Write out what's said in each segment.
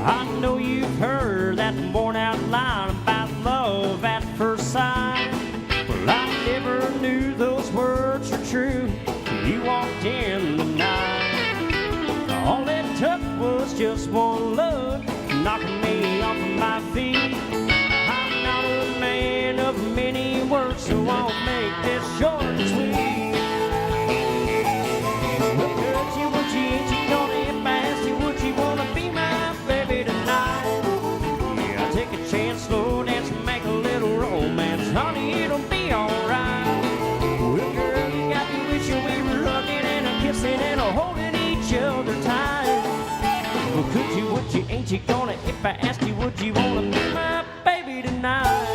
I know you've heard that worn out line about love at first sight. Well, I never knew those words were true till you walked in the night. All it took was just one look, knocking me off of my feet. I'm not a man of many words, so I'll make this short and sweet. Would you, ain't you gonna if I asked you, would you wanna be my baby tonight? Yeah, I'll take a chance, slow dance, and make a little romance. Honey, it'll be alright. Well, girl, you got me wishing we were hugging and a kissing and a holding each other tight. Well, could you, would you, ain't you gonna if I asked you, would you wanna be my baby tonight?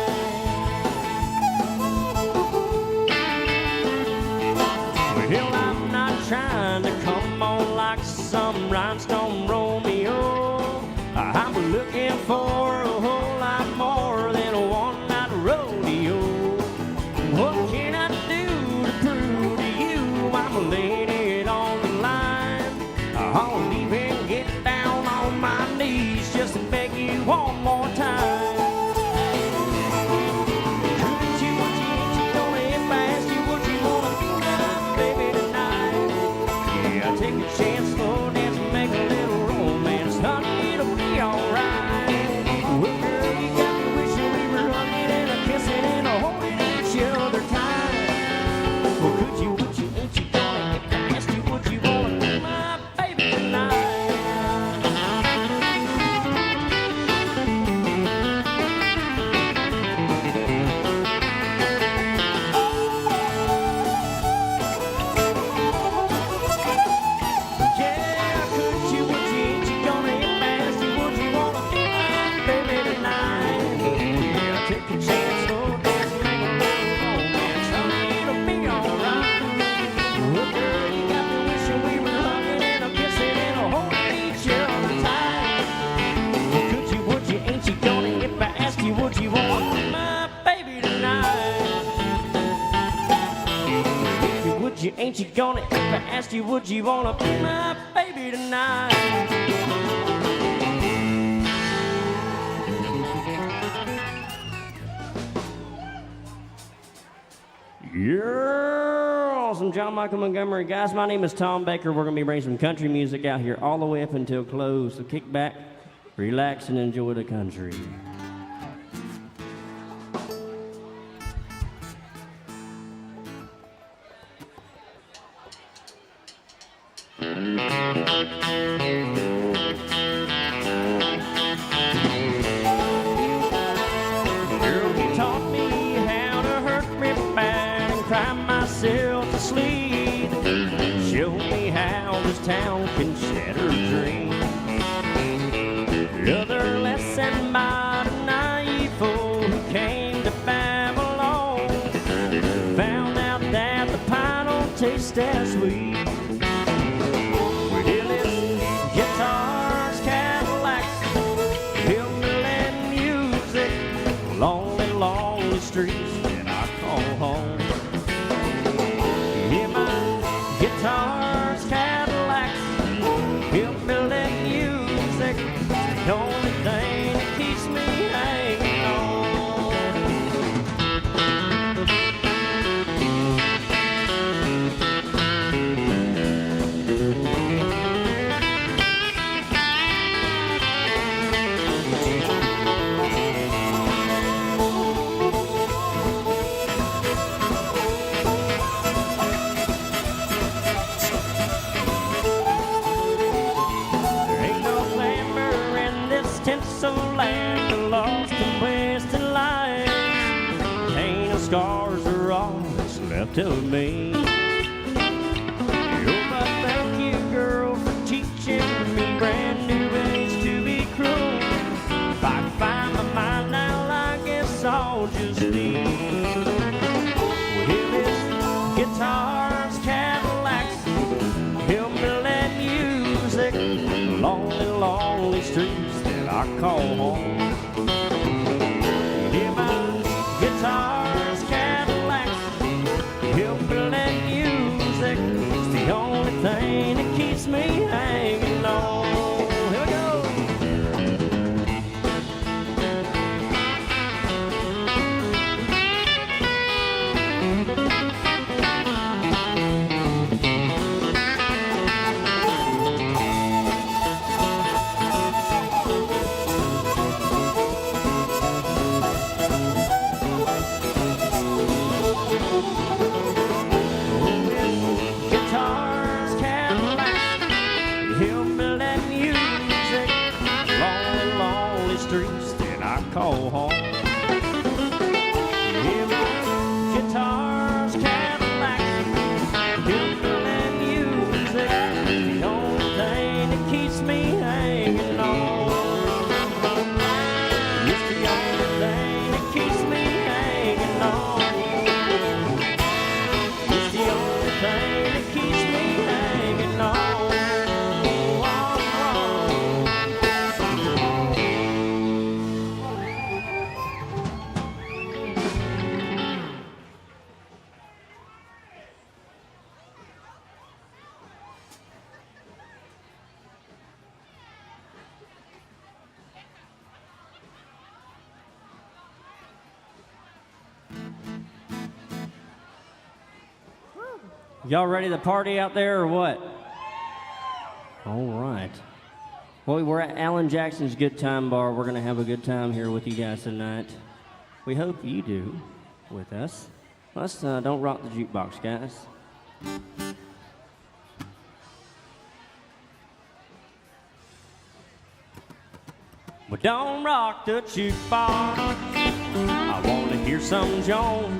Well, I'm not trying to come on like some rhinestone Romeo. I'm looking for a whole lot more than a one-night rodeo. What can I do to prove to you I'm laying it on the line? I'll even get down on my knees just to beg you one more time. Could you, would you, ain't you gonna if I asked you, would you wanna be my baby tonight? Yeah, I'll take a chance, slow dance, and make a little romance. Honey, it'll be alright. Well, girl, you got me wishing we were hugging and a kissing and a holding each other tight. Well, could you, would you, ain't you gonna if I asked you, would you wanna be my baby tonight? Yeah, could you, would you, ain't you gonna if I asked you, would you wanna be my baby tonight? Yeah, I'll take a chance, slow dance, and make a little romance. Honey, it'll be alright. Well, girl, you got me wishing we were hugging and a kissing and a holding each other tight. Well, could you, would you, ain't you gonna if I asked you, would you wanna be my baby tonight? Could you, would you, ain't you gonna if I asked you, would you wanna be my baby tonight? You're awesome, John Michael Montgomery. Guys, my name is Tom Baker. We're going to be bringing some country music out here all the way up until close. So kick back, relax, and enjoy the country. Girl, you taught me how to hurt me bad and cry myself to sleep. Show me how this town can shatter dreams. Another lesson by the naive fool who came to Babylon. Found out that the pine don't taste as sweet. We're dealing guitars, Cadillacs, hillbilly music, lonely, lonely streets that I call home. Hear my guitars, Cadillacs, hillbilly music, the only thing that keeps me hanging on. scars are all that's left of me. Oh, but thank you, girl, for teaching me brand new ways to be cruel. If I can find my mind now, I guess I'll just leave. Well, here is guitars, Cadillacs, hillbilly music, lonely, lonely streets that I call home. Hear my guitars, Cadillacs, hillbilly music, it's the only thing that keeps me hanging on. Here we go. Guitars, Cadillacs, hillbilly music, lonely, lonely streets that I call home. Hear my guitars, Cadillacs, hillbilly music, the only thing that keeps me hanging on. It's the only thing that keeps me hanging on. It's the only thing that keeps me hanging on. Y'all ready to party out there or what? All right. Well, we're at Alan Jackson's Good Time Bar. We're going to have a good time here with you guys tonight. We hope you do with us. Let's don't rock the jukebox, guys. Well, don't rock the jukebox. I want to hear some Jones.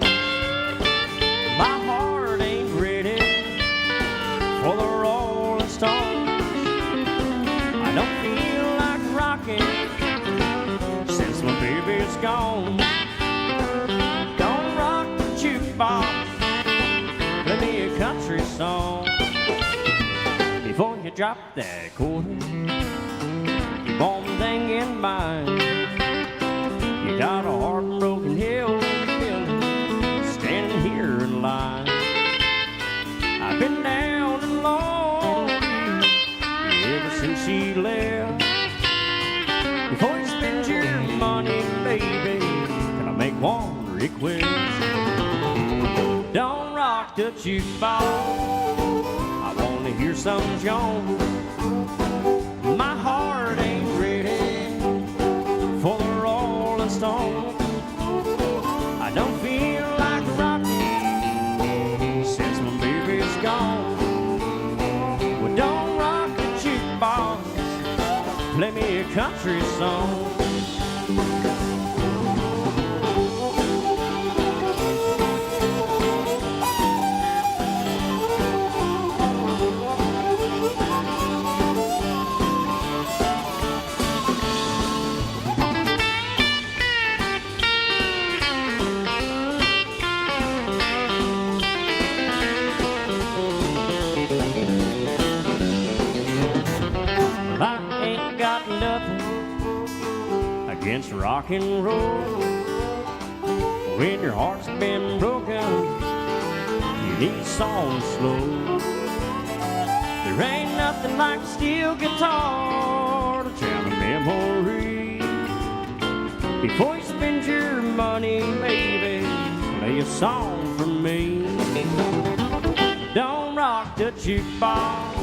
My heart ain't ready for the Rolling Stones. I don't feel like rocking since my baby's gone. Don't rock the jukebox, play me a country song. Before you drop that quarter, keep one thing in mind. You got a heartbroken hillbilly standing here in line. I've been down and lonely ever since she left. Before you spend your money, baby, can I make one request? Don't rock the jukebox, I want to hear some Jones. My heart ain't ready for the Rolling Stones. I don't feel like rocking since my baby's gone. Well, don't rock the jukebox, play me a country song. Against rock and roll, when your heart's been broken, you need a song slow. There ain't nothing like a steel guitar to tell a memory. Before you spend your money, baby, play a song for me. Don't rock the jukebox,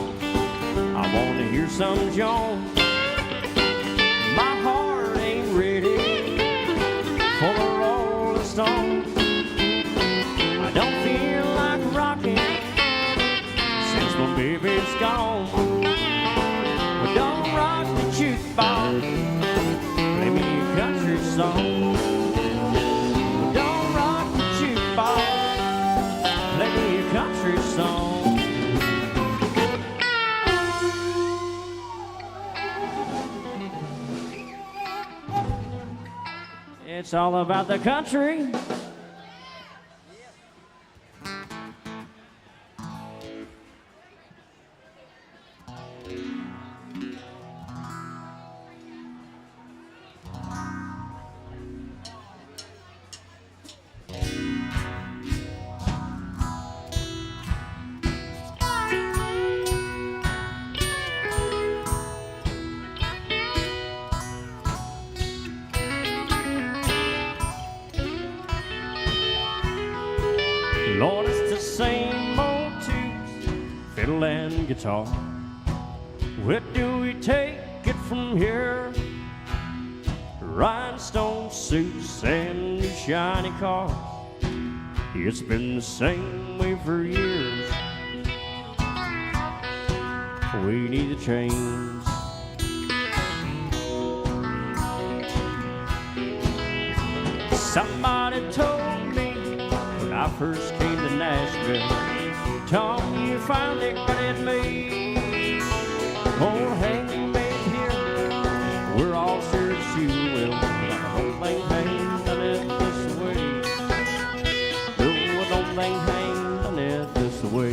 I want to hear some Jones. My heart ain't ready for the Rolling Stones. I don't feel like rocking since my baby's gone. Well, don't rock the jukebox, play me a country song. Well, don't rock the jukebox, It's all about the country. Lord, it's the same old tunes, fiddle and guitar. Where do we take it from here? Rhinestone suits and new shiny cars. It's been the same way for years. We need a change. Somebody told me when I first came to Nashville, Tom, you finally got it made. Oh, hangman here, we're all sure that you will. But I don't think hang done it this way. No, I don't think hang done it this way.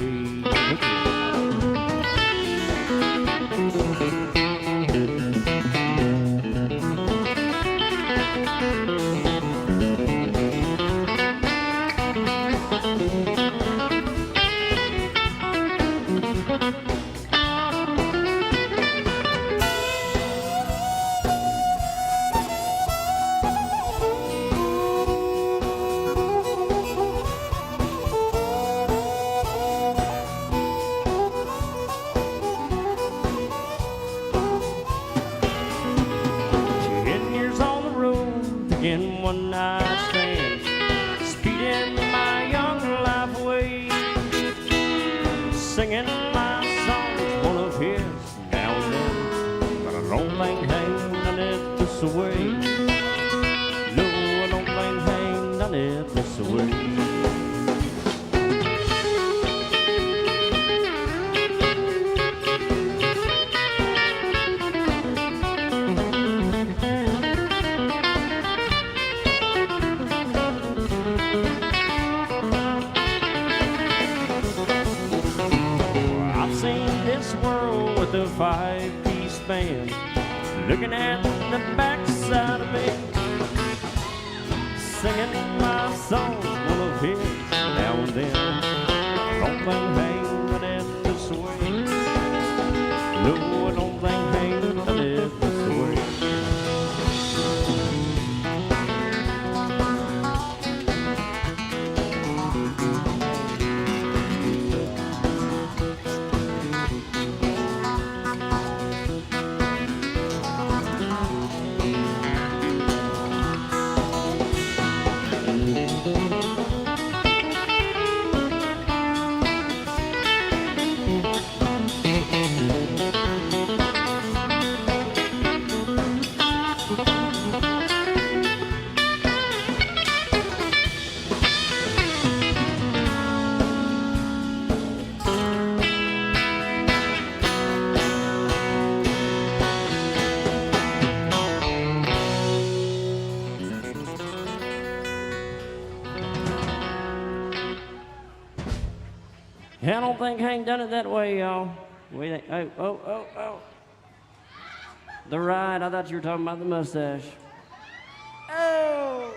In one night stand, speeding my young life away, singing my songs, one of his now and then. But I don't think Hank done it this way. No, I don't think Hank done it this way. With a five-piece band, looking at the backside of me, singing my songs, one of his now and then. I don't think Hank done it this way. No, I don't think Hank done it this way. I don't think Hank done it that way, y'all. Wait, oh. The ride, I thought you were talking about the mustache. Oh!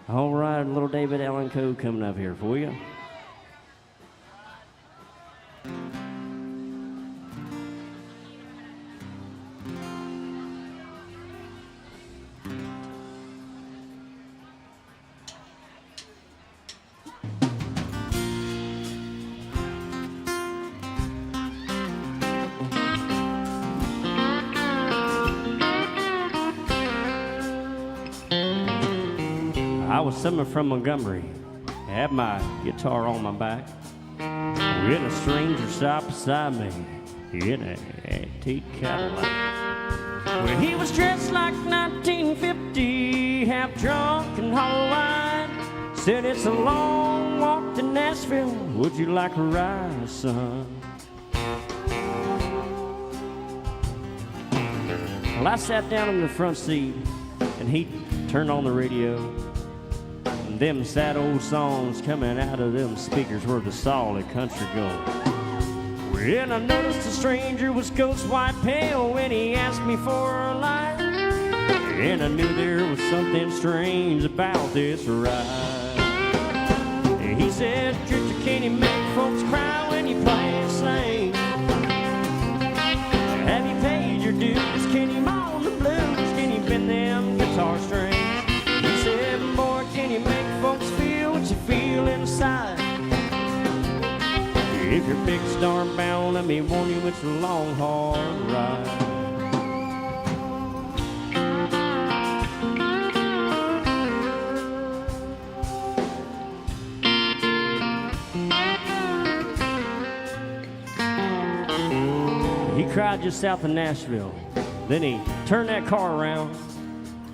All right, little David Allan Coe coming up here for you. I was summer from Montgomery, had my guitar on my back, when a stranger sat beside me in an antique Cadillac. When he was dressed like 1950, half drunk and hollow-eyed, said, "It's a long walk to Nashville, would you like a ride, son?" Well, I sat down in the front seat, and he turned on the radio, and them sad old songs coming out of them speakers were the solid country gold. And I noticed a stranger was ghost white pale when he asked me for a light, and I knew there was something strange about this ride. He said, "Drifter, can you make folks cry when you play and sing? Have you paid your dues? Can you moan the blues? Can you bend them guitar strings?" He said, "Boy, can you make folks feel what you feel inside? If you're big star bound, let me warn you, it's a long, hard ride." He cried just south of Nashville. Then he turned that car around.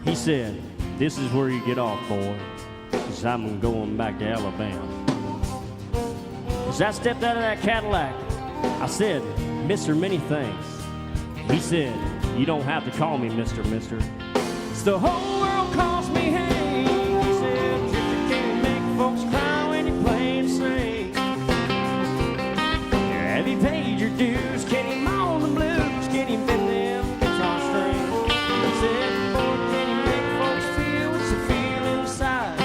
He said, "This is where you get off, boy, 'cause I'm going back to Alabama." As I stepped out of that Cadillac, I said, "Mr. Many Things." He said, "You don't have to call me Mr. Mister. It's the whole world calls me Hank." He said, "Drifter, can you make folks cry when you play and sing? Have you paid your dues? Can you moan the blues? Can you bend them guitar strings?" He said, "Boy, can you make folks feel what you feel inside?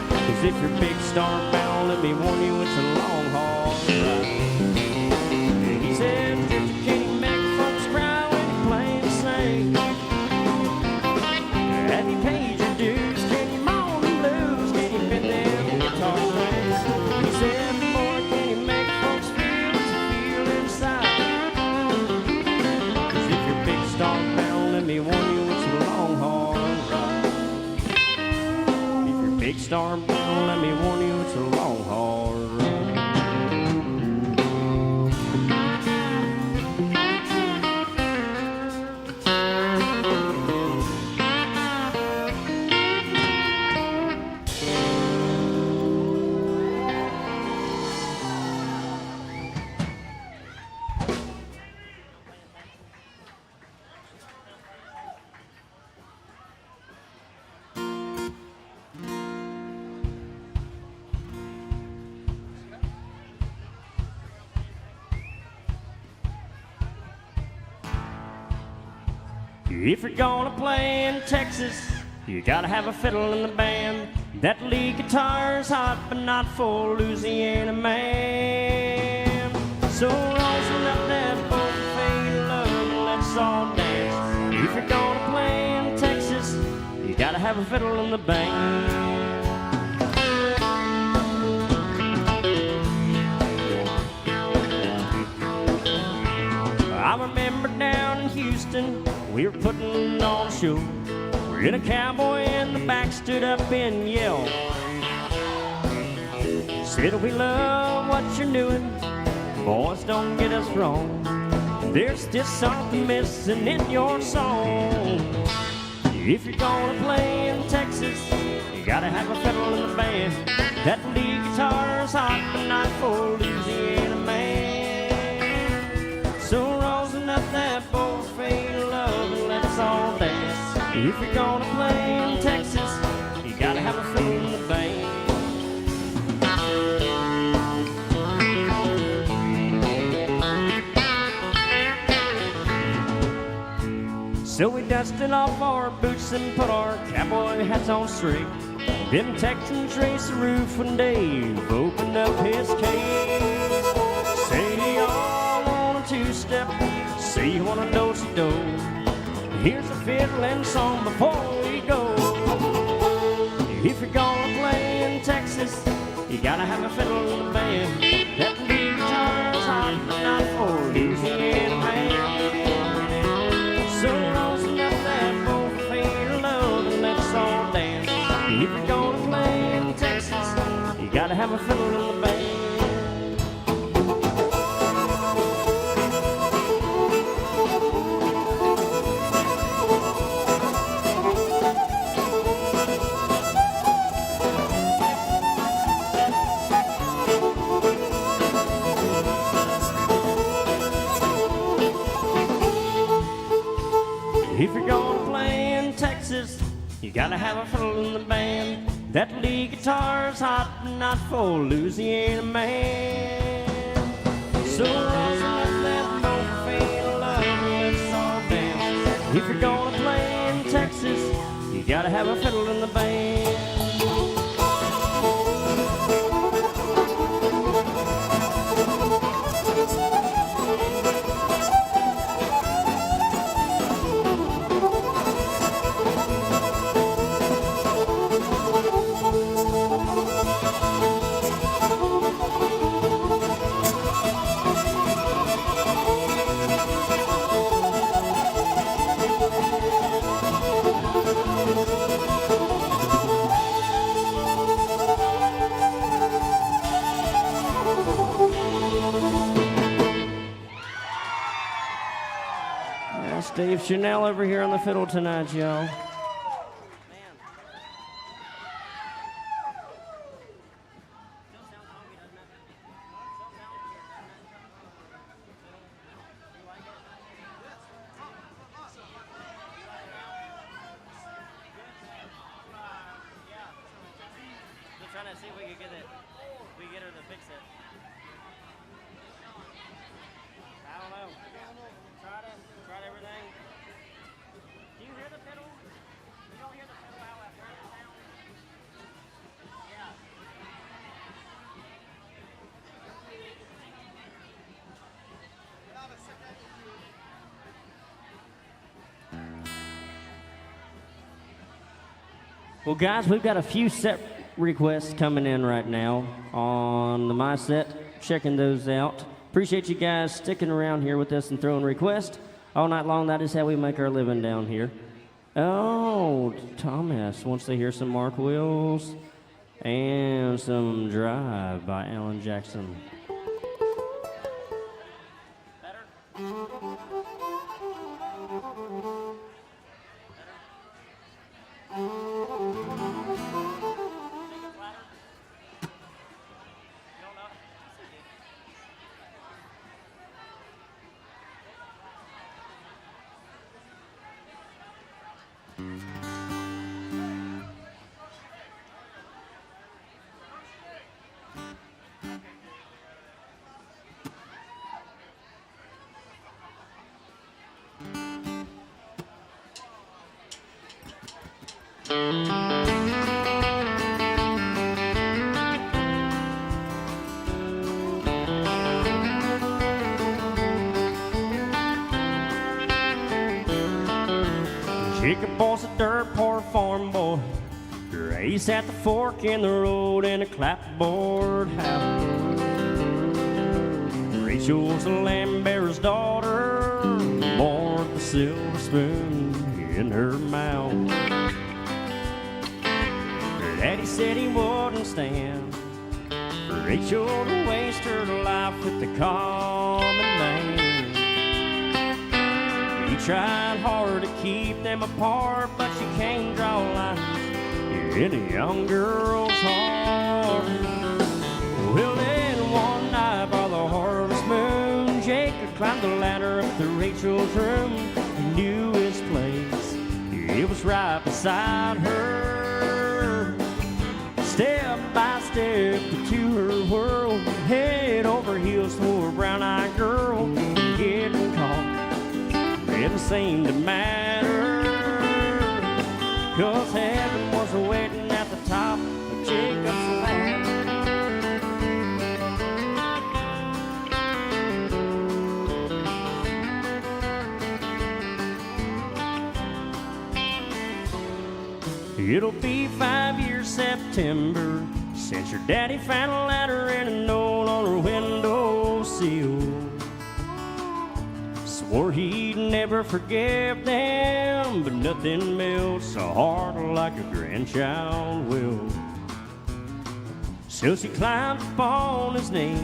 'Cause if you're big star bound, let me warn you, it's a long, hard ride." He said, "Drifter, can you make folks cry when you play and sing? Have you paid your dues? Can you moan the blues? Can you bend them guitar strings?" He said, "Boy, can you make folks feel what you feel inside? 'Cause if you're big star bound, let me warn you, it's a long, hard ride." If you're big star bound, let me warn you, it's a long, hard ride. If you're gonna play in Texas, you gotta have a fiddle in the band. That lead guitar's hot, but not for Louisiana man. So rosin up that boat, fade love, and let's all dance. If you're gonna play in Texas, you gotta have a fiddle in the band. I remember down in Houston, we were putting on a show. We're in a cowboy in the back stood up and yelled. Said, "We love what you're doing. Boys, don't get us wrong. There's just something missing in your song. If you're gonna play in Texas, you gotta have a fiddle in the band. That lead guitar's hot, but not for Louisiana man. So rosin up that boat, fade love, and let's all dance. If you're gonna play in Texas, you gotta have a fiddle in the band." So we dusted off our boots and put our cowboy hats on straight. Them Texans raced the roof when Dave opened up his cage. Say y'all on a two-step, say you want a do-si-do. Here's a fiddling song before we go. If you're gonna play in Texas, you gotta have a fiddle in the band. That lead guitar's hot, but not for Louisiana man. So rosin up that boat, fade love, and let's all dance. If you're gonna play in Texas, you gotta have a fiddle in the band. If you're gonna play in Texas, you gotta have a fiddle in the band. That lead guitar's hot, but not for Louisiana man. So let's let no feel love, let's all dance. If you're gonna play in Texas, you gotta have a fiddle in the band. That's Dave Chanel over here on the fiddle tonight, y'all. Trying to see if we can get it. We get her to fix it. I don't know. Tried everything. Do you hear the pedal? You don't hear the pedal how I turn it down? Yeah. Well, guys, we've got a few set requests coming in right now on the My Set. Checking those out. Appreciate you guys sticking around here with us and throwing requests all night long. That is how we make our living down here. Oh, Thomas wants to hear some Mark Wills and some Drive by Alan Jackson. Jacob boy's a dirt poor farm boy, raised at the fork in the road in a clapboard house. Rachel's a lamb bearer's daughter, born with a silver spoon in her mouth. Her daddy said he wouldn't stand for Rachel to waste her life with the common man. He tried hard to keep them apart, but you can't draw lines in a young girl's heart. Well, then one night by the harvest moon, Jacob climbed the ladder up to Rachel's room. He knew his place, it was right beside her. Step by step into her world, head over heels for a brown-eyed girl. Getting caught didn't seem to matter, 'cause heaven was waiting at the top of Jacob's ladder. It'll be 5 years September since your daddy found a ladder and a note on her windowsill. Swore he'd never forgive them, but nothing melts a heart like a grandchild will. So she climbed upon his knee,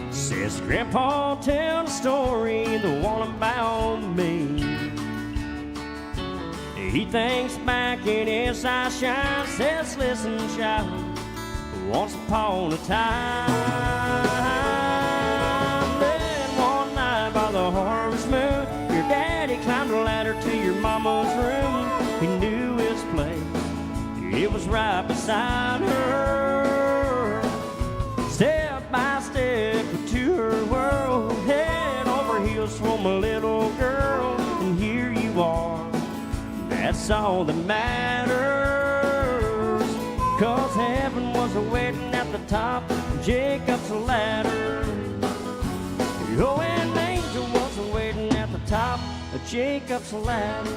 says, "Grandpa, tell the story, the one about me." He thinks back and his eyes shine, says, "Listen, child, once upon a time, then one night by the harvest moon, your daddy climbed a ladder to your mom. was right beside her. Step by step to her world, head over heels for my little girl. And here you are, that's all that matters. 'Cause heaven was waiting at the top of Jacob's ladder. Oh, an angel was waiting at the top of Jacob's ladder.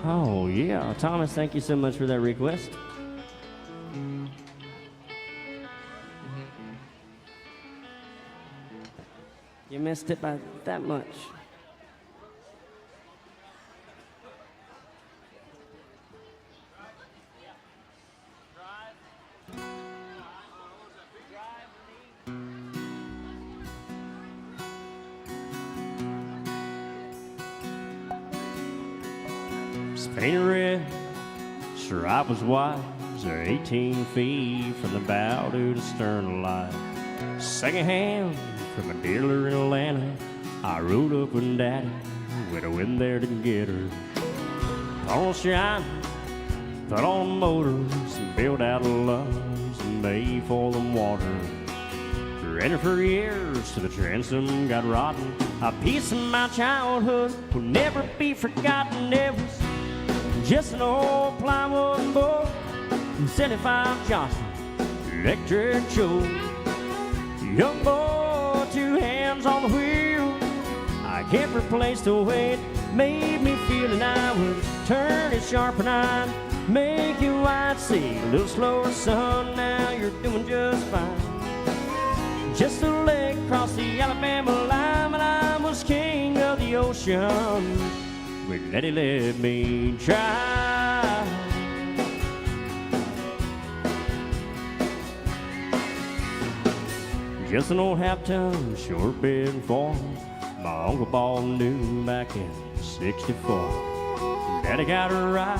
Oh, yeah. Thomas, thank you so much for that request. You missed it by that much. Painted red, stripe was white, they're 18 feet from the bow to the stern of light. Second hand from a dealer in Atlanta, I rode up with Daddy, with a wind there to get her. All shine, put on the motors, and build out loves, and bathe for them water. Ran it for years till the transom got rotten. A piece of my childhood will never be forgotten. It was just an old plywood boat, 75 Johnson, electric choke. Young boy, two hands on the wheel. I can't replace the way it made me feel, and I would turn it sharp and I'd make you wide. See a little slower, son, now you're doing just fine. Just a leg across the Alabama line, and I was king of the ocean. But Daddy let me try. Just an old half-ton short bed form my Uncle Ball knew back in '64. Daddy got her right,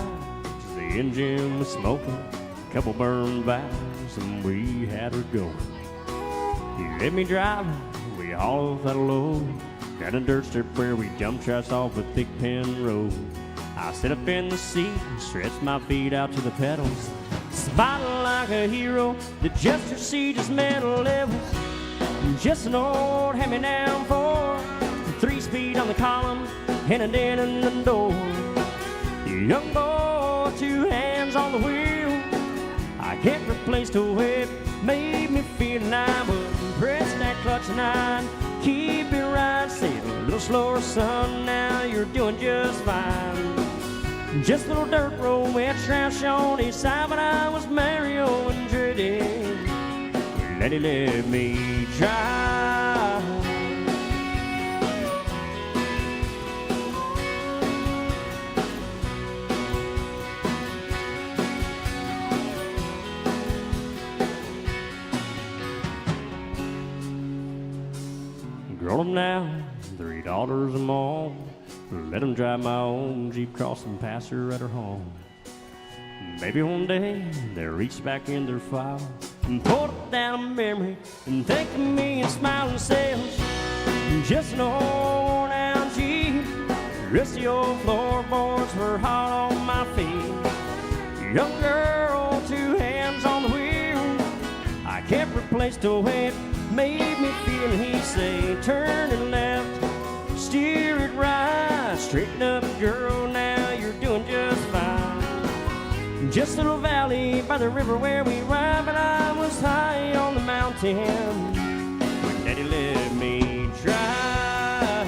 the engine was smoking, a couple burned valves, and we had her going. He let me drive, we hauled that load down a dirt strip where we dump trucks off a thick pin road. I sit up in the seat, stretched my feet out to the pedals, smiling like a hero that just received his medal. It was just an old hand-me-down Ford, 3-speed on the column and a dent in the door. Young boy, two hands on the wheel. I can't replace the way it made me feel, and I would press that clutch and I'd keep it right. Say it a little slower, son, now you're doing just fine. Just a little dirt road, wet trash on each side, but I was Mario and Andretti. Daddy let me try. Grown up now, 3 daughters and more. Let them drive my own Jeep cross and pass her at her home. Maybe one day they'll reach back in their file and pull down a memory and think of me and smile and say, just an old worn out Jeep. Rusty old floorboards were hot on my feet. Young girl, two hands on the wheel. I can't replace the way it made me feel. And he'd say, turn it left, steer it right, straighten up, girl, now you're doing just fine. Just a little valley by the river where we ride, but I was high on the mountain when Daddy let me try.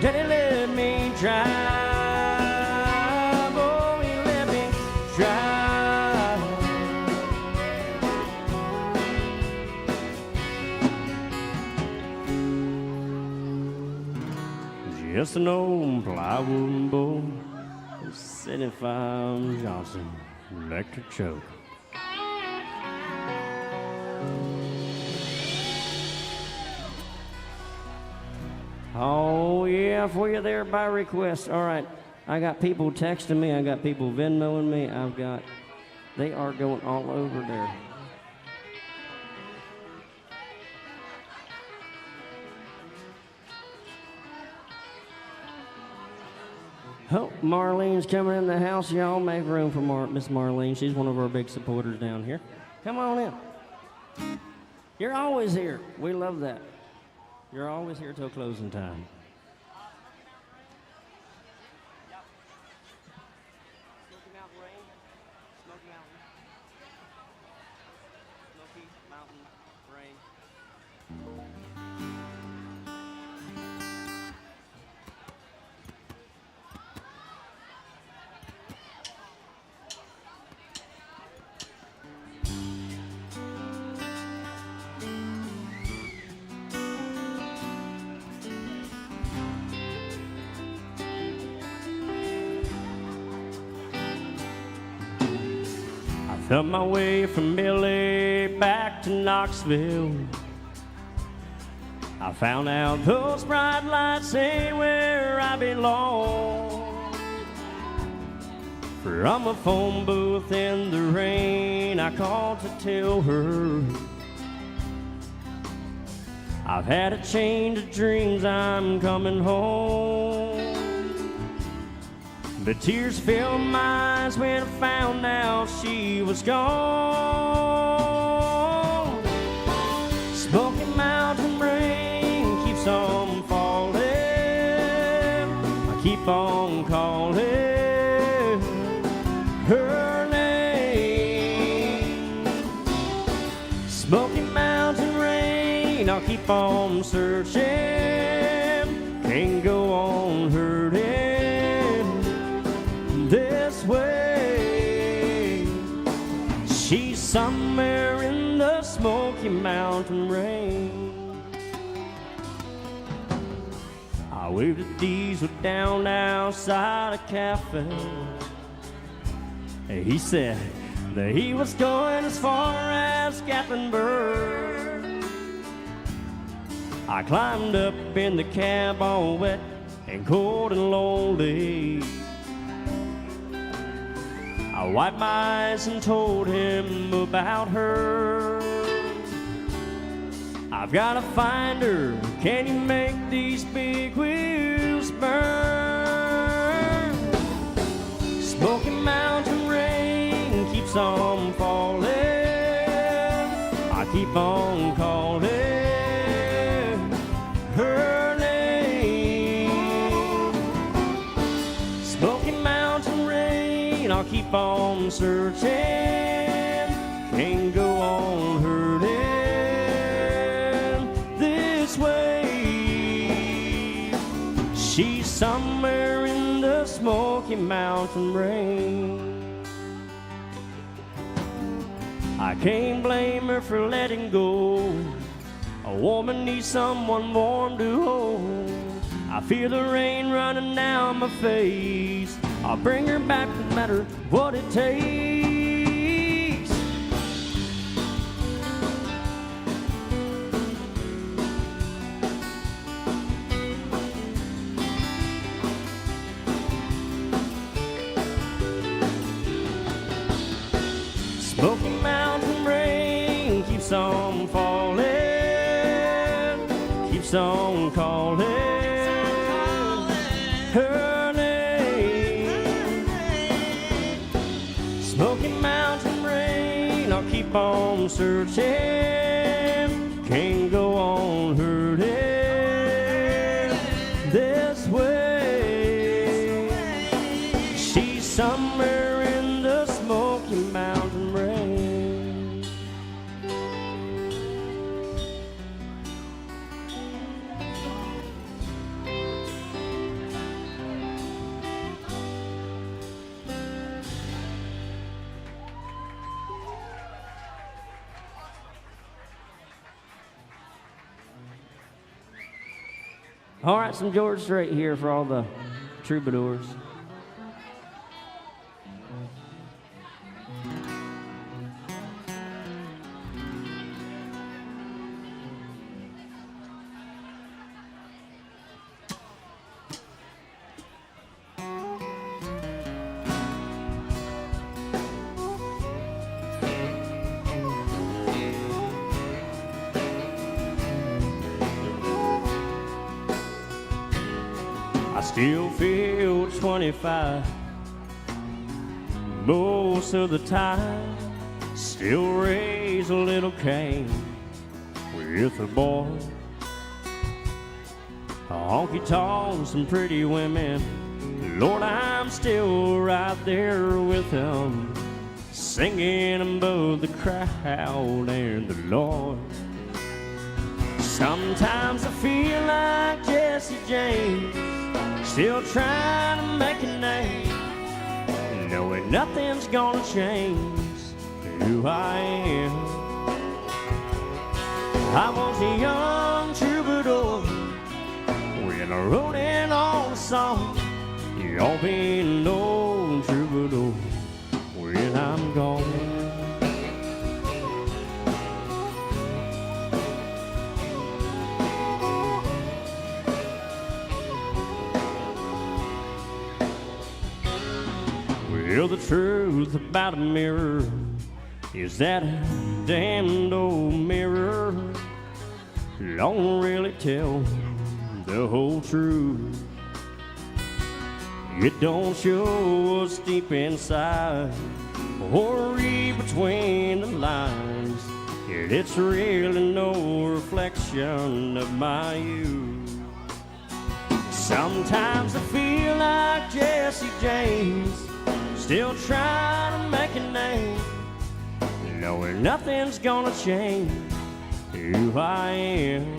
Daddy let me drive. Oh, he let me drive. Just an old plywood boat, 75 Johnson electric choke. Oh yeah, for you there by request. All right, I got people texting me, I got people Venmoing me, I've got They are going all over there. Oh, Marlene's coming in the house. Y'all make room for Miss Marlene. She's one of our big supporters down here. Come on in. You're always here. We love that. You're always here till closing time. Smoky Mountain Rain. Smoky Mountain. Smoky Mountain Rain. Felt my way from LA back to Knoxville. I found out those bright lights ain't where I belong. From a phone booth in the rain, I called to tell her I've had a change of dreams, I'm coming home. But tears filled my eyes when I found out she was gone. Smoky Mountain rain keeps on falling. I keep on calling her name. Smoky Mountain rain, I'll keep on searching. Can't go on hurting this way. She's somewhere in the Smoky Mountain rain. I waved a diesel down outside a cafe. He said that he was going as far as Gatlinburg. I climbed up in the cab all wet and cold and lonely. I wiped my eyes and told him about her. I've gotta find her. Can you make these big wheels burn? Smoky Mountain rain keeps on falling. I keep on calling her name. Smoky Mountain rain, I'll keep on searching. Can't go on hurting this way. She's somewhere in the Smoky Mountain rain. I can't blame her for letting go. A woman needs someone warm to hold. I feel the rain running down my face. I'll bring her back no matter what it takes. Smoky Mountain rain keeps on falling, keeps on calling her name. Smoky Mountain rain, I'll keep on searching. Can't go on hurting this way. She's somewhere in the Smoky Mountain rain. All right, some George Strait here for all the troubadours. still feel 25 most of the time. Still raise a little Cain with a boy. Honky tonks, some pretty women. Lord, I'm still right there with them, singing above the crowd and the Lord. Sometimes I feel like Jesse James, still trying to make a name, knowing nothing's gonna change who I am. I was a young troubadour when I wrote in all the songs. Y'all be no troubadour when I'm gone. Well, the truth about a mirror is that a damned old mirror don't really tell the whole truth. It don't show us deep inside or read between the lines. Yet it's really no reflection of my youth. Sometimes I feel like Jesse James, still trying to make a name, knowing nothing's gonna change who I am.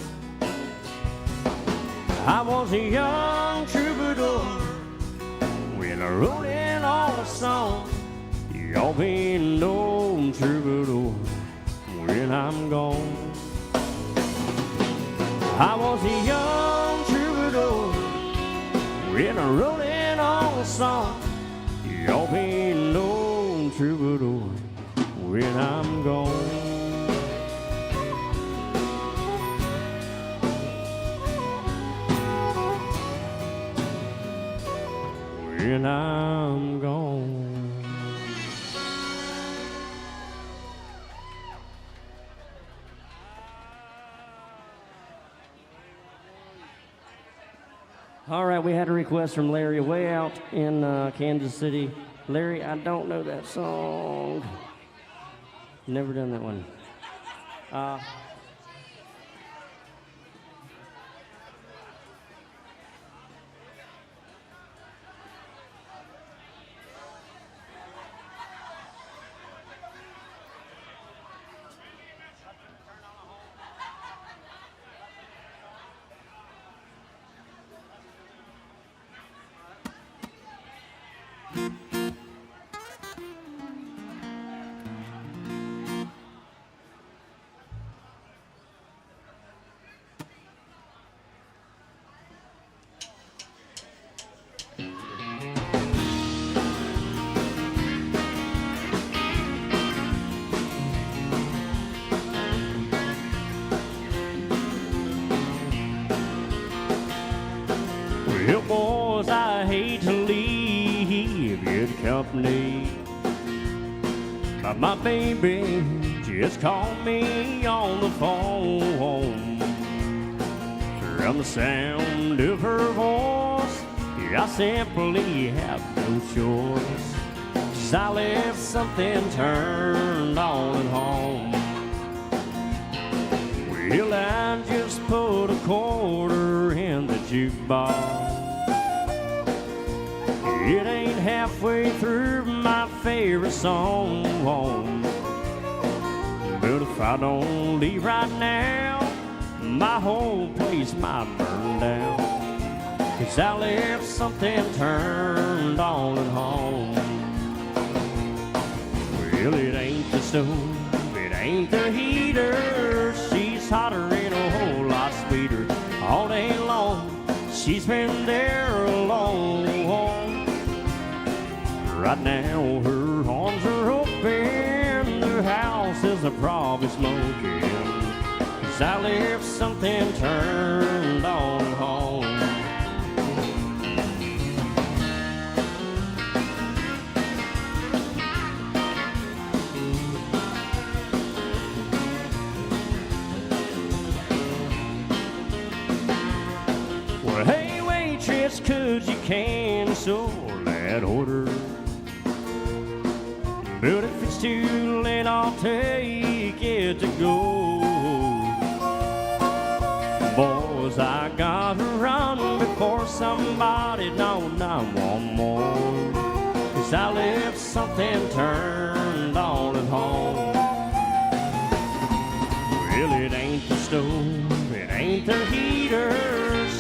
I was a young troubadour when I wrote in all the songs. Y'all be no troubadour when I'm gone. I was a young troubadour when I wrote in all the songs. Y'all be no troubadour when I'm gone. When I'm gone. All right, we had a request from Larry way out in Kansas City. Larry, I don't know that song. Never done that one. Well, boys, I hate to leave your company, but my baby just called me on the phone. From the sound of her voice, I simply have no choice, 'cause I left something turned on at home. Well, I just put a quarter in the jukebox. It ain't halfway through my favorite song, but if I don't leave right now, my whole place might burn down, 'cause I left something turned on at home. Well, it ain't the stove, it ain't the heater, she's hotter and a whole lot sweeter. All day long, she's been there alone. Right now, her arms are open, the house is probably smoking, 'cause I left something turned on at home. Well, hey waitress, could you cancel that order. But if it's too late, I'll take it to go. Boys, I gotta run before somebody knows I want more. 'Cause I left something turned on at home. Well, it ain't the stove, it ain't the heater.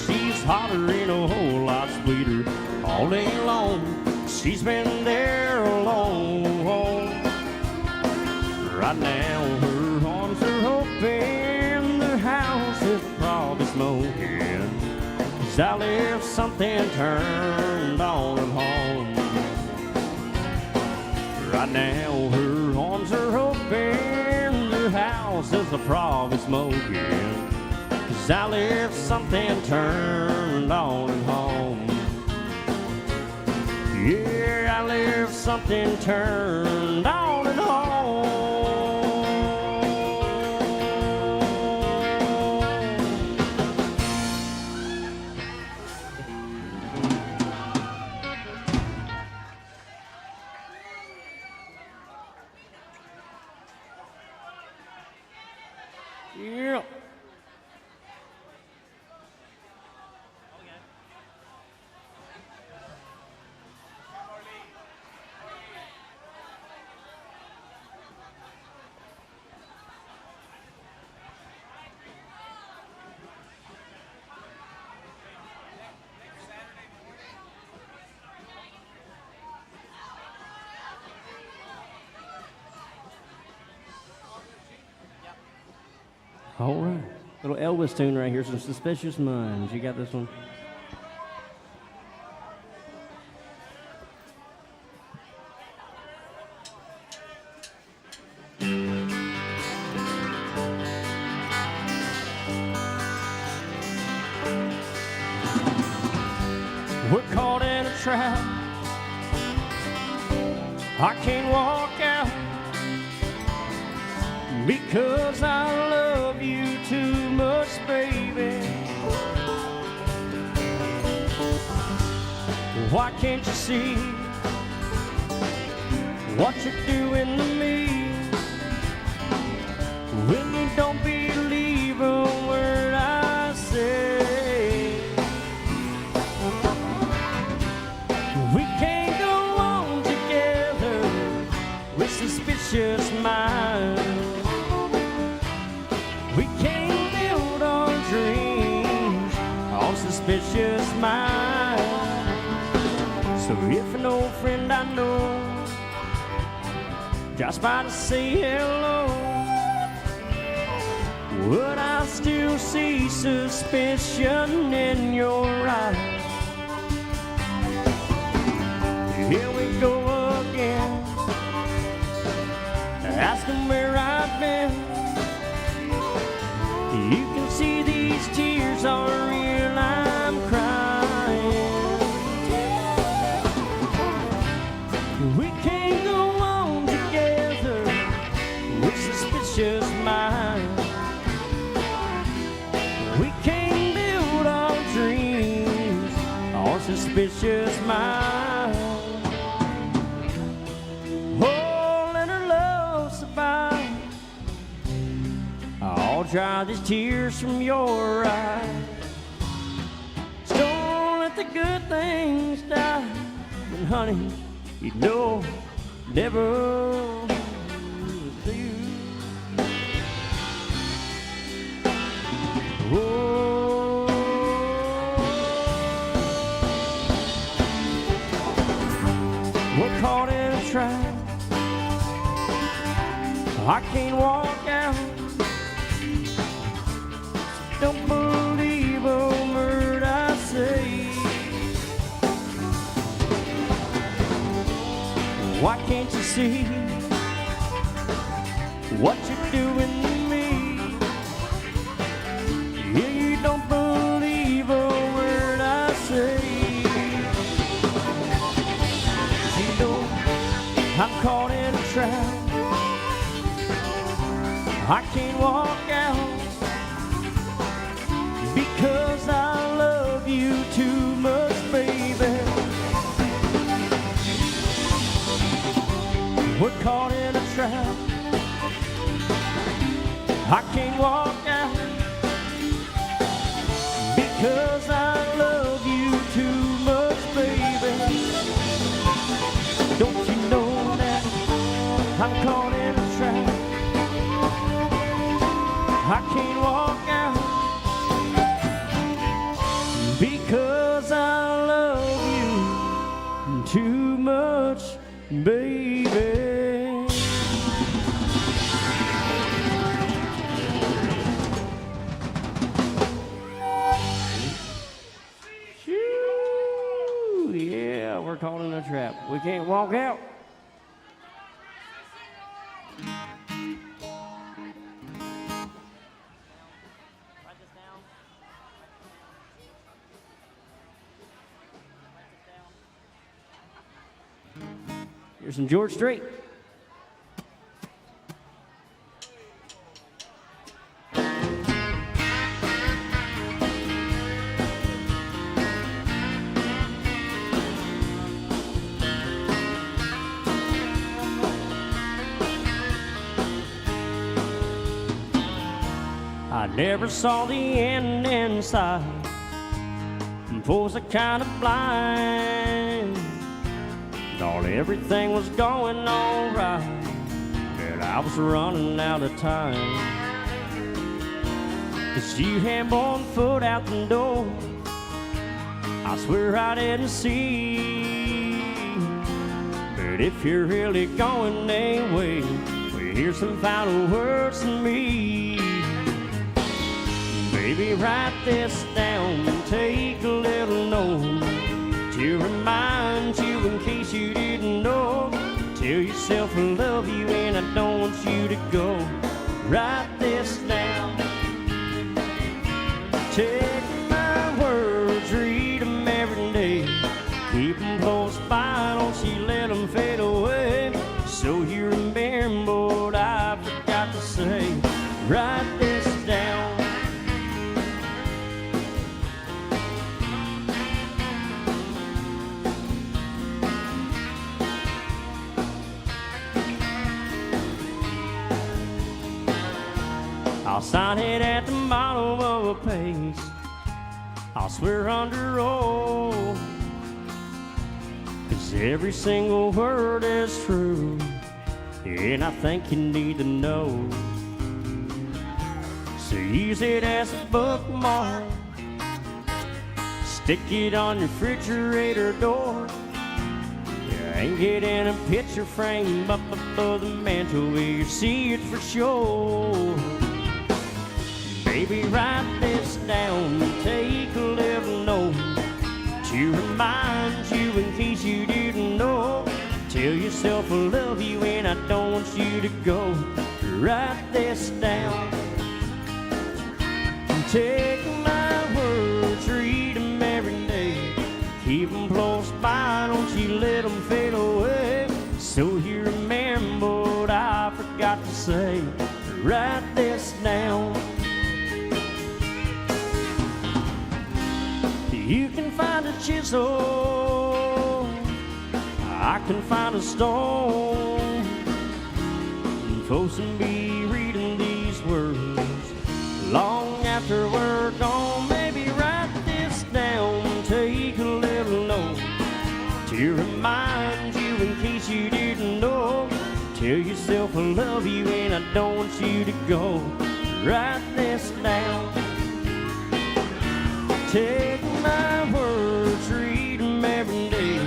She's hotter and a whole lot sweeter. All day long, she's been there alone. Right now, her arms are open. The house is probably smoking. 'Cause I left something turned on at home. Right now, her arms are open. The house is probably smoking. 'Cause I left something turned on at home. Yeah, I left something turned on at home. Yeah. All right. Little Elvis tune right here, some Suspicious Minds. You got this one? We're caught in a trap. I can't walk out because I love you too much, baby. Why can't you see what you're doing to me? When you don't believe a word I say, we can't go on together with suspicious minds. We can't build our dreams on suspicious minds. So if an old friend I know drops by to say hello, would I still see suspicion in your eyes? Here we go again, asking where I've been. You can see these tears are real, I'm crying. We can't go on together with suspicious minds. We can't build our dreams on suspicious minds. Oh, let her love survive. I'll dry these tears from your eyes. Just don't let the good things die. And honey, you know, never do. Oh, we're caught in a trap. I can't walk out. Don't believe a word I say. Why can't you see what you're doing to me? Yeah, you don't believe a word I say. You know I'm caught in a trap. I can't walk out because I love you too much, baby. We're caught in a trap. I can't walk out because I love you too much, baby. Don't you know that I'm caught in a trap? I can't walk out because I love you too much, baby. Yeah, we're caught in a trap. We can't walk out. Here's some George Strait. I never saw the end in sight. Folks are kind of blind. Thought everything was going all right, but I was running out of time. 'Cause you had 1 foot out the door, I swear I didn't see. But if you're really going away, well, here's some final words from me. Baby, write this down and take a little note to remind you in case you didn't know. Tell yourself I love you and I don't want you to go. Write this down. Take my words, read them every day. Keep them close by, don't you let them fade away. So you remember what I forgot to say. Write this down. I'll sign it at the bottom of a page. I'll swear under oath, 'cause every single word is true, and I think you need to know. So use it as a bookmark, stick it on your refrigerator door. And get in a picture frame up above the mantle where you see it for sure. Baby, write this down and take a little note to remind you in case you didn't know. Tell yourself I love you and I don't want you to go. Write this down. Take my words, read them every day. Keep them close by, don't you let them fade away. So you remember what I forgot to say. Write this down. You can find a chisel, I can find a stone, and folks will be reading these words long after we're gone. Maybe write this down, take a little note to remind you in case you didn't know. Tell yourself I love you and I don't want you to go. Write this down. Take my words, read them every day.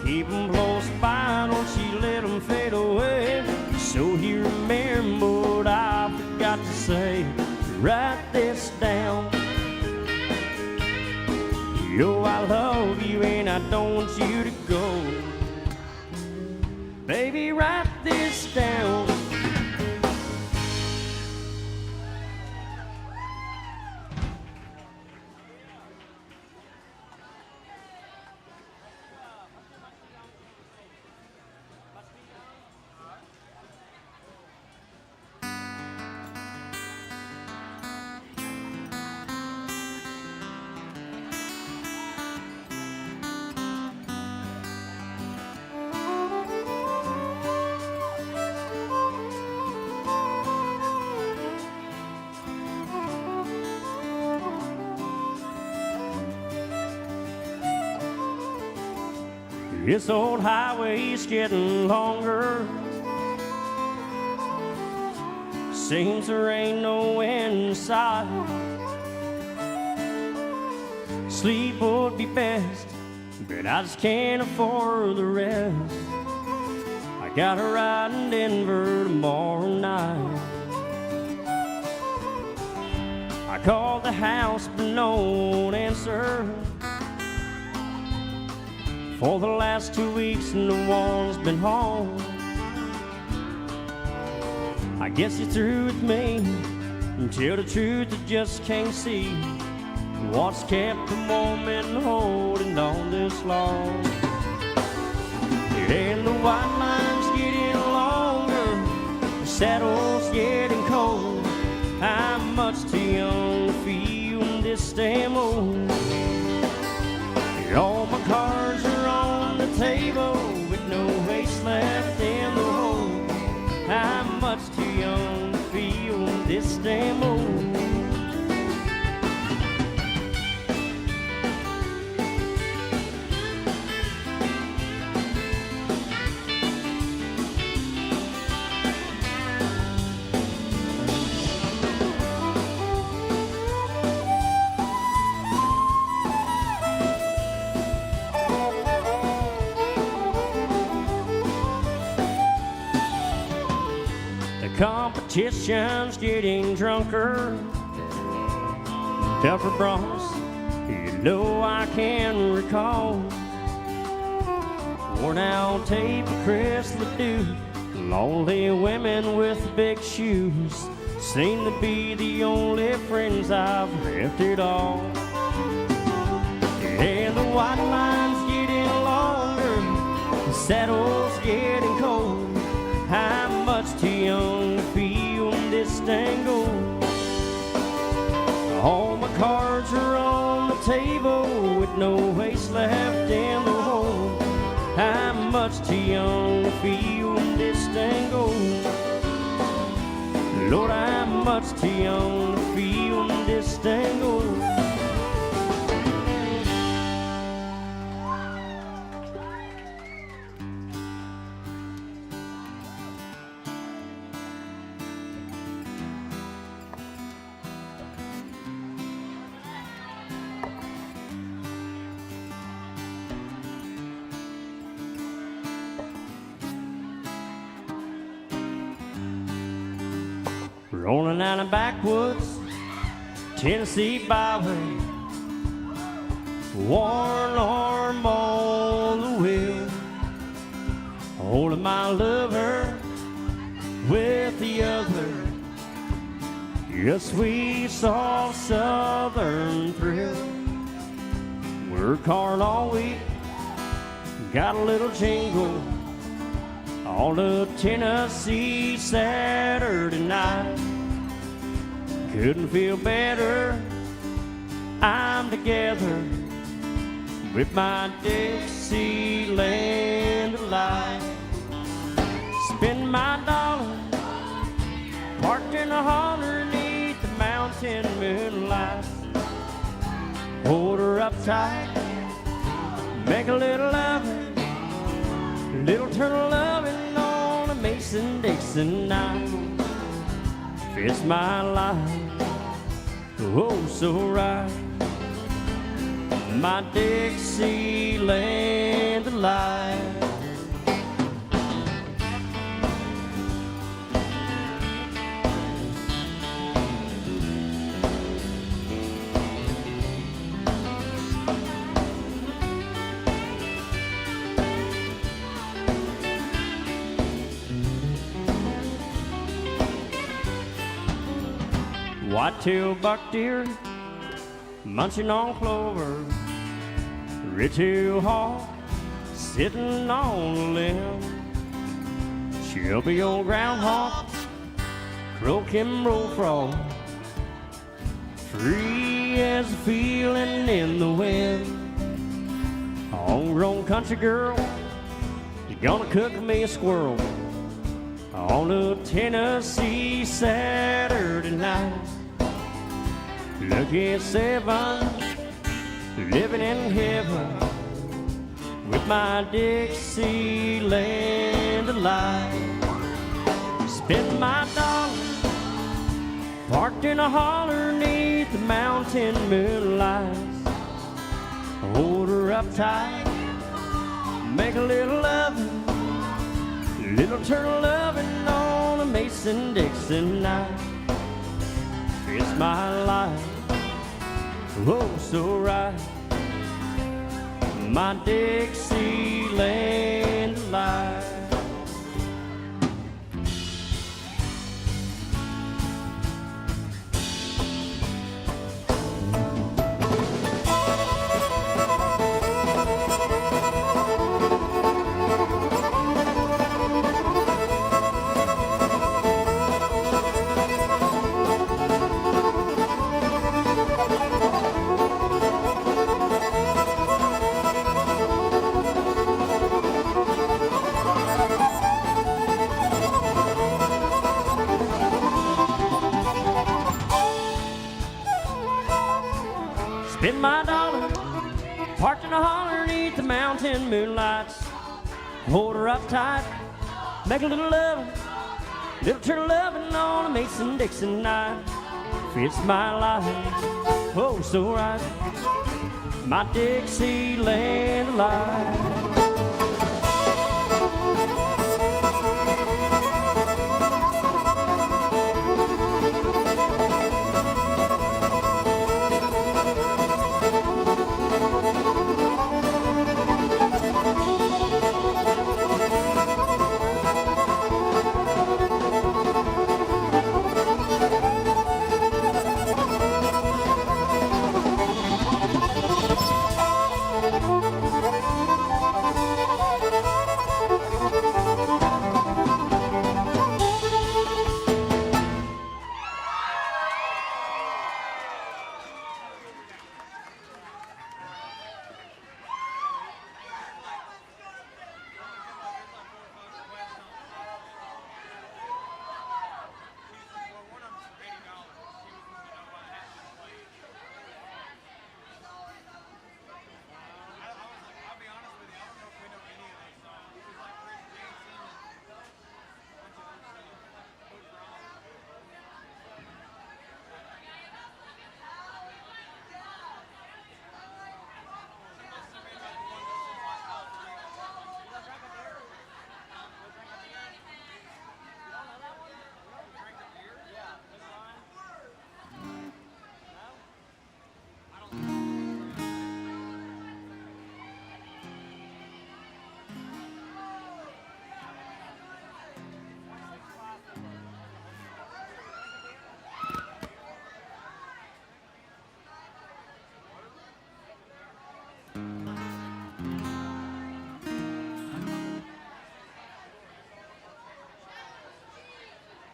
Keep them close by, don't you let them fade away. So you remember what I forgot to say. Write this down. Yo, I love you and I don't want you to go. Baby, write this down. This old highway's getting longer. Seems there ain't no end in sight. Sleep would be best, but I just can't afford the rest. I got a ride in Denver tomorrow night. I called the house, but no one answered. For the last 2 weeks, no one's been home. I guess you're through with me. Until the truth, I just can't see what's kept the woman holding on this long. And the white line's getting longer, the saddle's getting cold. I'm much too young to feel this damn old. All my cards are on the table with no ace left in the hole. I'm much too young to feel this damn old. Competition's getting drunker, tougher bronze, you know I can recall. Worn out tape of Chris Ledoux, lonely women with big shoes, seem to be the only friends I've left at all. And the white line's getting longer, the saddle's getting cold. I'm much too young to feel this tango. All my cards are on the table with no ace left in the hole. I'm much too young to feel this tango. Lord, I'm much too young to feel this tango. Rolling down the backwoods, Tennessee byway, one arm on the wheel, holding my lover with the other. A sweet, soft southern thrill. Work hard all week, got a little jingle on the Tennessee Saturday night. Couldn't feel better, I'm together with my Dixieland delight. Spend my dollar parked in a hall underneath the mountain moonlight. Hold her up tight, make a little loving, little turtle loving on a Mason-Dixon night. Fits my life, oh so right. My Dixieland delight. White-tailed buck deer munching on clover, red-tailed hawk sitting on a limb, chubby old groundhog, croaking bullfrog, free as a feeling in the wind. Homegrown country girl, you gonna cook me a squirrel on a Tennessee Saturday night. Lucky 7, living in heaven with my Dixieland delight. Spend my dollar parked in a holler 'neath the mountain moonlight. Hold her up tight, make a little loving, little turtle loving on a Mason-Dixon night. It's my life, oh so right, my Dixieland delight. Spend my dollar parked in a holler 'neath the mountain moonlights. Hold her up tight, make a little loving, little turtle loving on a Mason-Dixon night. It's my life, oh so right, my Dixieland life.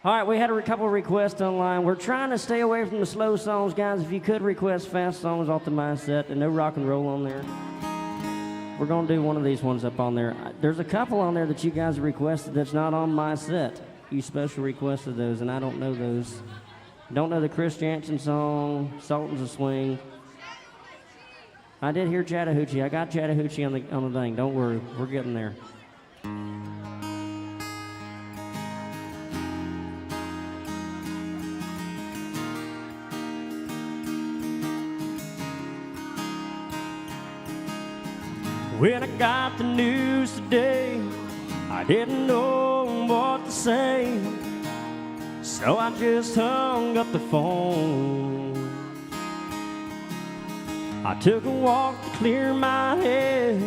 All right, we had a couple of requests online. We're trying to stay away from the slow songs, guys. If you could request fast songs off the my set and no rock and roll on there, we're going to do one of these ones up on there. There's a couple on there that you guys requested that's not on my set. You special requested those, and I don't know those. Don't know the Chris Jansen song, Sultans of Swing. I did hear Chattahoochee. I got Chattahoochee on the thing. Don't worry, we're getting there. When I got the news today, I didn't know what to say, so I just hung up the phone. I took a walk to clear my head.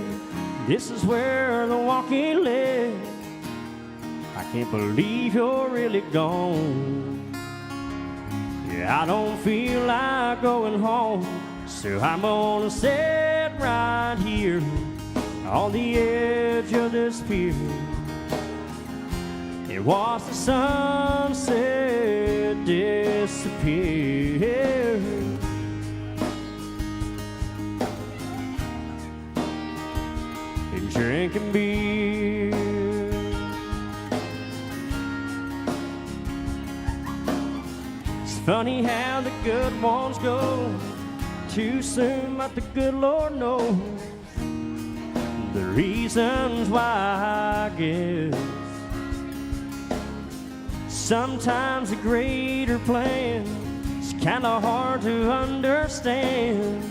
This is where the walking led. I can't believe you're really gone. Yeah, I don't feel like going home, so I'm gonna sit right here on the edge of this pier and watch the sunset disappear. And drinking beer. It's funny how the good ones go too soon, but the good Lord knows the reasons why, I guess. Sometimes a greater plan is kinda hard to understand.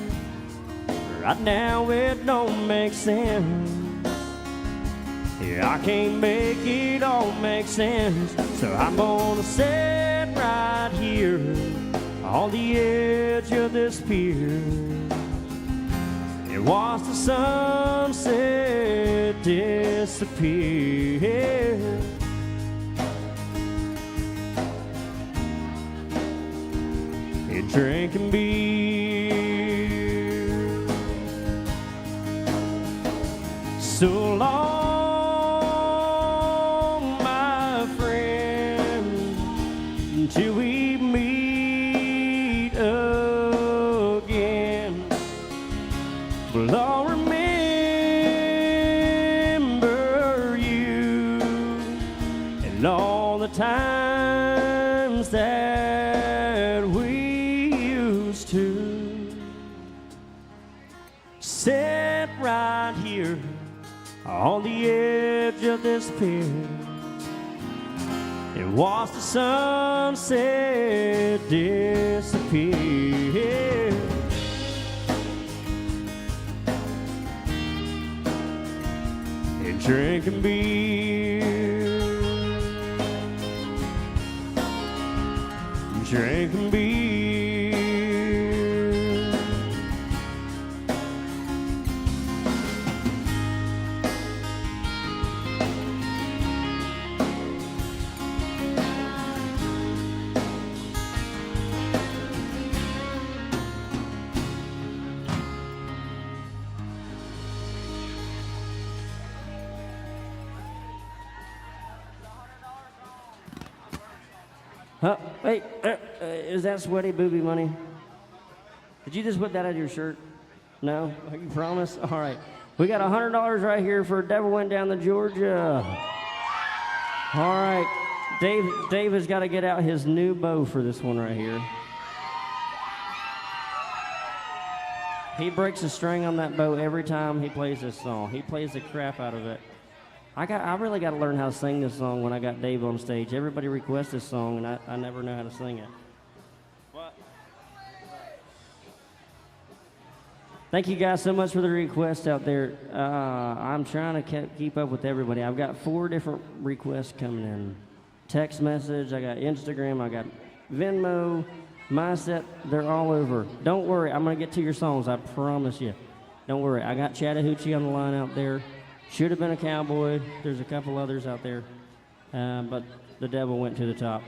Right now it don't make sense. Yeah, I can't make it all make sense. So I'm gonna sit right here on the edge of this pier and watch the sunset disappear. And drinking beer. So long, my friend, until we meet again. Well, I'll remember you and all the times that we used to sit right here on the edge of this pier and watch the sunset disappear. And drinking beer, drinking beer. Hey, is that sweaty booby money? Did you just whip that out of your shirt? No? You promise? All right. We got $100 right here for Devil Went Down to Georgia. All right. Dave has got to get out his new bow for this one right here. He breaks a string on that bow every time he plays this song. He plays the crap out of it. I really got to learn how to sing this song when I got Dave on stage. Everybody requests this song, and I never know how to sing it. What? Thank you guys so much for the requests out there. I'm trying to keep up with everybody. I've got 4 different requests coming in. Text message, I got Instagram, I got Venmo, Mindset, they're all over. Don't worry, I'm going to get to your songs, I promise you. Don't worry, I got Chattahoochee on the line out there. Should have been a cowboy. There's a couple others out there, but the devil went to the top.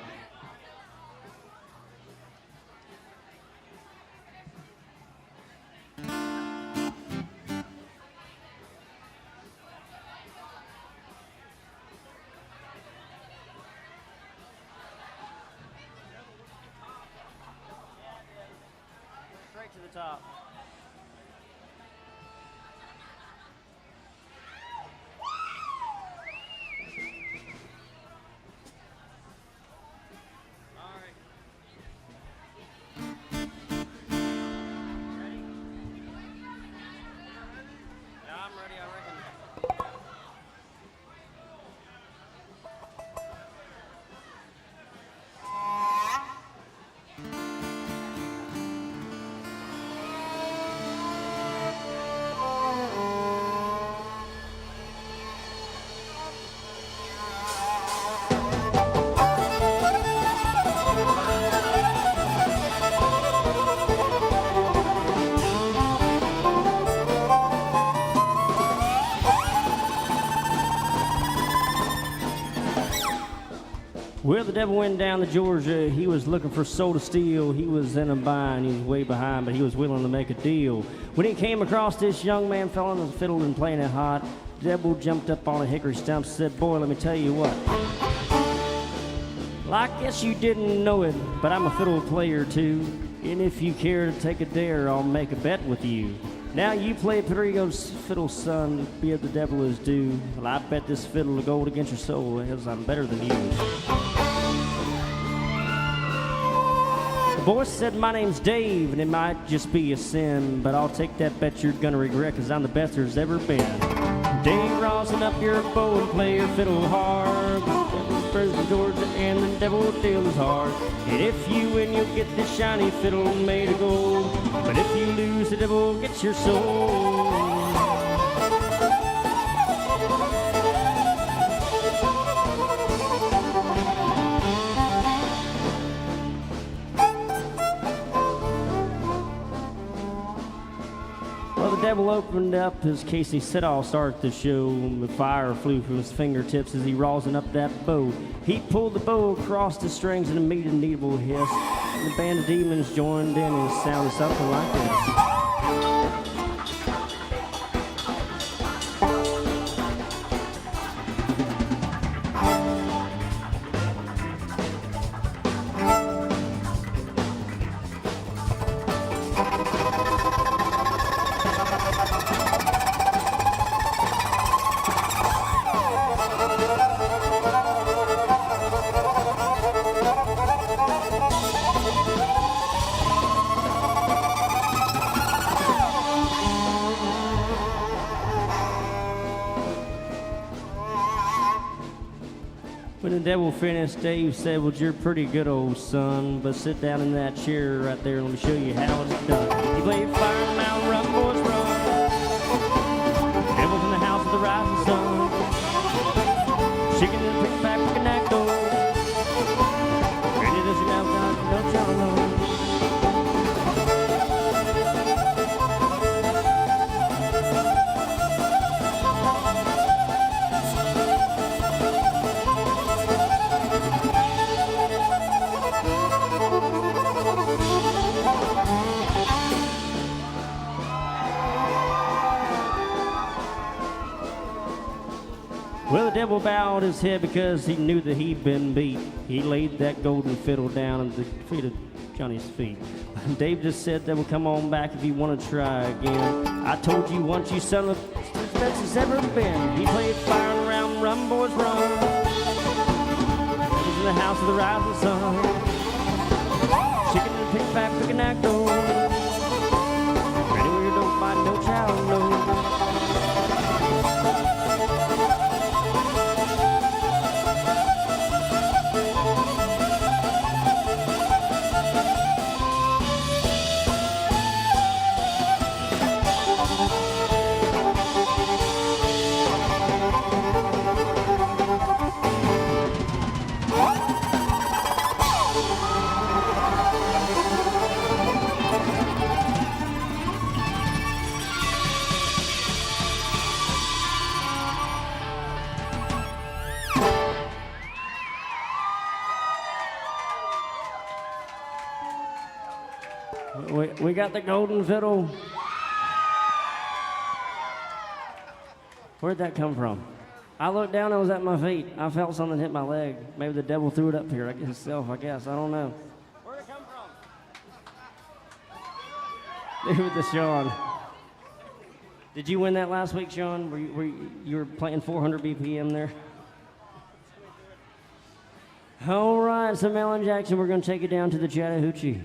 Straight to the top. Well, the devil went down to Georgia. He was looking for Soul to Steal. He was in a bind. He was way behind, but he was willing to make a deal. When he came across this young man filling his fiddle and playing it hot, the devil jumped up on a hickory stump and said, "Boy, let me tell you what. Well, I guess you didn't know it, but I'm a fiddle player too. And if you care to take a dare, I'll make a bet with you. Now you play Perigo's fiddle, son, be it the devil is due. Well, I bet this fiddle will go against your soul, because I'm better than you." The voice said, "My name's Dave, and it might just be a sin, but I'll take that bet you're gonna regret, because I'm the best there's ever been." Dave, rosin up your bow and play your fiddle hard. President Georgia and the devil deal is hard. And if you win, you'll get this shiny fiddle made of gold. But if you lose, the devil gets your soul. Well, the devil opened up his case. He said, I'll start the show. The fire flew from his fingertips as he rosin up that bow. He pulled the bow across the strings and it made a needle hiss. And the band of demons joined in and it sounded something like this. When the devil finished, Dave said, well, you're pretty good, old son, but sit down in that chair right there and let me show you how it's done. He played Fire in the Mountain, Run, Boys, Run. Devil's in the house of the rising sun. Chicken in the pick back, picking that gold. Ready to see now, don't y'all know. Well, the devil bowed his head because he knew that he'd been beat. He laid that golden fiddle down at the feet of Johnny's feet. Dave just said, devil, come on back if you want to try again. I told you once, you son of a best has ever been. He played Fire around, Run, Boys, Run. He was in the house of the rising sun. Chicken and pig back, picking that gold. Ready where you don't find no child, no. We got the golden fiddle. Where'd that come from? I looked down, it was at my feet. I felt something hit my leg. Maybe the devil threw it up here himself, I guess. I don't know. Where'd it come from? Dude, the Sean. Did you win that last week, Sean? You were playing 400 BPM there? All right, so Alan Jackson, we're going to take it down to the Chattahoochee.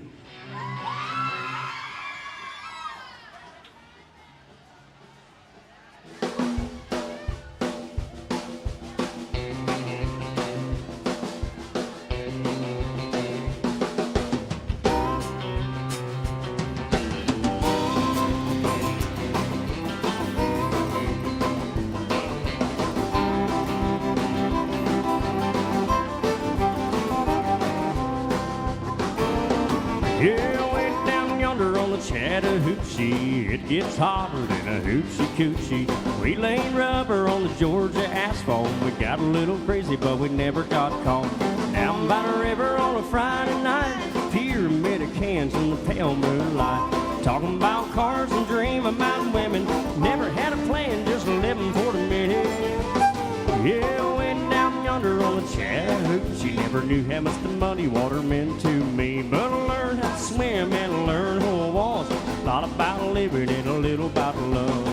Yeah, way down yonder on the Chattahoochee, it gets hotter than a hoochie coochie. We laid rubber on the Georgia asphalt. We got a little crazy, but we never got caught. Down by the river on a Friday night, pyramid of cans in the pale moonlight. Talking about cars and dreaming about women. Never had a plan, just living for the minute. Yeah, went down yonder on the Chattahoochee. Never knew how much the muddy water meant to me, but I learned how to swim and I learned who I was. A lot about living and a little about love.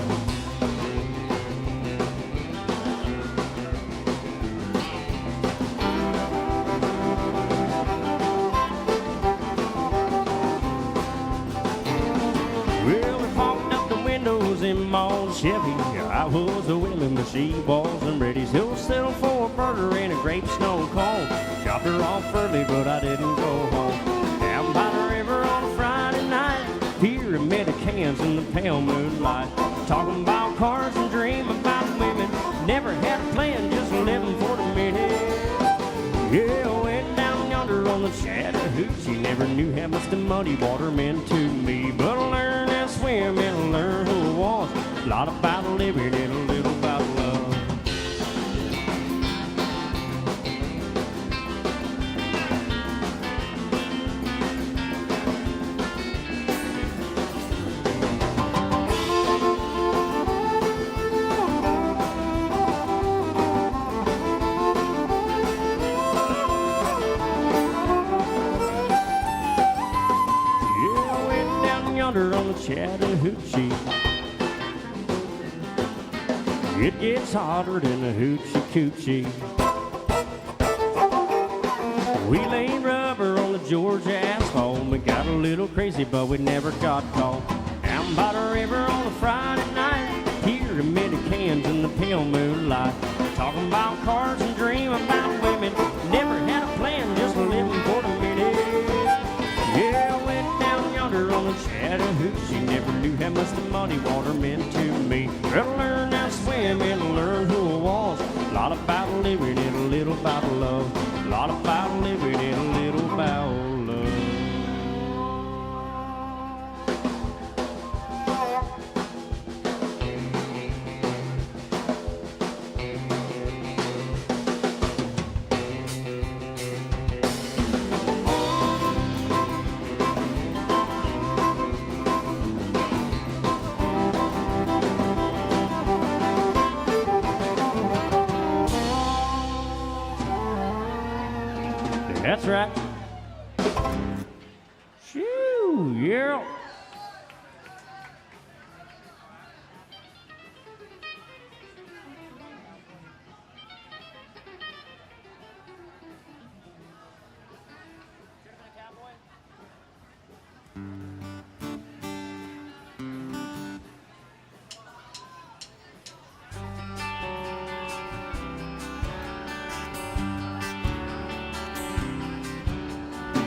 Well, we fogged up the windows him on Chevy. I was willing, but she wasn't ready. Still settle for a burger and a grape snow cone. Dropped her off early, but I didn't go home. Down by the river on a Friday night, here amid the cans in the pale moonlight. Talking about cars and dreaming about women. Never had a plan, just living for the minute. Yeah, I went down yonder on the Chattahoochee. Never knew how much the muddy water meant to me. But I learned how to swim and I learned who I was. A lot about living and a little about love. On the Chattahoochee, it gets hotter than the hoochie coochie. We laid rubber on the Georgia asphalt. We got a little crazy, but we never got caught. Down by the river on a Friday night, here amid the cans in the pale moonlight. Talking about cars and dreaming about women. Never had a plan, just living for the minute. Yeah, I went down yonder on the Chattahoochee. Never knew how much the muddy water meant to me. Well, I learned how to swim and I learned who I was. A lot about living and a little about love. A lot about living and a little about love. That's right. Shoo, yeah.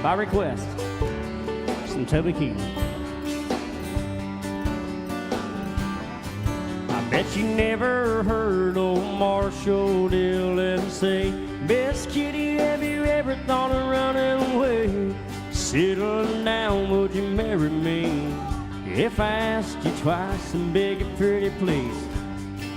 By request, some Toby Keith. I bet you never heard old Marshall Dillon say, "Best kitty, have you ever thought of running away? Settle down, would you marry me? If I asked you twice and begged you pretty please."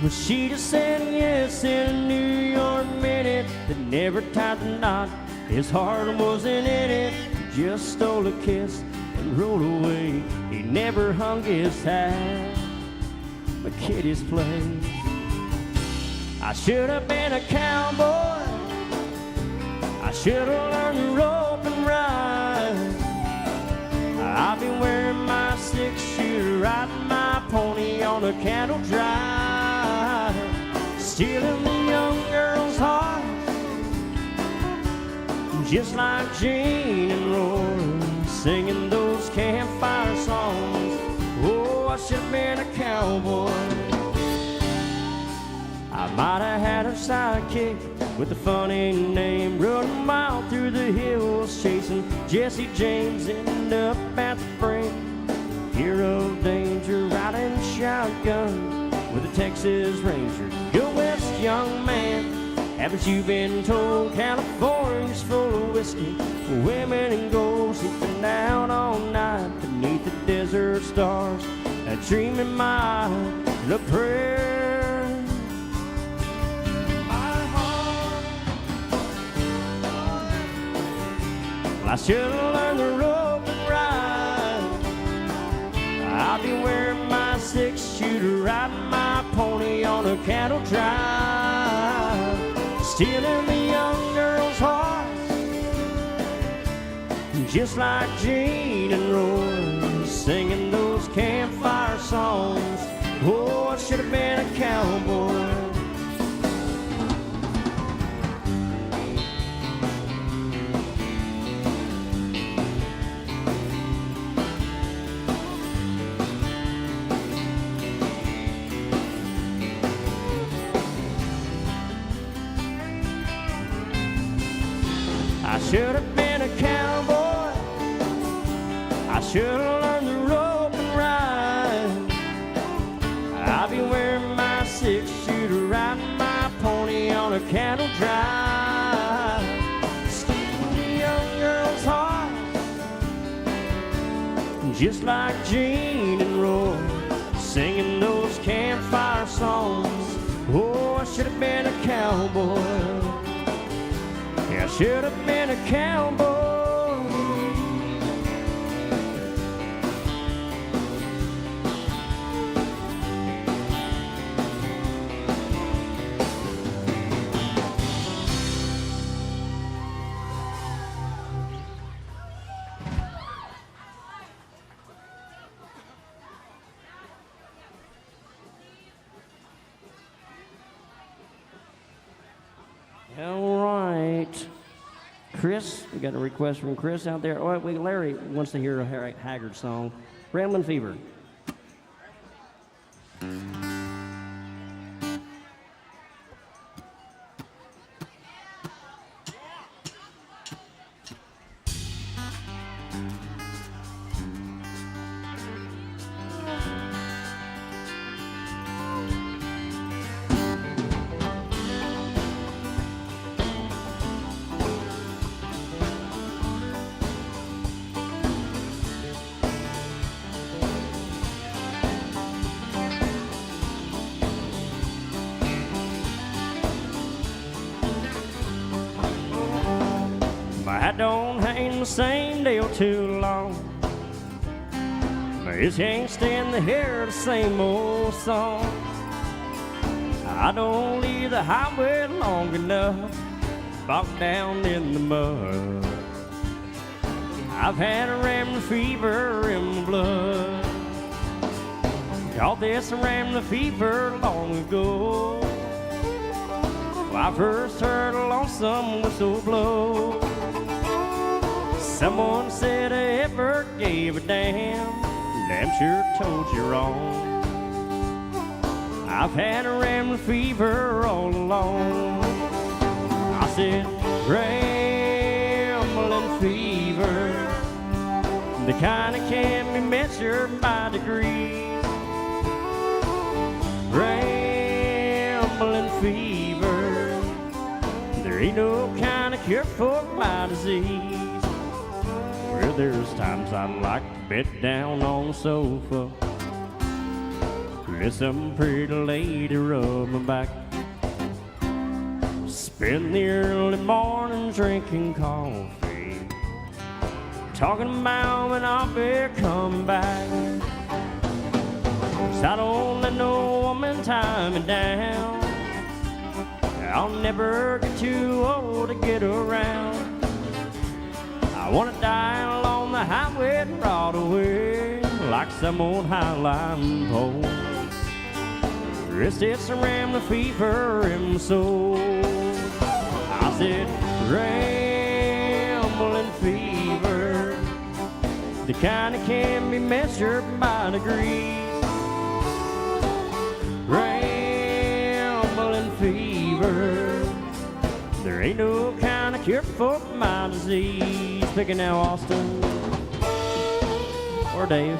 Well, she just said yes in a New York minute. That never tied the knot. His heart wasn't in it, he just stole a kiss and rode away. He never hung his hat but Kitty's place. I should have been a cowboy, I should have learned to rope and ride. I've been wearing my 6-shooter, riding my pony on a cattle drive, stealing the young girl's heart, just like Gene and Roy, singing those campfire songs. Oh, I should have been a cowboy. I might have had a sidekick with a funny name, running wild through the hills, chasing Jesse James, ending up at the brink. Hero of danger, riding shotgun with a Texas Ranger. Go west, young man. Haven't you been told California's full of whiskey, women and gold, sleeping out all night beneath the desert stars, a dream in my eye and a prayer in my heart. Well, I should have learned the rope and ride. I'll be wearing my 6-shooter, riding my pony on a cattle drive, stealing the young girl's heart, just like Gene and Roy, singing those campfire songs. Oh, I should have been a cowboy. I should have been a cowboy. I should have learned the rope and ride. I'll be wearing my 6-shooter, riding my pony on a cattle drive. Stealing the young girl's heart, just like Gene and Roy, singing those campfire songs. Oh, I should have been a cowboy. Yeah, I should have been a cowboy. All right. Chris, we got a request from Chris out there. Oh, wait, Larry wants to hear a Haggard song. Ramblin' Fever. My hat don't hang the same day or too long. It can't stand to hear the same old song. I don't leave the highway long enough, bogged down in the mud. I've had a rambling fever in my blood. Caught this rambling fever long ago. Well, I first heard a lonesome whistle blow. Someone said I ever gave a damn. Damn sure told you wrong. I've had a rambling fever all along. I said, rambling fever, the kind that can't be measured by degrees. Rambling fever, there ain't no kind of cure for my disease. Well, there's times I'd like to bed down on the sofa, let some pretty lady rub my back, spend the early morning drinking coffee, talking about when I'll be coming back. 'Cause I don't let no woman tie me down. I'll never get too old to get around. I wanna die along the highway Broadway, like some old highline pole. Rest it's a rambling fever in my soul. I said, rambling fever, the kind that can be measured by degrees. Rambling fever, there ain't no kind of cure for my disease. Picking now, Austin or Dave.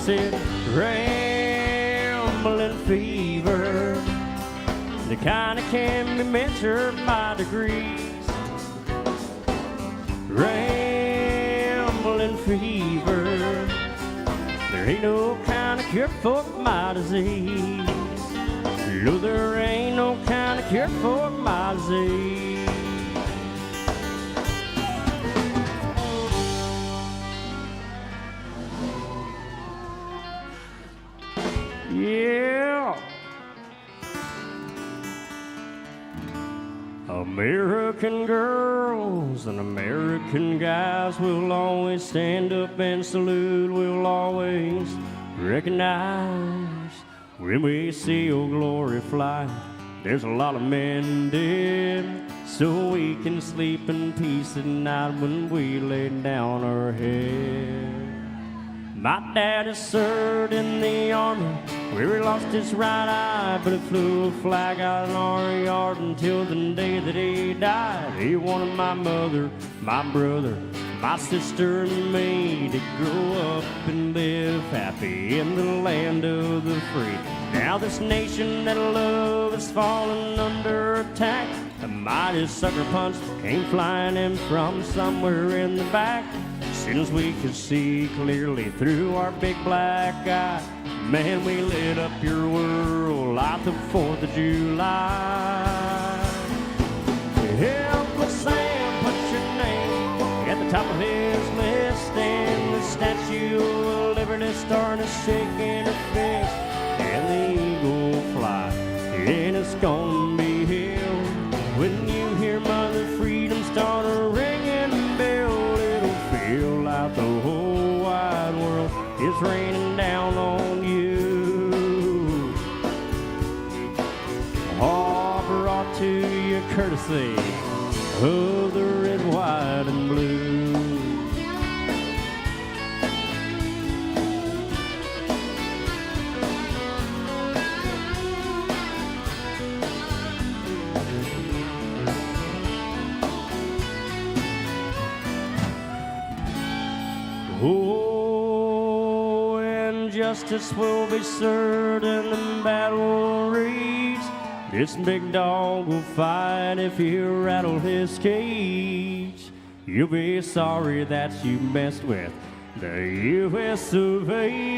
said, rambling fever, the kind that can be measured by degrees. Rambling fever, there ain't no kind of cure for my disease. No, there ain't no kind of cure for my disease. Yeah. American girls and American guys will always stand up and salute. We'll always recognize when we see old glory fly. There's a lot of men dead, so we can sleep in peace at night when we lay down our head. My daddy served in the army, where he lost his right eye, but he flew a flag out in our yard until the day that he died. He wanted my mother, my brother, my sister, and me to grow up and live happy in the land of the free. Now this nation that I love is falling under attack. The mighty sucker punch came flying in from somewhere in the back. As soon as we could see clearly through our big black eye, man, we lit up your world like the 4th of July. Uncle Sam put your name at the top of his list, and the Statue of Liberty started shaking her fist, and the eagle fly, and it's gonna be hell when you hear Mother Freedom start a ringing bell. It'll feel like the whole wide world is raining down on you. All brought to you courtesy of the red, white, and blue. Oh, and justice will be served and the battle will reach. This big dog will fight if you rattle his cage. You'll be sorry that you messed with the U.S. of A.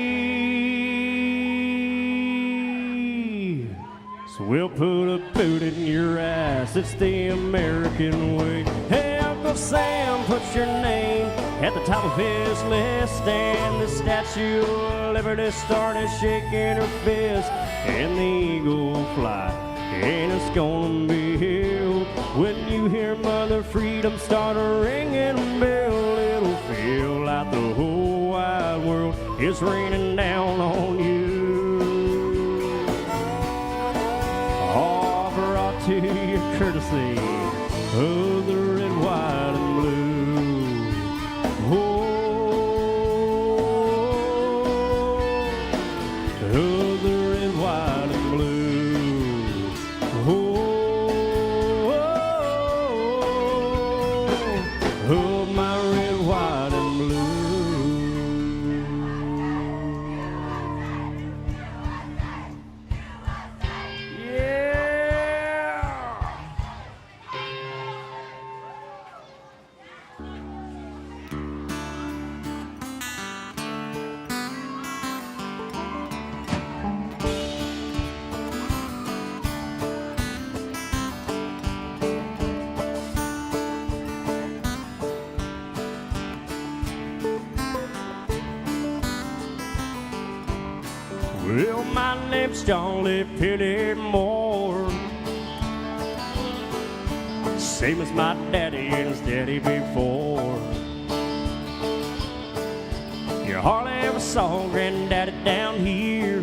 So we'll put a boot in your ass. It's the American way. Hey, Uncle Sam, put your name at the top of his list, and the Statue of Liberty started shaking her fist, and the eagle fly, and it's gonna be hell when you hear Mother Freedom start a ringing bell. It'll feel like the whole wide world is raining down on you. All brought to you courtesy of the red, white, and blue. Well, my name's Charlie Pettimore, same as my daddy and his daddy before. You hardly ever saw Granddaddy down here.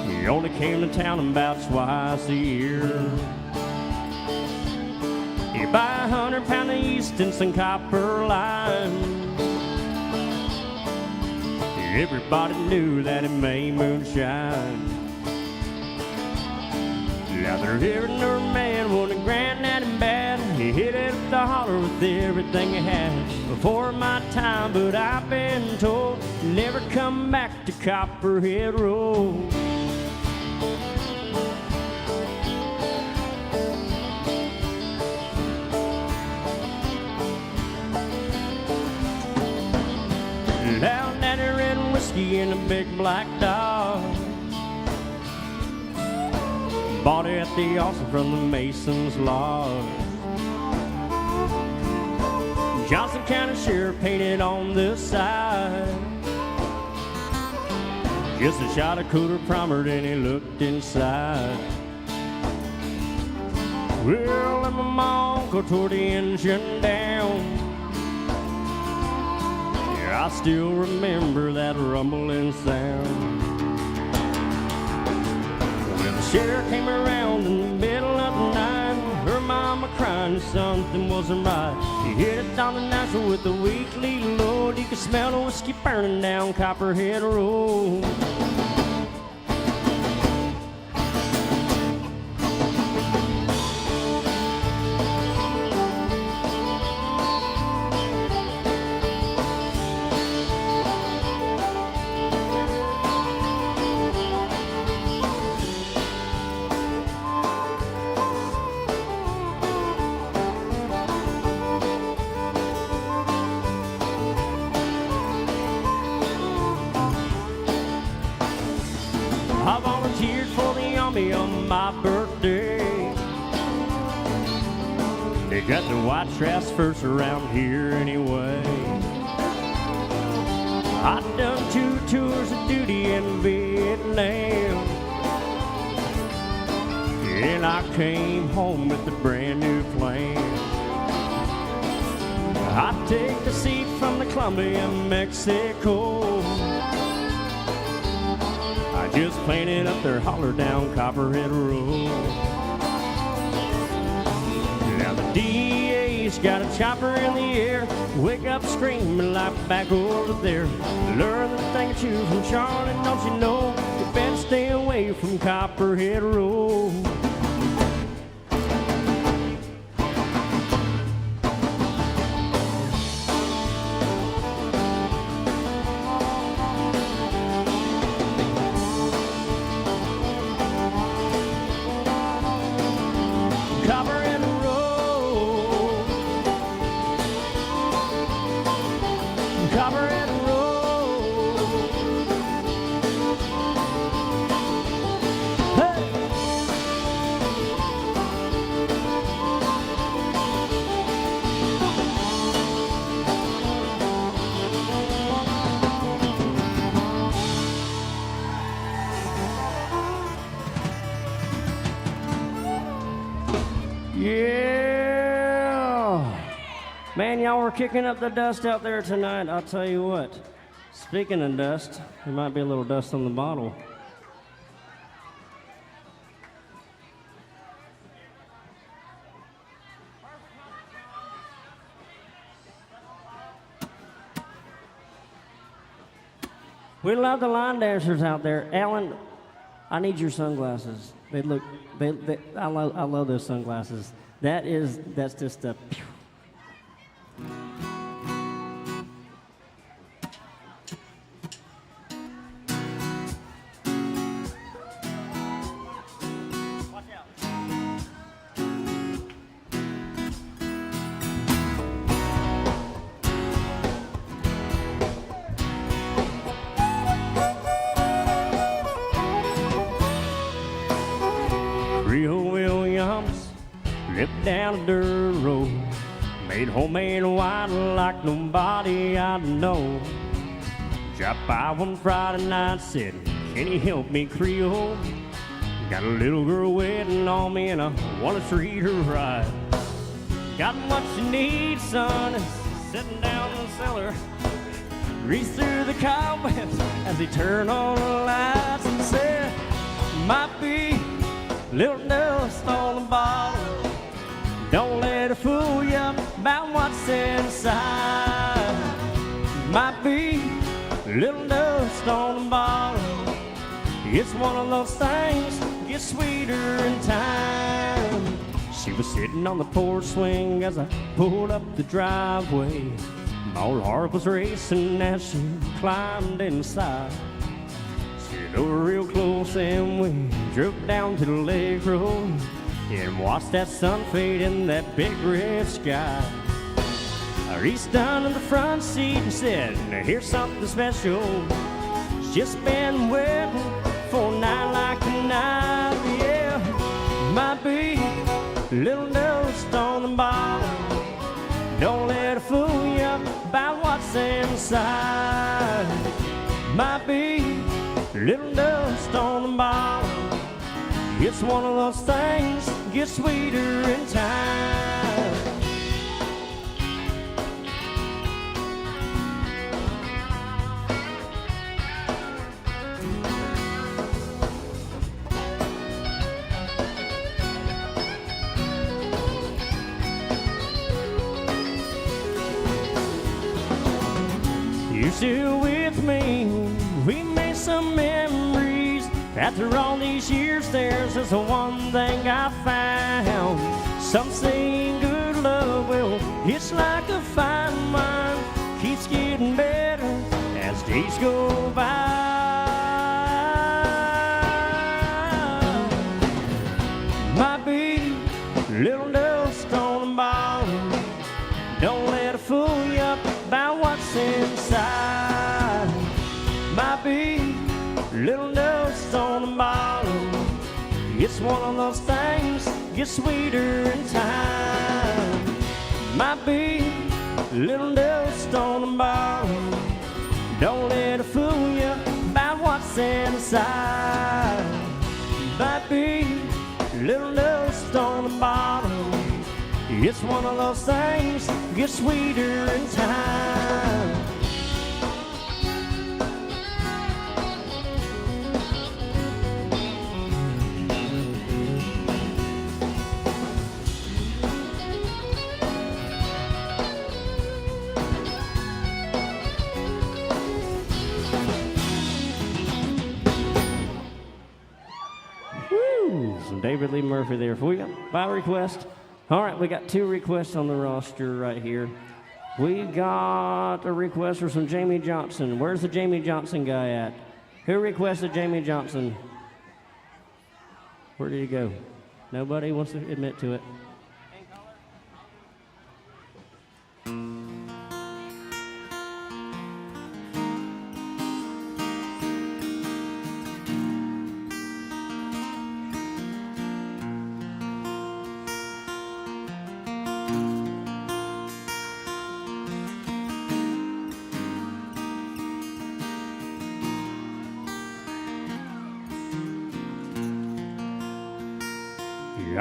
He only came to town about twice a year. He buy 100-pound of yeast and some copper lime. Everybody knew that it made moonshine. Now they're hearing their man wanted Granddaddy bad. He He hit it up the holler with everything he had before my time, but I've been told never come back to Copperhead Road. Down at the red whiskey and a big black dog. Bought it at the auction from the Mason's Lodge. Johnson County Sheriff painted on the side. Just a shot of cooler primer, then he looked inside. Well, and my uncle tore the engine down. I still remember that rumbling sound. When the sheriff came around in the middle of the night, her mama crying something wasn't right. He hit it down the Nashville with a weekly load. You could smell the whiskey burning down Copperhead Road. I volunteered for the Army on my birthday. They got the white trash first around here anyway. I'd done 2 tours of duty in Vietnam, and I came home with a brand new plan. I'd take the seat from the Columbia, Mexico. Just planted up their holler down Copperhead Road. Now the DA's got a chopper in the air. Wake up screaming like back over there. Learn the thing or two from Charlotte, don't you know? You better stay away from Copperhead Road. Copperhead Road, Copperhead Road. Hey! Yeah! Man, y'all were kicking up the dust out there tonight. I'll tell you what. Speaking of dust, there might be a little dust on the bottle. We love the line dancers out there. Alan, I need your sunglasses. They look, I love those sunglasses. That's just a. Watch out. Rio Williams lived down a dirt road, made homemade wine like nobody I know. Dropped by one Friday night, said, can you help me, Creole? Got a little girl waiting on me and I want to treat her right. Got what you need, son, sitting down in the cellar. Reach through the cobwebs as they turn on the lights and said, might be little dust on the bottle. Don't let it fool you about what's inside. Might be little dust on the bottle. It's one of those things, gets sweeter in time. She was sitting on the porch swing as I pulled up the driveway. My old heart was racing as she climbed inside. She got over real close and we drove down to the lake road and watched that sun fade in that big red sky. I reached down in the front seat and said, "Now here's something special. It's just been waiting for a night like tonight." Yeah, might be a little dust on the bottom. Don't let it fool you about what's inside. Might be a little dust on the bottom. It's one of those things that gets sweeter in time. You're still with me, we made some memories. After all these years, there's just one thing I found. Some say good love, well, it's like a fine wine, keeps getting better as days go by. Might be a little dust on the bottom. Don't let it fool you about what's inside. Might be a little dust on the bottom. It's one of those things that gets sweeter in time. Might be a little dust on the bottom. Don't let it fool you about what's inside. Might be a little dust on the bottom. It's one of those things that gets sweeter in time. Woo! Some David Lee Murphy there for you by request. All right, we got 2 requests on the roster right here. We got a request for some Jamie Johnson. Where's the Jamie Johnson guy at? Who requested Jamie Johnson? Where did he go? Nobody wants to admit to it.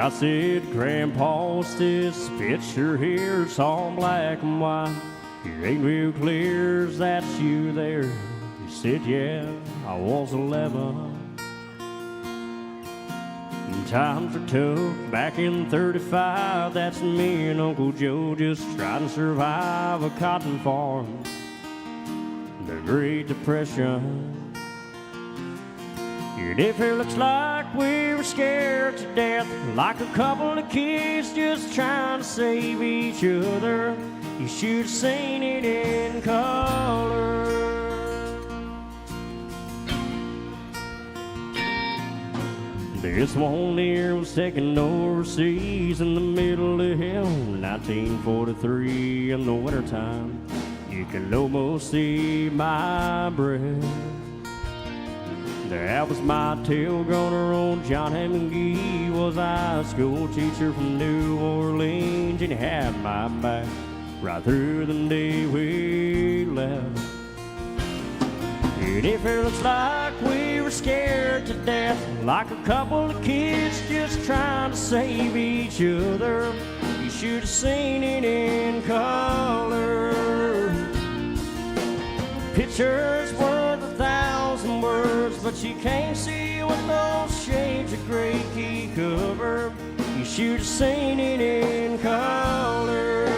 I said, "Grandpa, what's this picture here? It's all black and white. It ain't real clear as that's you there." He said, "Yeah, I was 11. And times were tough back in 35. That's me and Uncle Joe just trying to survive a cotton farm. The Great Depression. And if it looks like we were scared to death, like a couple of kids just trying to save each other, you should have seen it in color. This one here was taken overseas in the middle of hell, 1943 in the wintertime. You can almost see my breath. That was my tail gunner on John Hammond Gee. Was a high school teacher from New Orleans, and he had my back right through the day we left. And if it looks like we were scared to death, like a couple of kids just trying to save each other, you should have seen it in color. Pictures worth 1,000 words, but you can't see what those shades of gray key cover. You should have seen it in color.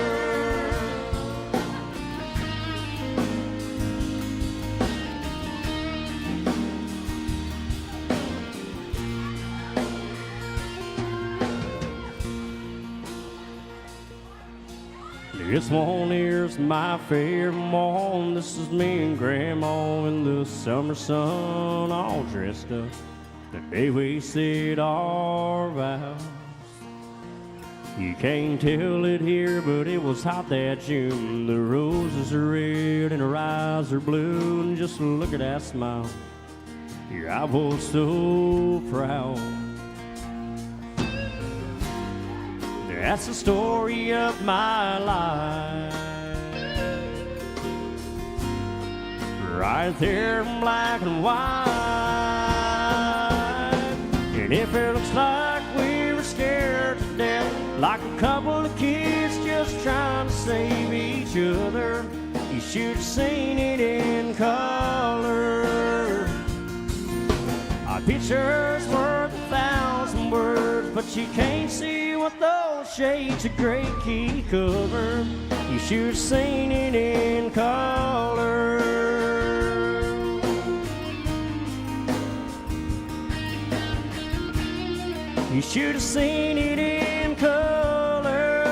This one here's my favorite one. This is me and Grandma in the summer sun, all dressed up the day we said our vows. You can't tell it here, but it was hot that June. The roses are red and her eyes are blue, and just look at that smile. Yeah, I was so proud. That's the story of my life, right there in black and white. And if it looks like we were scared to death, like a couple of kids just trying to save each other, you should have seen it in color. A picture's worth 1,000 words, but you can't see what those shades of gray key cover. You should have seen it in color. You should have seen it in color.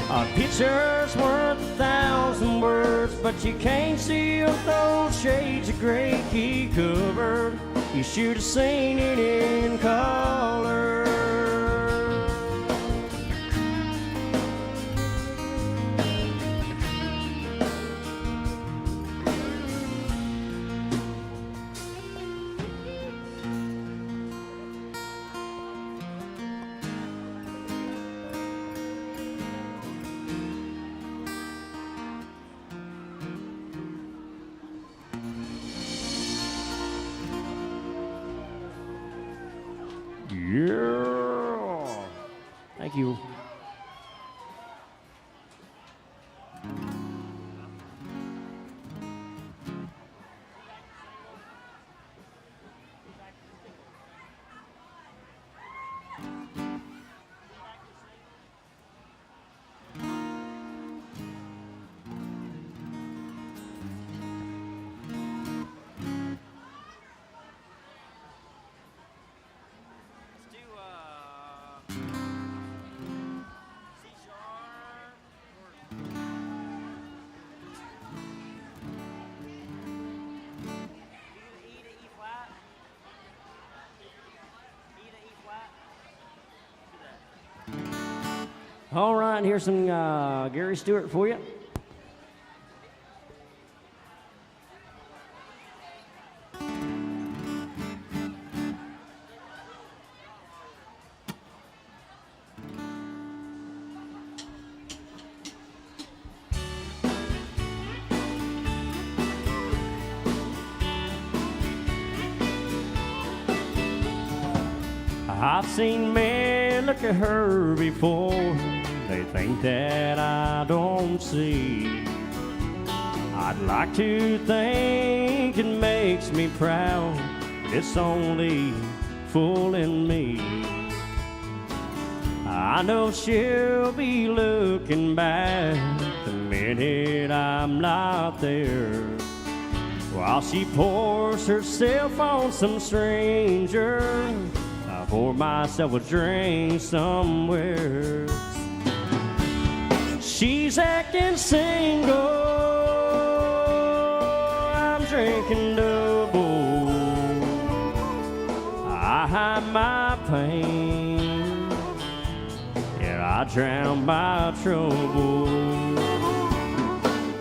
A picture's worth 1,000 words, but you can't see what those shades of gray key cover. You should have seen it in color. Yeah. Thank you. All right, here's some Gary Stewart for you. I've seen men look at her before. They think that I don't see. I'd like to think it makes me proud, but it's only fooling me. I know she'll be looking back the minute I'm not there, while she pours herself on some stranger. I pour myself a drink somewhere. She's acting single, I'm drinking double. I hide my pain, yeah, I drown my trouble.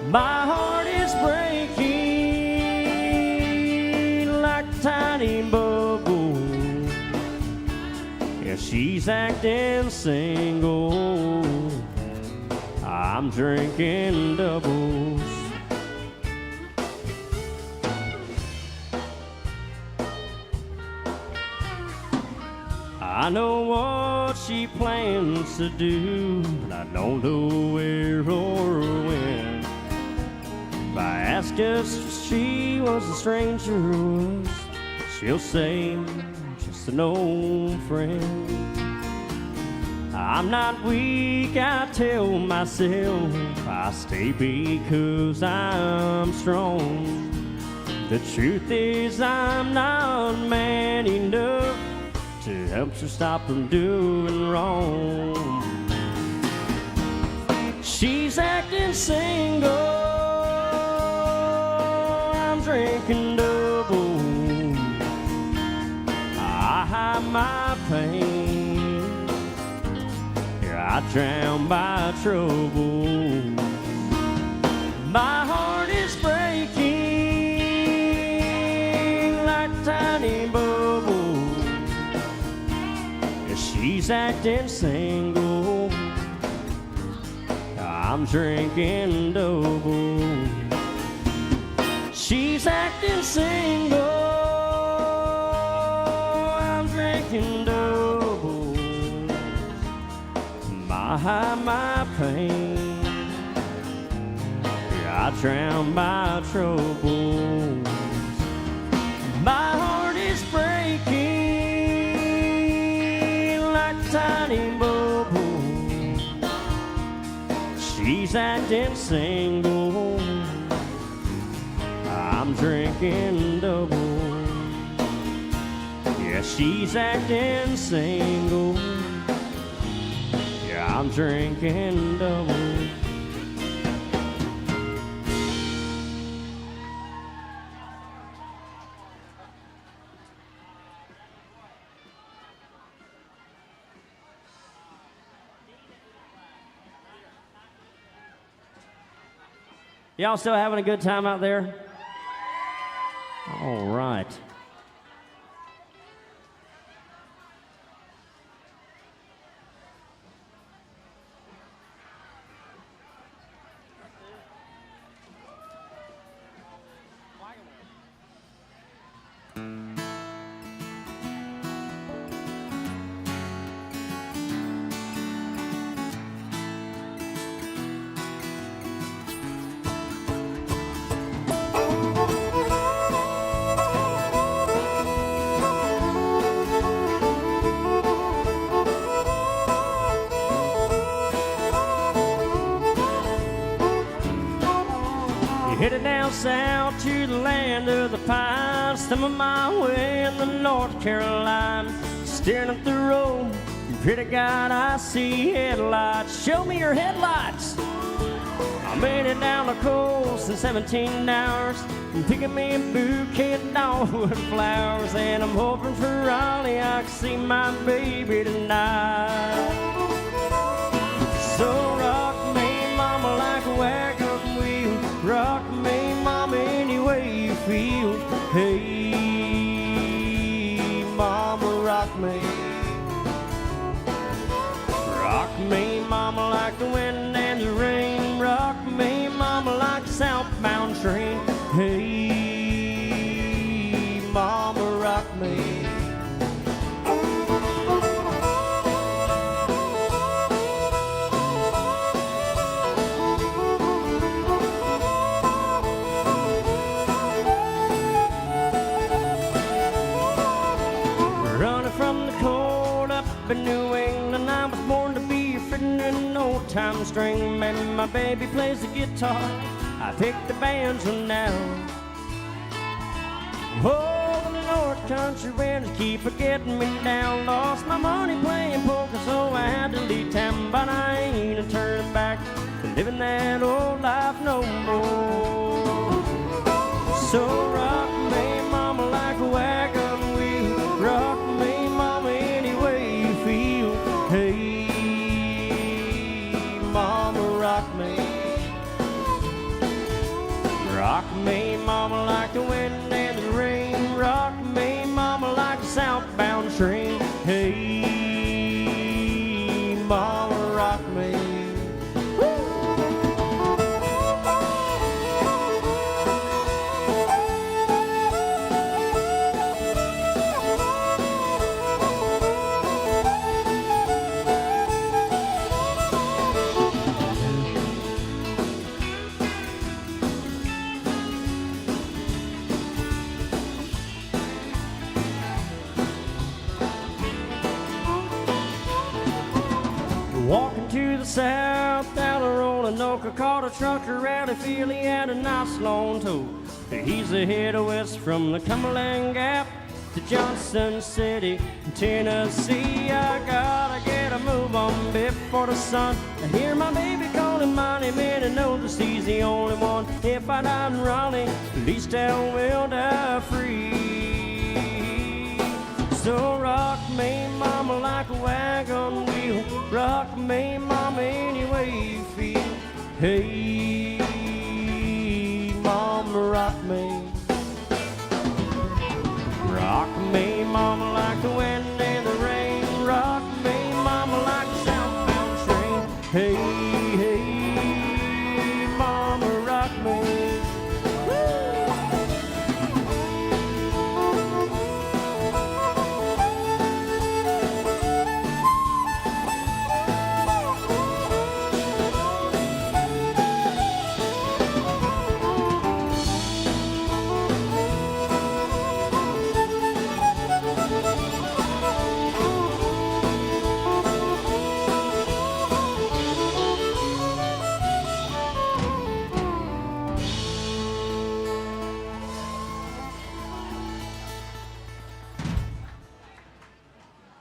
My heart is breaking like a tiny bubble. Yeah, she's acting single, I'm drinking doubles. I know what she plans to do, but I don't know where or when. If I ask her if she was a stranger, she'll say just an old friend. I'm not weak, I tell myself. I stay because I'm strong. The truth is I'm not man enough to help her stop from doing wrong. She's acting single, I'm drinking double. I hide my pain, I drown my trouble. My heart is breaking like a tiny bubble. She's acting single, I'm drinking double. She's acting single, I'm drinking double. I hide my pain, I drown my troubles. My heart is breaking like a tiny bubble. She's acting single, I'm drinking double. Yeah, she's acting single, yeah, I'm drinking double. Y'all still having a good time out there? All right. Headed down south to the land of the pines, some of my way in the North Carolina. Staring up the road, pretty God, I see headlights. Show me your headlights. I made it down the coast in 17 hours, picking me a bouquet of dogwood flowers, and I'm hoping for Raleigh I can see my baby tonight. So rock me, mama, like a wagon wheel. Rock me, mama, any way you feel. Hey, mama, rock me. Rock me, mama, like the wind and the rain. Rock me, mama, like a southbound train. Hey, mama, rock me. In New England, I was born to be a fitting in an old-time string. Man, my baby plays the guitar, I pick the banjo now. Oh, the North Country winds keep getting me down. Lost my money playing poker, so I had to leave town. But I ain't a turning back to living that old life no more. So rock me, mama, like a wagon wheel. Rock me, mama, any way you feel. Hey, mama, rock me. Rock me, mama, like the wind and the rain. Rock me, mama, like a southbound train. Hey, mama, rock me. Walking to the south down the Roanoke, caught a trucker out of Philly, he had a nice long tow. He's headed west from the Cumberland Gap to Johnson City, Tennessee. I gotta get a move on before the sun. I hear my baby calling my him in and knows that he's the only one. If I die in Raleigh, at least I will die free. So rock me, mama, like a wagon wheel. Rock me, mama, any way you feel. Hey, mama, rock me. Rock me, mama, like the wind and the rain. Rock me, mama, like a southbound train. Hey, hey, mama, rock me.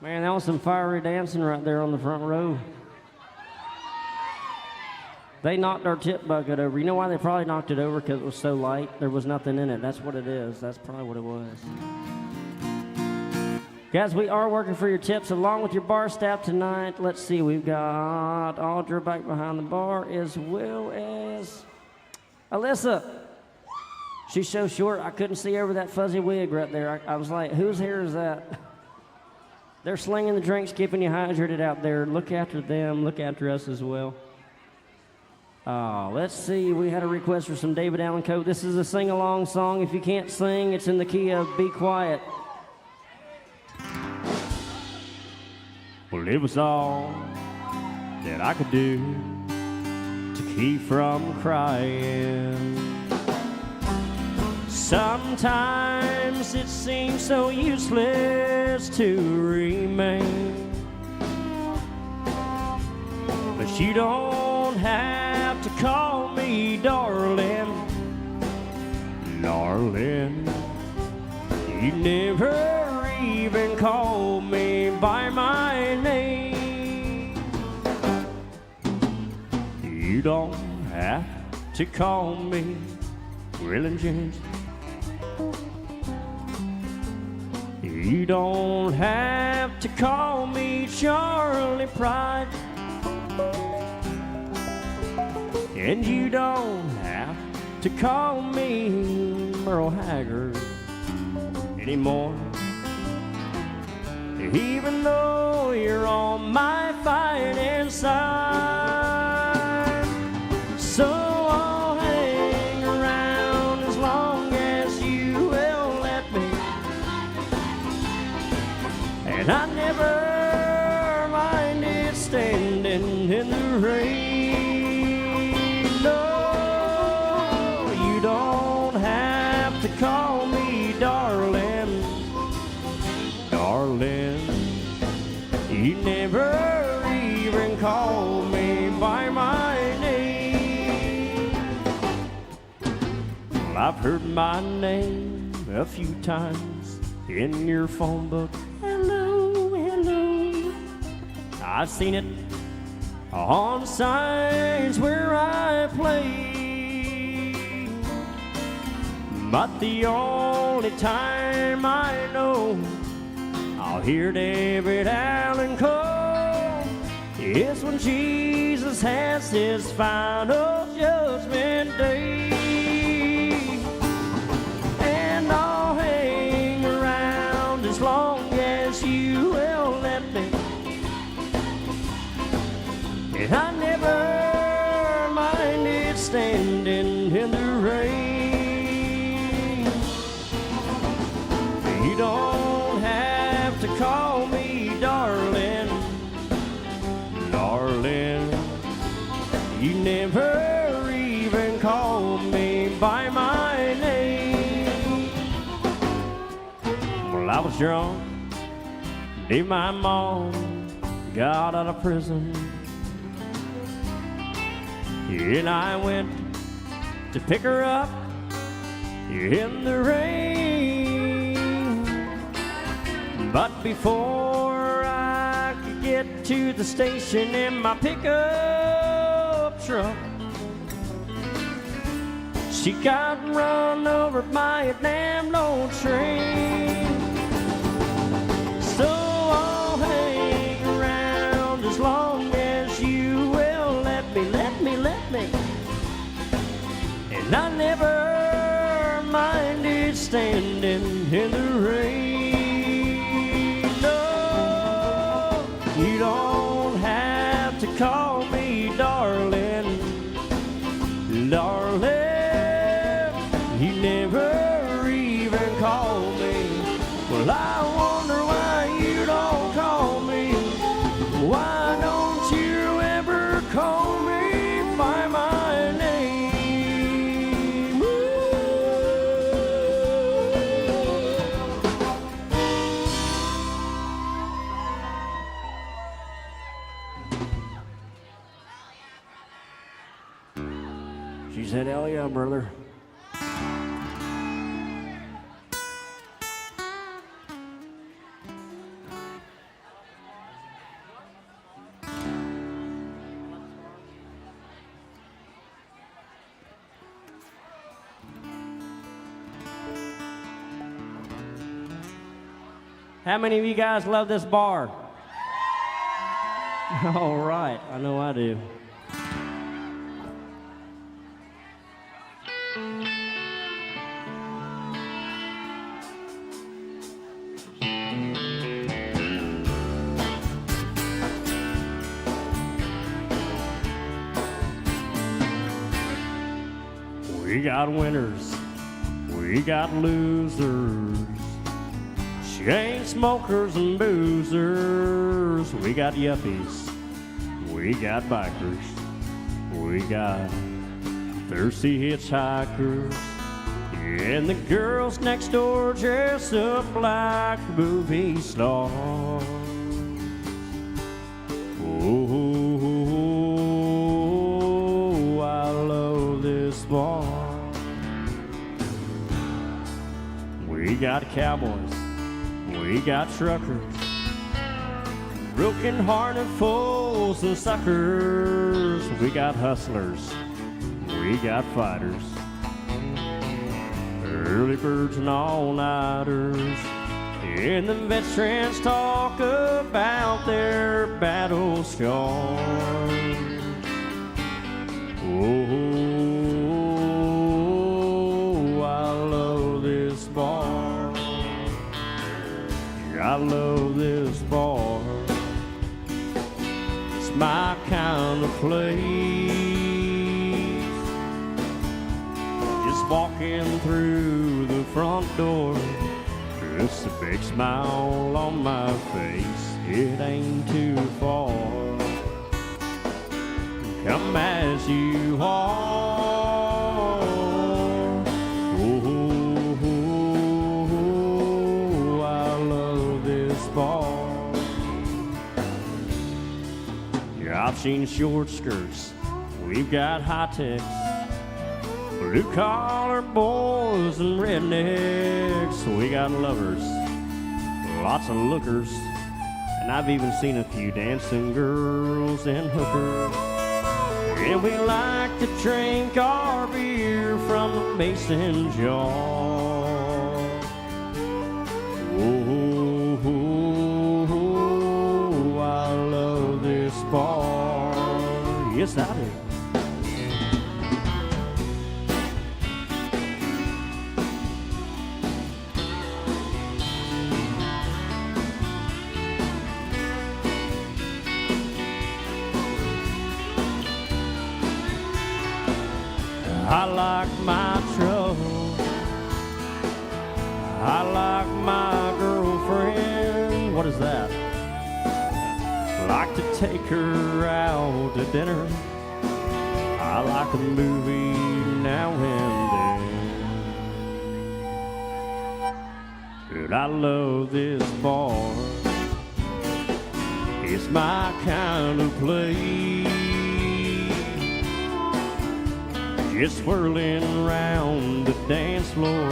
Man, that was some fiery dancing right there on the front row. They knocked our tip bucket over. You know why they probably knocked it over? Because it was so light. There was nothing in it. That's what it is. That's probably what it was. Guys, we are working for your tips along with your bar staff tonight. Let's see. We've got Audra back behind the bar as well as Alyssa. She's so short, I couldn't see over that fuzzy wig right there. I was like, whose hair is that? They're slinging the drinks, keeping you hydrated out there. Look after them. Look after us as well. Let's see. We had a request for some David Allan Coe. This is a sing-along song. If you can't sing, it's in the key of Be Quiet. Well, it was all that I could do to keep from crying. Sometimes it seems so useless to remain, but you don't have to call me darling, darling. You never even call me by my name. You don't have to call me Waylon Jennings. You don't have to call me Charlie Pride, and you don't have to call me Merle Haggard anymore, even though you're on my fighting side. So I'll hang around as long as you will let me, and I never minded standing in the rain. No, you don't have to call me darling, darling. You never even call me by my name. Well, I've heard my name a few times in your phone book. I've seen it on signs where I play, but the only time I know I'll hear David Allan Coe is when Jesus has his final judgment day. And I'll hang around as long as you will let me, and I never minded standing in the rain. You don't have to call me darling, darling. You never even call me by my name. Well, I was drunk, day my mom got out of prison, and I went to pick her up in the rain. But before I could get to the station in my pickup truck, She got run over by a damn old train. So I'll hang around as long as you will let me. And I never minded standing in the rain. No, you don't have to call me darling, darling. You never even call me. Well, I wonder why you don't call me. Why don't you ever call me by my name? Ooh. She said, hell yeah, brother. How many of you guys love this bar? All right, I know I do. We got winners, we got losers, chain smokers and boozers. We got yuppies, we got bikers, we got thirsty hitchhikers, and the girls next door dress up like movie stars. Oh, I love this bar. We got cowboys, we got truckers, broken-hearted fools and suckers. We got hustlers, we got fighters, early birds and all-nighters, and the veterans talk about their battle scars. Oh, I love this bar. I love this bar. It's my kind of place. Just walking through the front door, just a big smile on my face. It ain't too far. Come as you are. Oh, I love this bar. Yeah, I've seen short skirts, we've got high techs, blue-collar boys and rednecks. We got lovers, lots of lookers, and I've even seen a few dancing girls and hookers. And we like to drink our beer from a mason jar. Oh, I love this bar. Yes, I do. I like my trouble, I like my girlfriend. What is that? Like to take her out to dinner. I like a movie now and then. But I love this bar. It's my kind of place. Just swirling around the dance floor,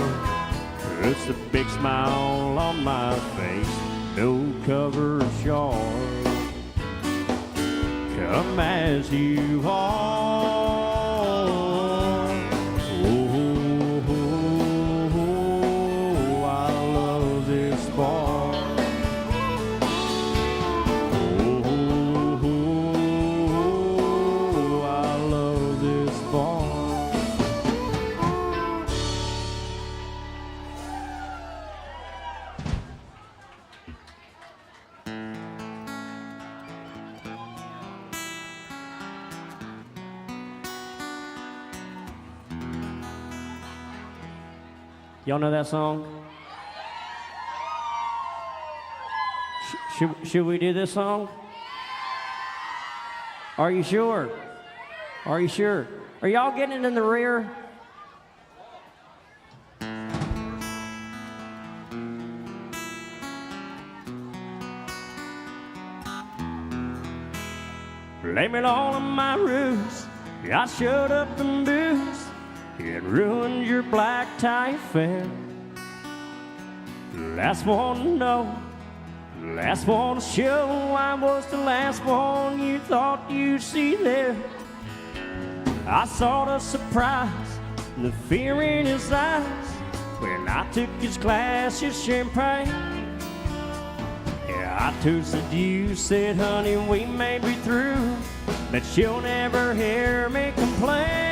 it's a big smile on my face, no cover charge. Come as you are. Oh, Y'all know that song? Should we do this song? Are you sure? Are you sure? Are y'all getting in the rear? Blame it all on my ruse. I shut up and booze. It ruined your black tie affair. Last one to know, last one to show. I was the last one you thought you'd see there. I saw the surprise, the fear in his eyes when I took his glass of champagne. Yeah, I toasted you, said, honey, we may be through, but you'll never hear me complain.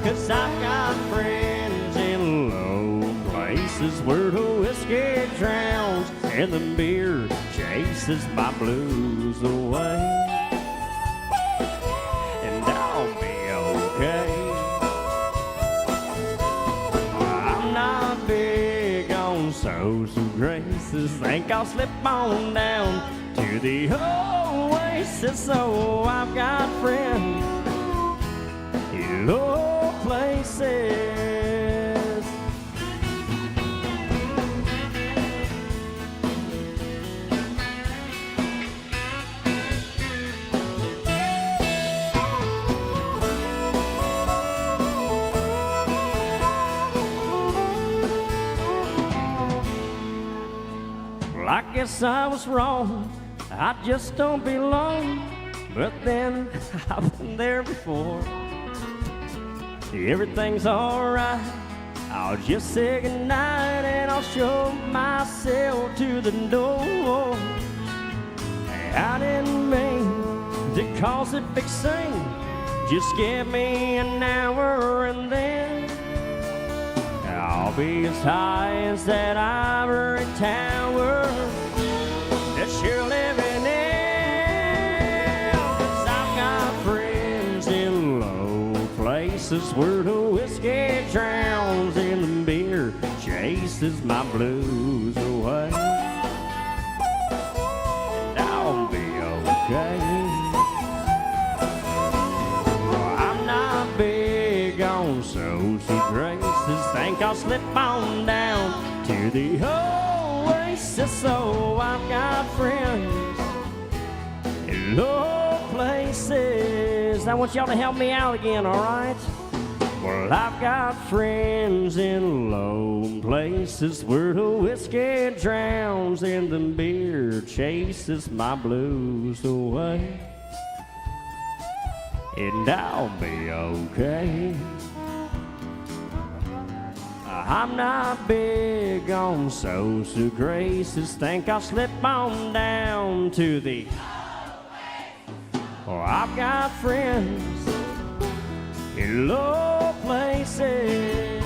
'Cause I've got friends in low places where the whiskey drowns and the beer chases my blues away. And I'll be okay. I'm not big on social graces. Think I'll slip on down to the oasis. So I've got friends in low places. I guess I was wrong, I just don't belong. But then, I've been there before. Everything's alright, I'll just say goodnight and I'll show myself to the door. I didn't mean to cause a big scene. Just give me an hour and then I'll be as high as that ivory tower that you're living in. 'Cause I've got friends in low places where the whiskey drowns and the beer chases my blues away. And I'll be okay. I'm not big on social graces. Think I'll slip on down to the oasis. So I've got friends in low places. I want y'all to help me out again, all right? Well, I've got friends in low places where the whiskey drowns and the beer chases my blues away. And I'll be okay. I'm not big on social graces. Think I'll slip on down to the oh, I've got friends in low places.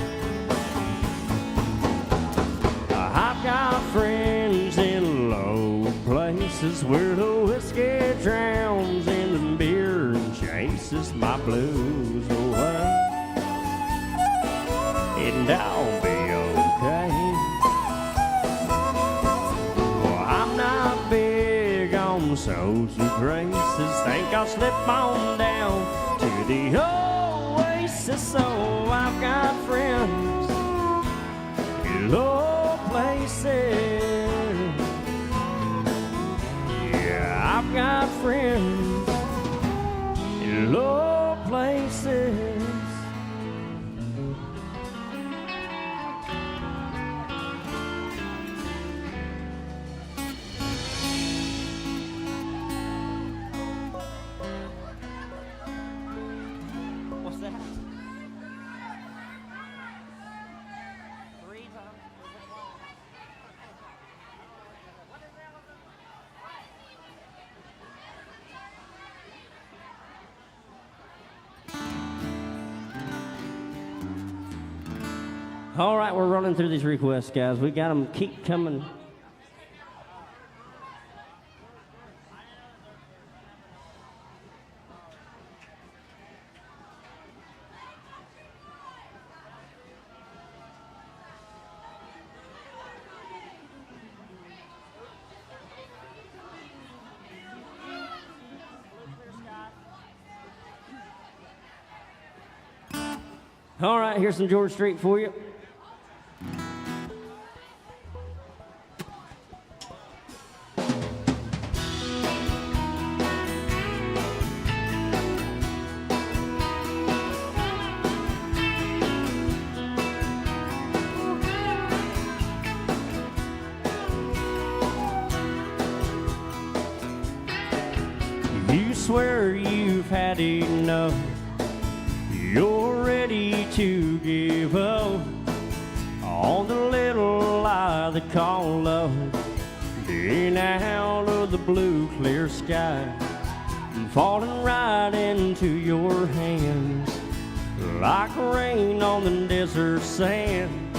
I've got friends in low places where the whiskey drowns and the beer chases my blues away. And I'll be okay. Well, I'm not big on social graces. Think I'll slip on down to the oasis. So I've got friends in low places. Yeah, I've got friends in low places. All right, we're running through these requests, guys. We got them keep coming. All right, here's some George Strait for you. You swear you've had enough. You're ready to give up on the little lie they call love. Being out of the blue, clear sky and falling right into your hands like rain on the desert sand.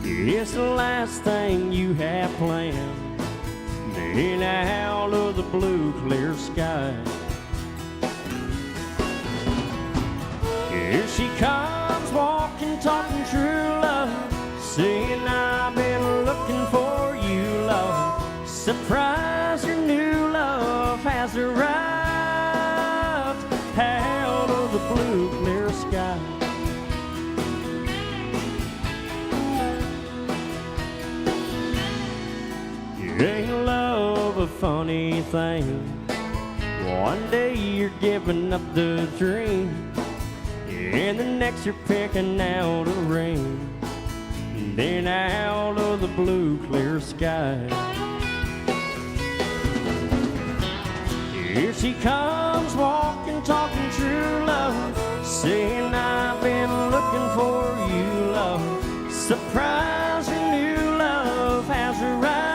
It's the last thing you have planned. Being out of the blue, clear sky. Here she comes, walking, talking true love, saying I've been looking for you, love. Surprise, your new love has arrived out of the blue, clear sky. Ain't love a funny thing? One day you're giving up the dream, and the next you're picking out a ring. Then out of the blue, clear sky. Here she comes, walking, talking true love, saying I've been looking for you, love. Surprise, your new love has arrived.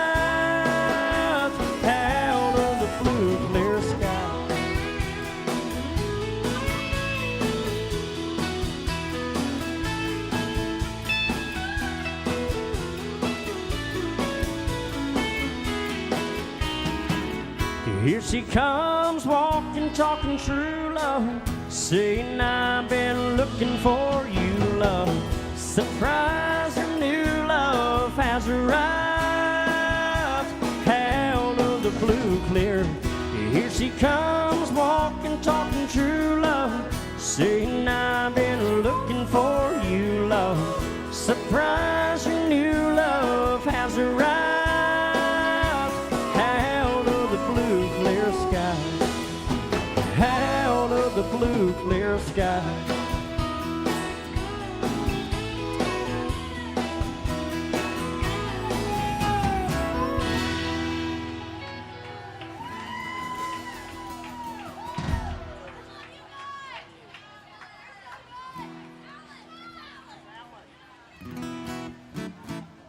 Here she comes, walking, talking true love, saying I've been looking for you, love. Surprise, your new love has arrived out of the blue, clear. Here she comes, walking, talking true love, saying I've been looking for you, love. Surprise, your new love has arrived. Out of the blue, clear sky.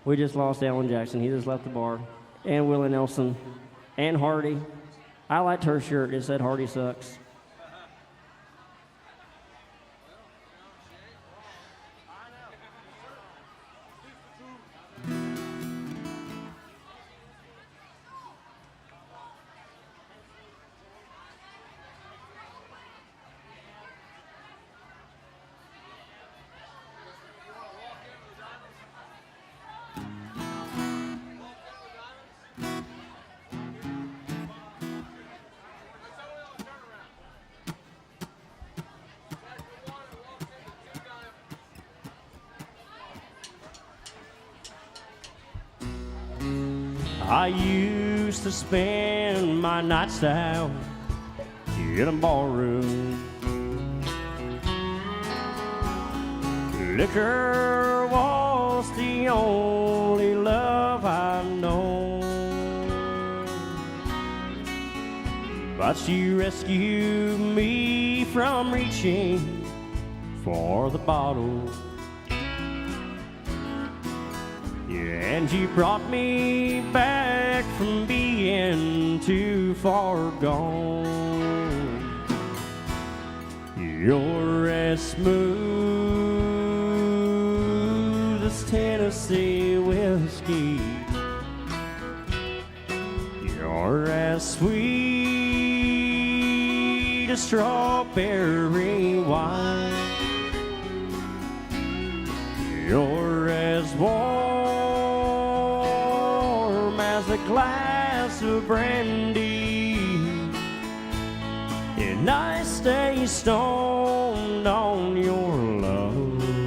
We just lost Alan Jackson. He just left the bar. And Willie Nelson. And Hardy. I liked her shirt. It said Hardy sucks. I used to spend my nights out in a barroom. Liquor was the only love I know, but she rescued me from reaching for the bottle. And you brought me back from being too far gone. You're as smooth as Tennessee whiskey. You're as sweet as strawberry wine. You're as warm as a glass of brandy, and I stay stoned on your love.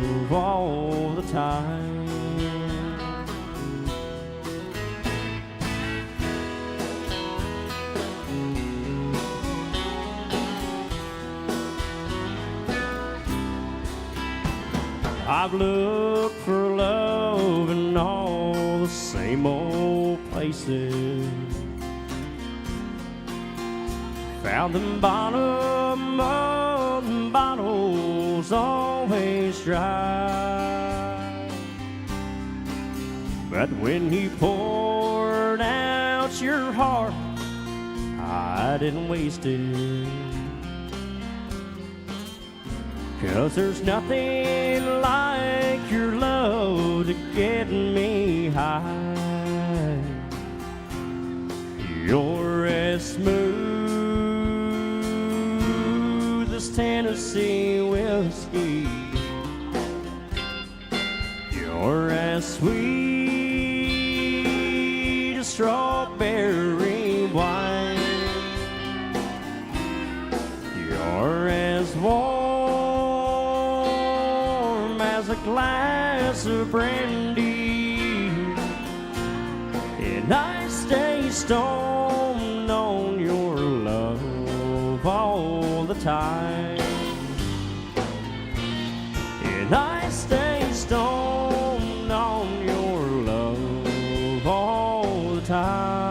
I've looked for love in all the same old places. Found the bottom of the bottle's always dry. But when you poured out your heart, I didn't waste it. 'Cause there's nothing like your love to get me high. You're as smooth as Tennessee whiskey. You're as sweet as strawberry wine. You're as warm as a glass of brandy, and I stay stoned on your love all the time. And I stay stoned on your love all the time.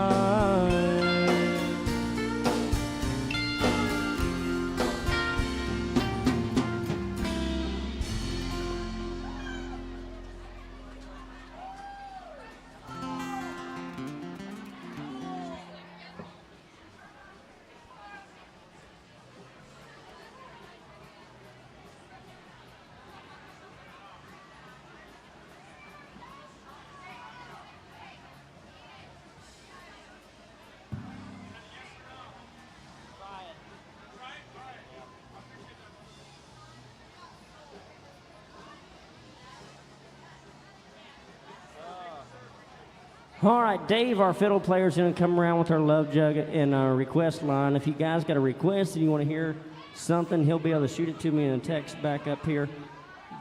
All right, Dave, our fiddle player, is going to come around with our love jug and our request line. If you guys got a request and you want to hear something, he'll be able to shoot it to me in a text back up here.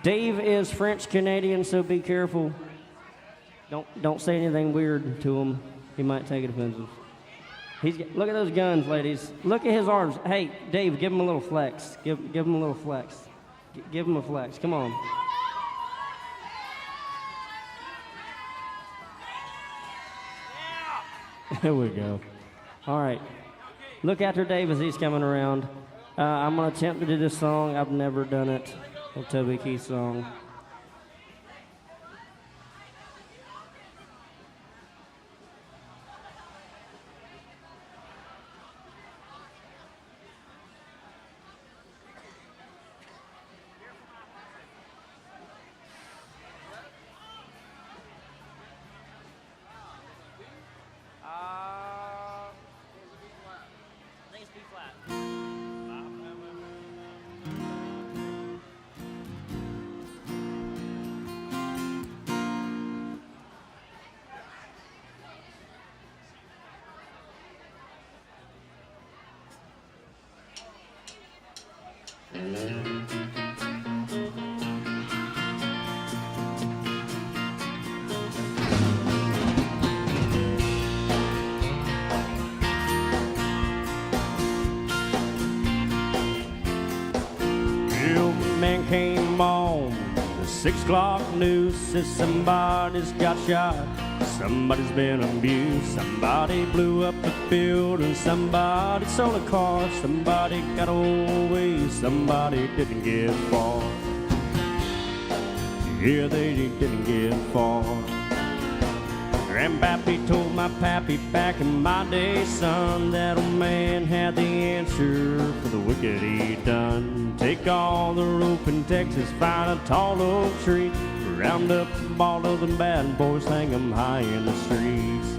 Dave is French-Canadian, so be careful. Don't say anything weird to him. He might take it offensive. Look at those guns, ladies. Look at his arms. Hey, Dave, give him a little flex. Give him a little flex. Give him a flex. Come on. There we go. All right. Look after Dave as he's coming around. I'm going to attempt to do this song. I've never done it. A Toby Keith song. Man came on the 6 o'clock news, says somebody's got shot, somebody's been abused, somebody blew up the building, somebody sold a car, somebody got away, somebody didn't get far. Yeah, they didn't get far. Grandpappy told my pappy back in my day, son, that old man had the answer for the wicked he done. Take all the rope in Texas, find a tall oak tree, round up all of them bad boys, hang them high in the streets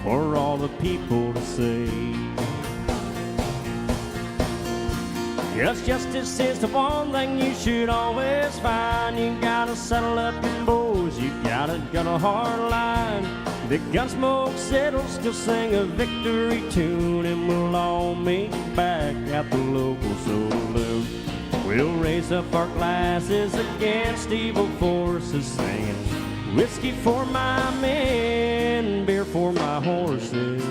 for all the people to see. Yes, justice is the one thing you should always find. You gotta settle up your boys, you gotta got a hard line. The Gunsmoke settles, still sing a victory tune, and we'll all meet back at the local saloon. We'll raise up our glasses against evil forces, singing whiskey for my men, beer for my horses.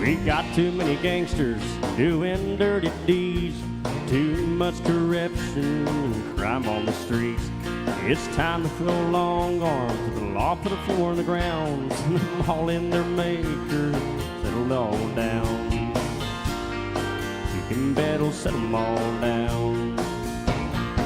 We got too many gangsters doing dirty deeds, too much corruption and crime on the streets. It's time to throw long arms to the law, put a floor on the ground, send them all in their maker, settle it all down. You can bet we'll set them all down.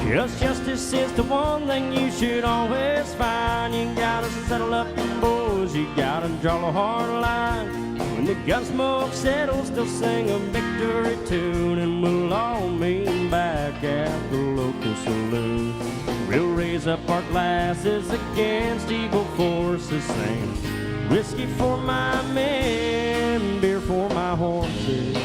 Because justice is the one thing you should always find. You gotta settle up your boys, you gotta draw a hard line. When the gun smoke settles, they'll sing a victory tune, and we'll all meet back at the local saloon. We'll raise up our glasses against evil forces, saying, whiskey for my men, beer for my horses.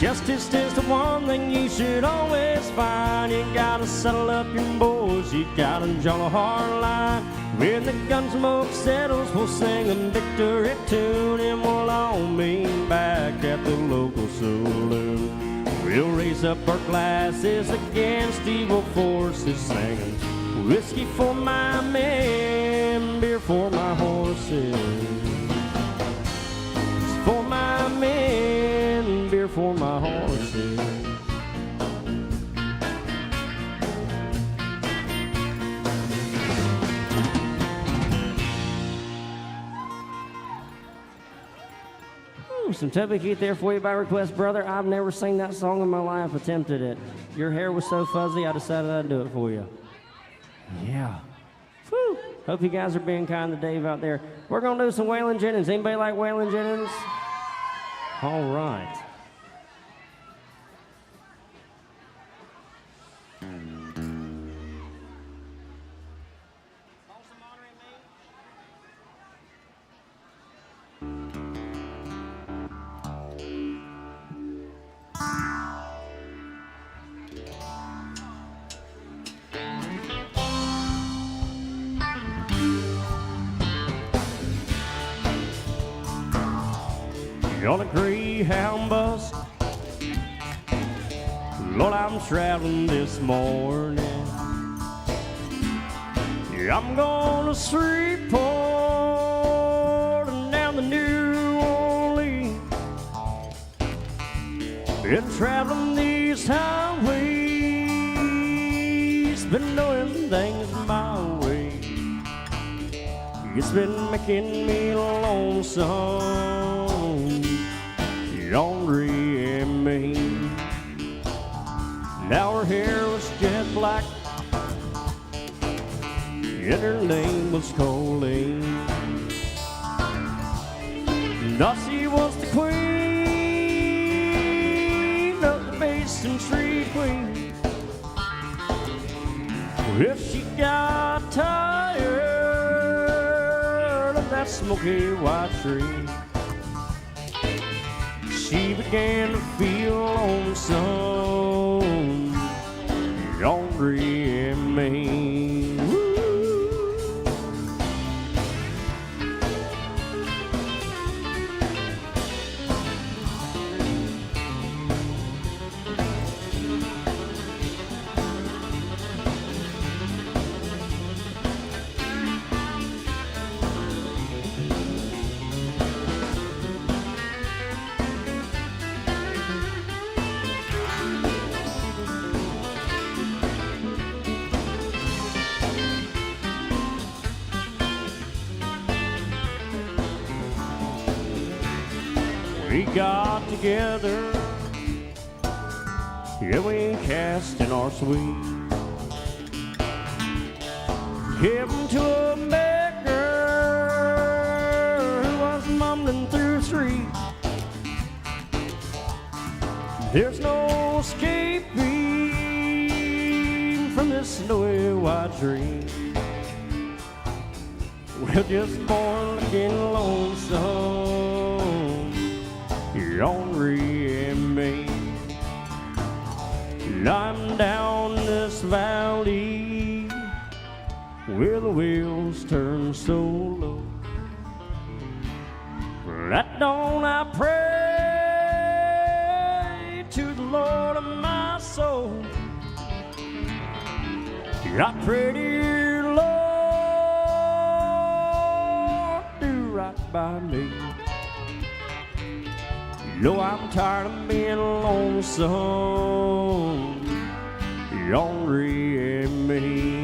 Justice is the one thing you should always find. You gotta settle up your boys, you gotta draw a hard line. When the gun smoke settles, we'll sing a victory tune, and we'll all meet back at the local saloon. We'll raise up our glasses against evil forces, singing, whiskey for my men, beer for my horses. It's for my men, beer for my horses. Some Toby Keith there for you by request, brother. I've never sang that song in my life, attempted it. Your hair was so fuzzy, I decided I'd do it for you. Yeah. Whew. Hope you guys are being kind to Dave out there. We're going to do some Waylon Jennings. Anybody like Waylon Jennings? All right. On a Greyhound bus, Lord, I'm traveling this morning. Yeah, I'm going to Shreveport and down to New Orleans. Been traveling these highways, been doing things my way. It's been making me lonesome, Henri and me. Now her hair was jet black, and her name was Colleen. Now she was the queen of the Basin Tree Queen. If she got tired of that smoky white tree, she began to feel lonesome, Henri and me. We got together, yeah, we cast in our sweet. Give 'em to a beggar who was mumbling through the street. There's no escaping from this snowy white tree. We're just born looking lonesome, Henri and me. And I'm down this valley where the wheels turn so low. At dawn I pray soul. I pray to you, Lord, do right by me. You know I'm tired of being lonesome, ornery and mean.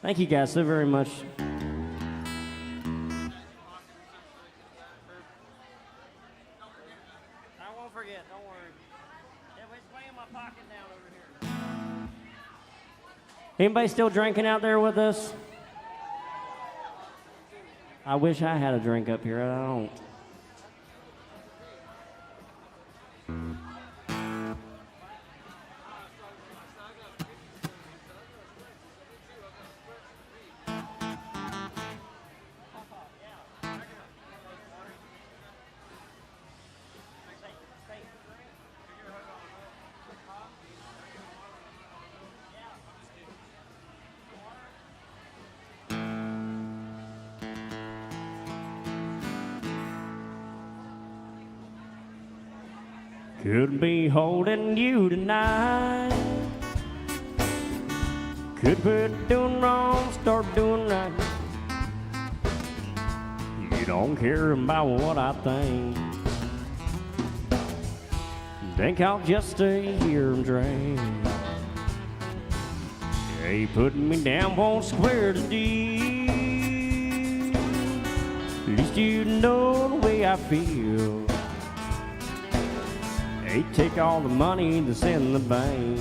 Thank you guys so very much. I won't forget, don't worry. It's way in my pocket down over here. Anybody still drinking out there with us? I wish I had a drink up here. I don't. Could be holding you tonight. Could be doing wrong, start doing right. You don't care about what I think I'll just stay here and drink. Hey, putting me down won't square the deal. At least you know the way I feel. Hey, take all the money that's in the bank.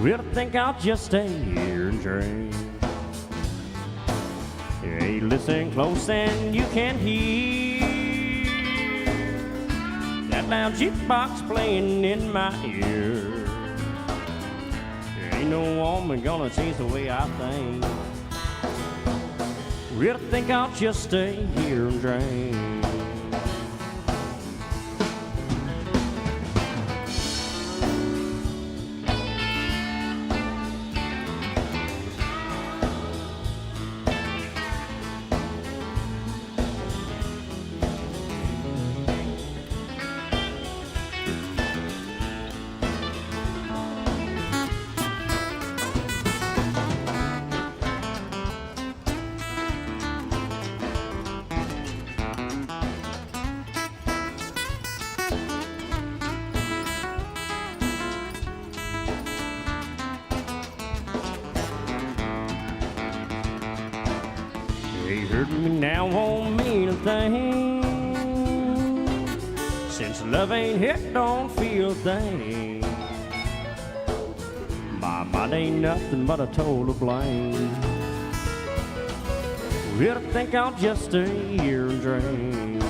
Well, I think I'll just stay here and drink. Hey, listen close and you can hear that loud jukebox playing in my ear. Ain't no woman gonna change the way I think. Well, I think I'll just stay here and drink. Hey, hurting me now won't mean a thing. Since love ain't hit, don't feel a thing. My mind ain't nothing but a total blank. Well, I think I'll just stay here and drink.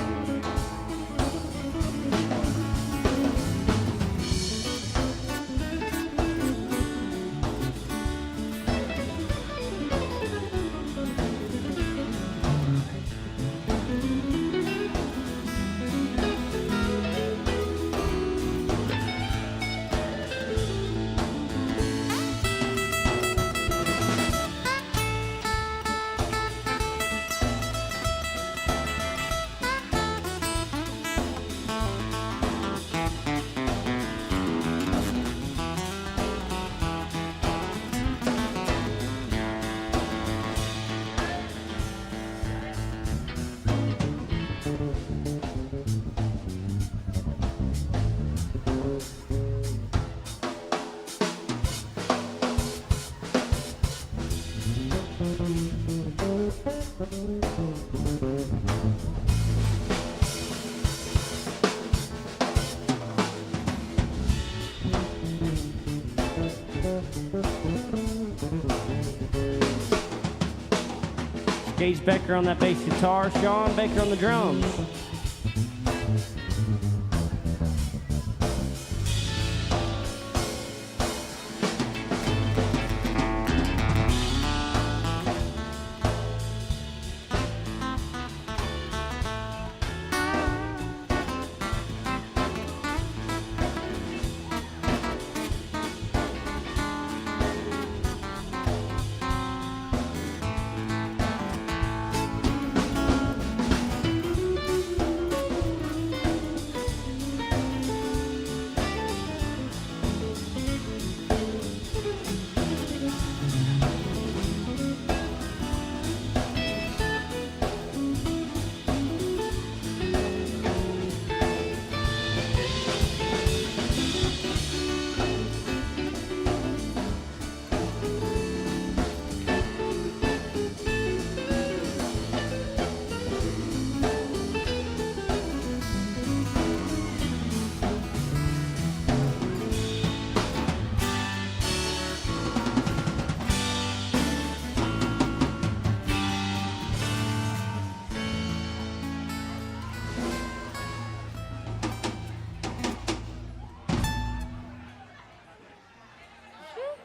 Gage Becker on that bass guitar, Sean Baker on the drums.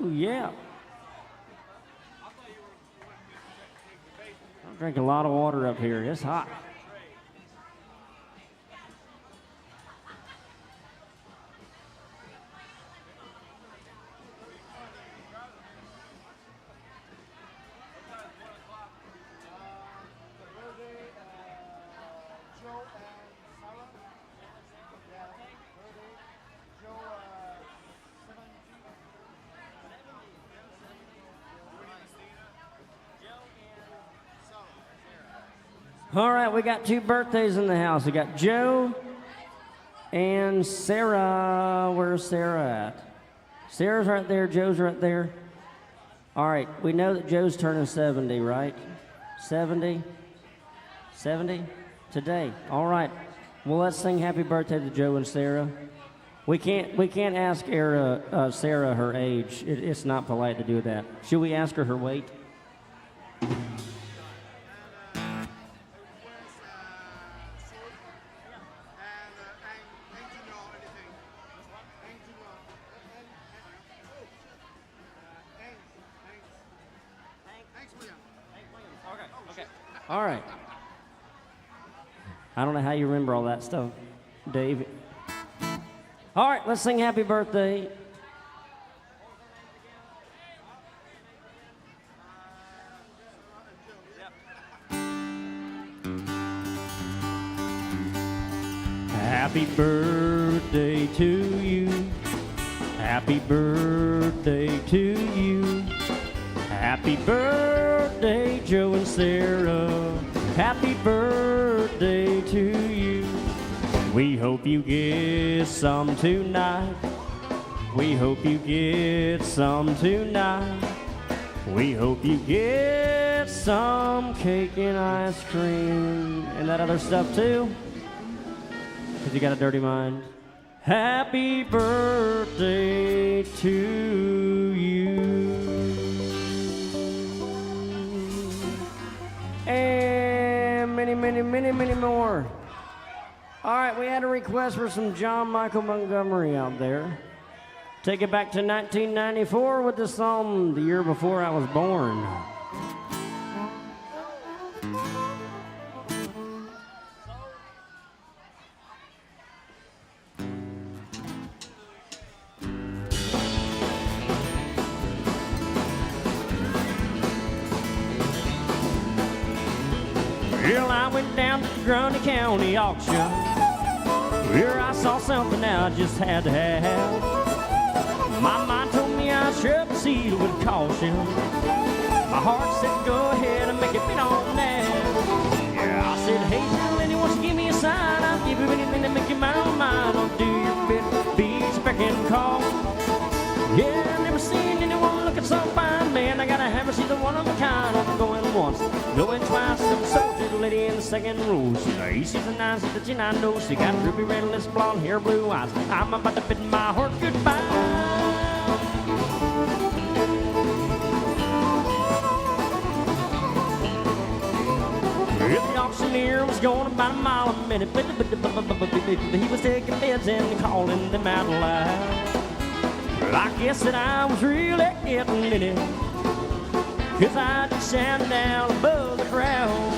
Ooh, yeah. I drink a lot of water up here. It's hot. All right, we got two birthdays in the house. We got Joe and Sarah. Where's Sarah at? Sarah's right there. Joe's right there. All right, we know that Joe's turning 70, right? 70? 70? Today. All right. Well, let's sing happy birthday to Joe and Sarah. We can't ask Sarah her age. It's not polite to do that. Should we ask her weight? All right. I don't know how you remember all that stuff, Dave. All right, let's sing happy birthday. Happy birthday to you. Happy birthday to you. Happy birthday, Joe and Sarah. Happy birthday to you. We hope you get some tonight. We hope you get some tonight. We hope you get some cake and ice cream and that other stuff too, because you got a dirty mind. Happy birthday to you. And many, many, many, many more. All right, we had a request for some John Michael Montgomery out there. Take it back to 1994 with the song The Year Before I Was Born. Well, I went down to the Grundy County auction, where I saw something I just had to have. My mind told me I should proceed with caution. My heart said, go ahead and make it fit on now. Yeah, I said, hey, Bill, anyone should give me a sign. I'll give you anything to make you my own mind. I'll do your bit, be expecting a call. Yeah, I never seen anyone looking so fine, man. I gotta have a, she's the one of a kind. I'm going once, going twice. I'm so to the lady in the second row. She's a she's a nine, she's a chin, I know. She got ruby red lips, blonde hair, blue eyes. I'm about to bid my heart goodbye. The auctioneer was going about a mile a minute, but he was taking bids and calling them out loud. Well, I guess that I was really getting in it, 'cause I just shouted down above the crowd.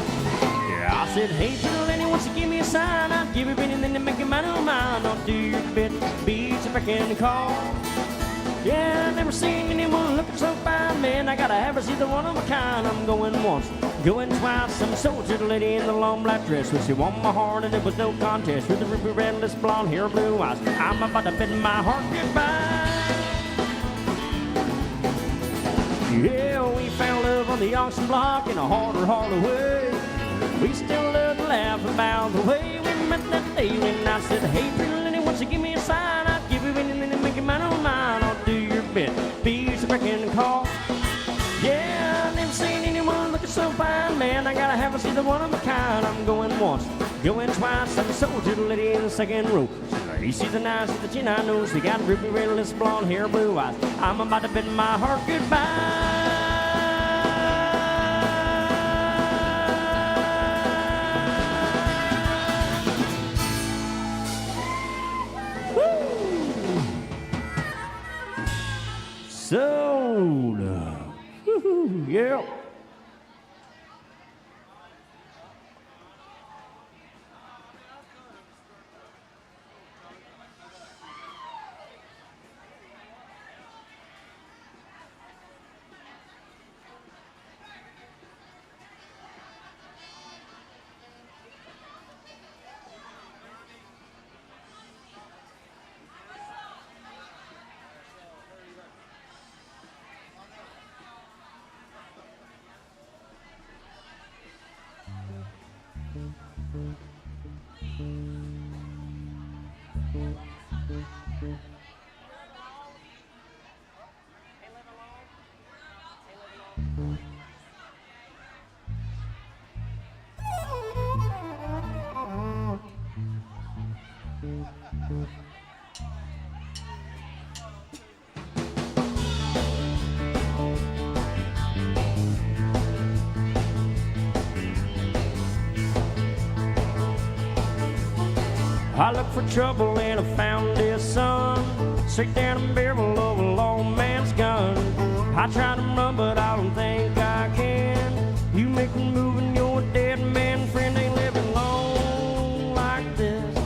Yeah, I said, hey, Bill, anyone should give me a sign. I'll give you anything to make you my own mind. I'll do your bit, be if I can call. Yeah, I never seen anyone looking so fine, man. I gotta have her, she's the one of a kind. I'm going once, going twice. I'm sold to the lady in the long black dress, well, she won my heart and it was no contest. With the ruby red lips, blonde hair, blue eyes, I'm about to bid my heart goodbye. Yeah, we found love on the auction block in a harder, harder way. We still love to laugh about the way we met that day when I said, hey, Bill, anyone should give me a sign. I'd give you anything to make you mine on mine. I'll do your bit, be your breaking the call. Yeah, I never seen anyone looking so fine, man. I gotta have a see the one of a kind. I'm going once, going twice. I'm sold to the lady in the second row. She's a nine, she's a chin, I know. She got ruby red lips, blonde hair, blue eyes. I'm about to bid my heart goodbye. Sold. Yeah. I looked for trouble and I found this son, straight down the barrel of a long man's gun. I tried to run, but I don't think I can. You make me move and you're a dead man, friend, ain't living long like this.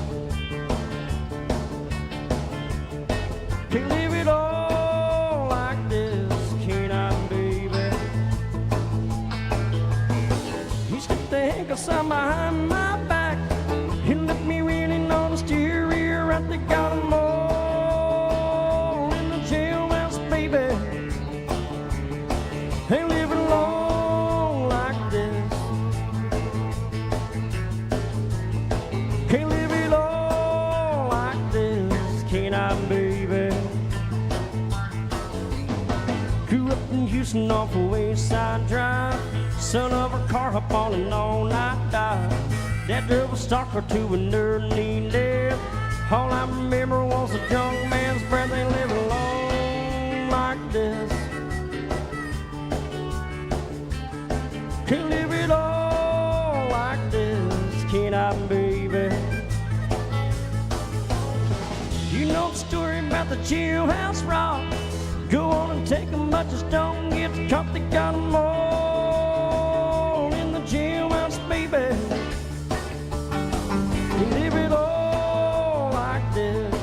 Can't live it all like this, can I, baby? You stick the handcuffs behind my back and let me reeling on the steer right there, got 'em all in the jailhouse, baby. Ain't living long like this. Can't live it all like this, can I, baby? Grew up in Houston. cruising off a wayside drive. Son of a car up on an all-night dive. That drove a stalker to an early death. All I remember was a drunk man's breath. Ain't living long like this. Can't live it all like this, can I, baby? You know the story about the jailhouse rock. Go on and take 'em, but just don't get caught. They got 'em all in the jailhouse, baby. You live it all like this.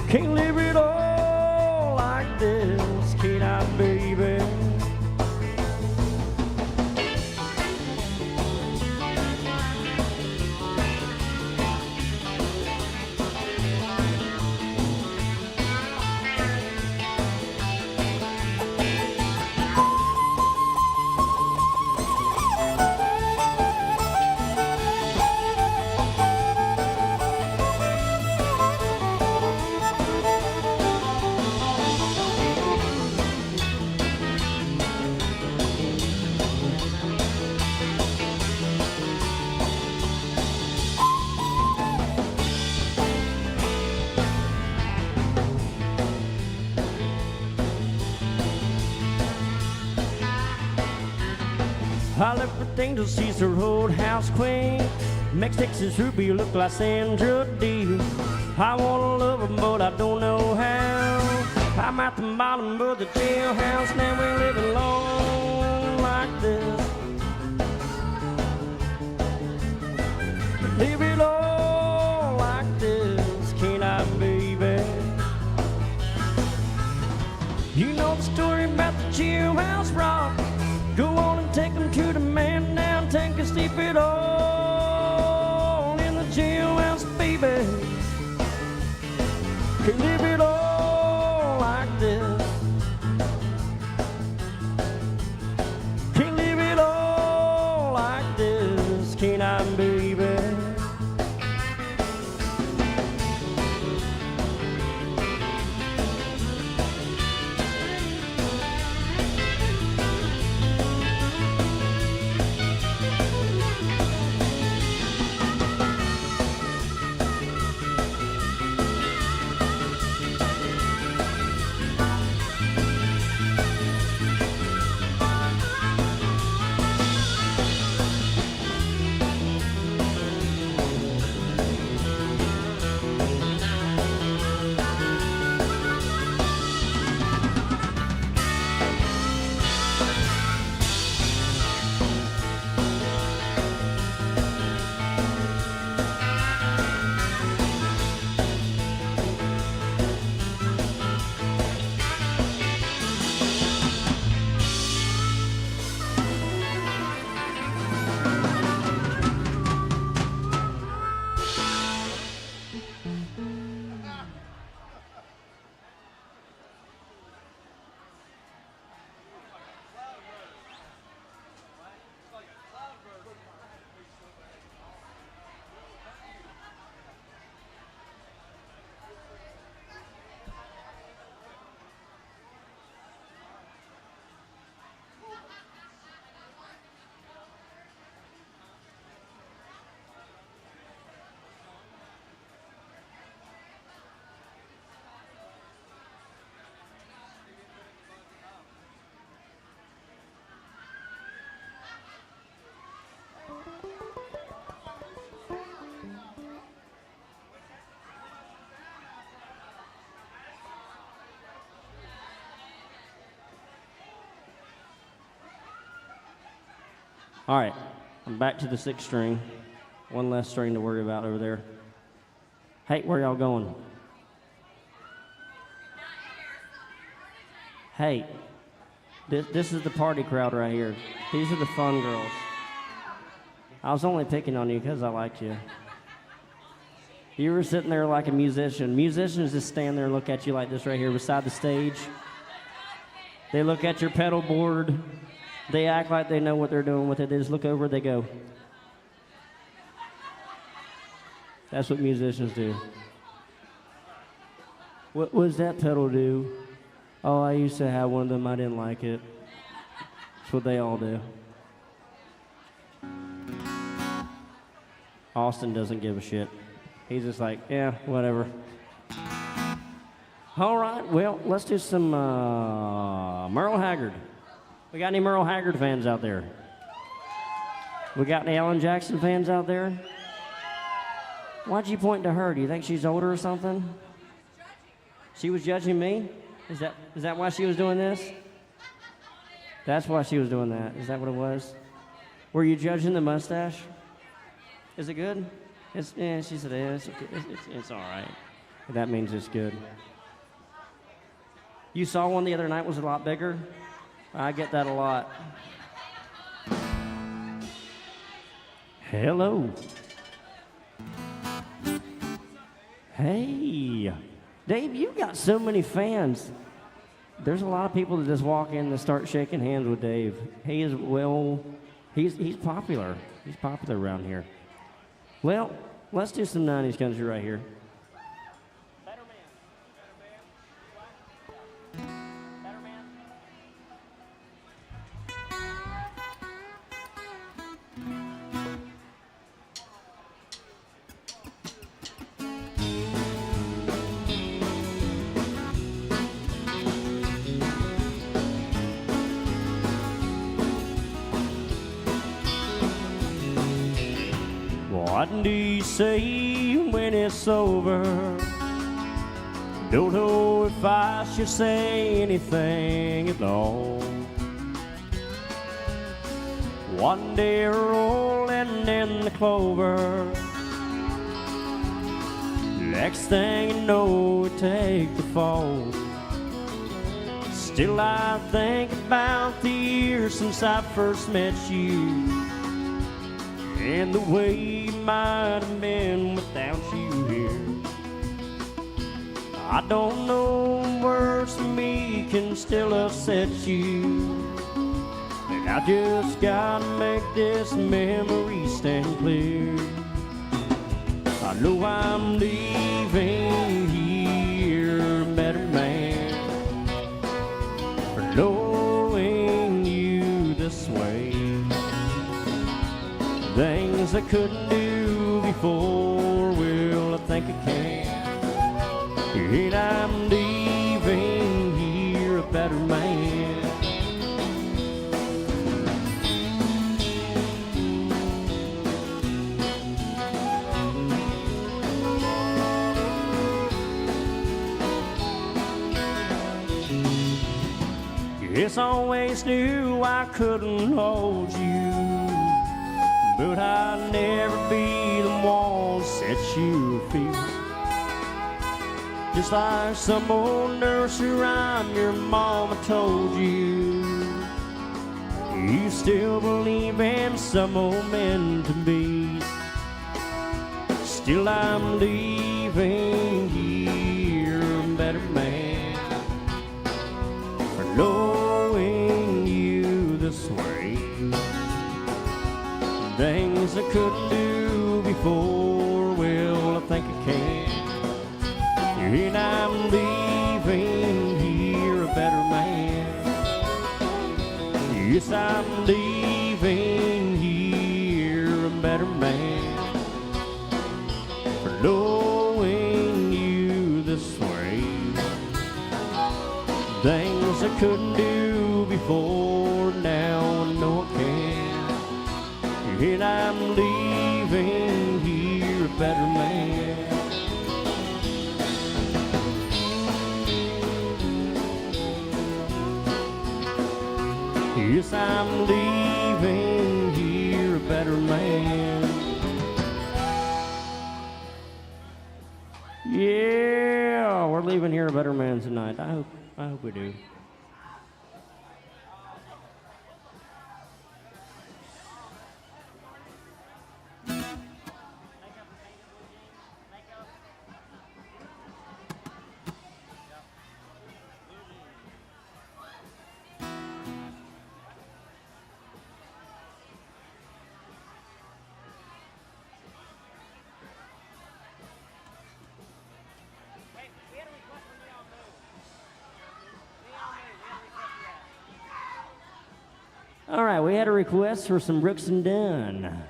Can't live it all like this, can I, baby? I left with Angel, she's her roadhouse queen. Makes Texas Ruby look like Sandra Dee. I wanna love her, but I don't know how. I'm at the bottom of the jailhouse, now we're living long like this. Live it all like this, can I, baby? You know the story about the jailhouse rock. Go on and take 'em to the man down, take a sleep it all in the jailhouse, baby. Can live it all like this. Can live it all like this, can I, baby? All right, I'm back to the 6th string. One less string to worry about over there. Hey, where y'all going? Hey, this is the party crowd right here. These are the fun girls. I was only picking on you because I liked you. You were sitting there like a musician. Musicians just stand there and look at you like this right here beside the stage. They look at your pedal board. They act like they know what they're doing with it. They just look over, they go. That's what musicians do. What does that pedal do? Oh, I used to have one of them. I didn't like it. That's what they all do. Austin doesn't give a shit. He's just like, yeah, whatever. All right, well, let's do some Merle Haggard. We got any Merle Haggard fans out there? We got any Alan Jackson fans out there? Why'd you point to her? Do you think she's older or something? She was judging me? Is that why she was doing this? That's why she was doing that. Is that what it was? Were you judging the mustache? Is it good? Yeah, she said it's all right. That means it's good. You saw one the other night was a lot bigger? I get that a lot. Hello. Hey. Dave, you got so many fans. There's a lot of people that just walk in and start shaking hands with Dave. He is, well, he's popular. He's popular around here. Well, let's do some 90s country right here. Better man. Better man. What do you say when it's over? Don't know if I should say anything at all. One day rolling in the clover, next thing you know, we take the fall. Still I think about the years since I first met you, and the way it might have been without you here. I don't know words to me can still upset you, and I just gotta make this memory stand clear. I know I'm leaving here a better man for knowing you this way. Things I couldn't do before, well, I think I can. And I'm leaving here a better man. Yes, I always knew I couldn't hold you, but I'd never be the one to set you free. Just like some old nursery rhyme your mama told you, you still believe in some old meant to be. Still I'm leaving here a better man for knowing you this way. Things I couldn't do before, well, I think I can. And I'm leaving here a better man. Yes, I'm leaving here a better man for knowing you this way. Things I couldn't do before, now I know I can. And I'm leaving here a better man. Yes, I'm leaving here a better man. Yeah, we're leaving here a better man tonight. I hope we do. All right, we had a request for some Brooks and Dunn.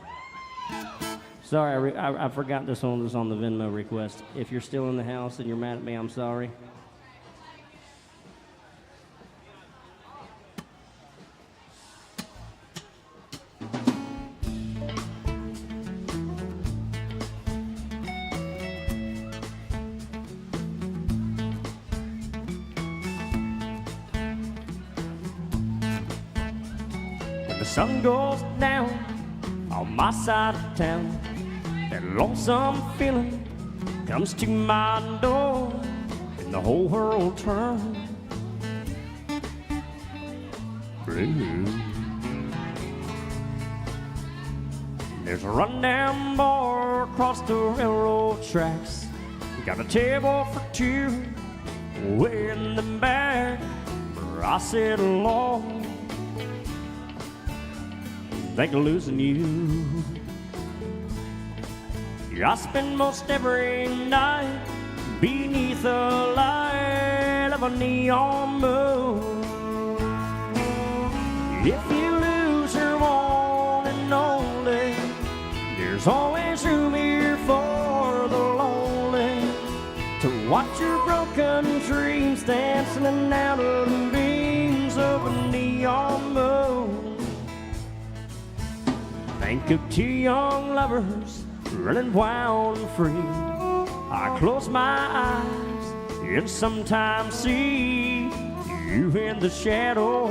Sorry, I forgot this one was on the Venmo request. If you're still in the house and you're mad at me, I'm sorry. When the sun goes down on my side of town, that lonesome feeling comes to my door, and the whole world turns blue. There's a rundown bar across the railroad tracks. Got a table for two way in the back, where I sit alone, think of losing you. I spend most every night beneath the light of a neon moon. If you lose your one and only, there's always room here for the lonely to watch your broken dreams dancing in and out of the beams of a neon moon. Think of two young lovers running wild and free. I close my eyes and sometimes see you in the shadow,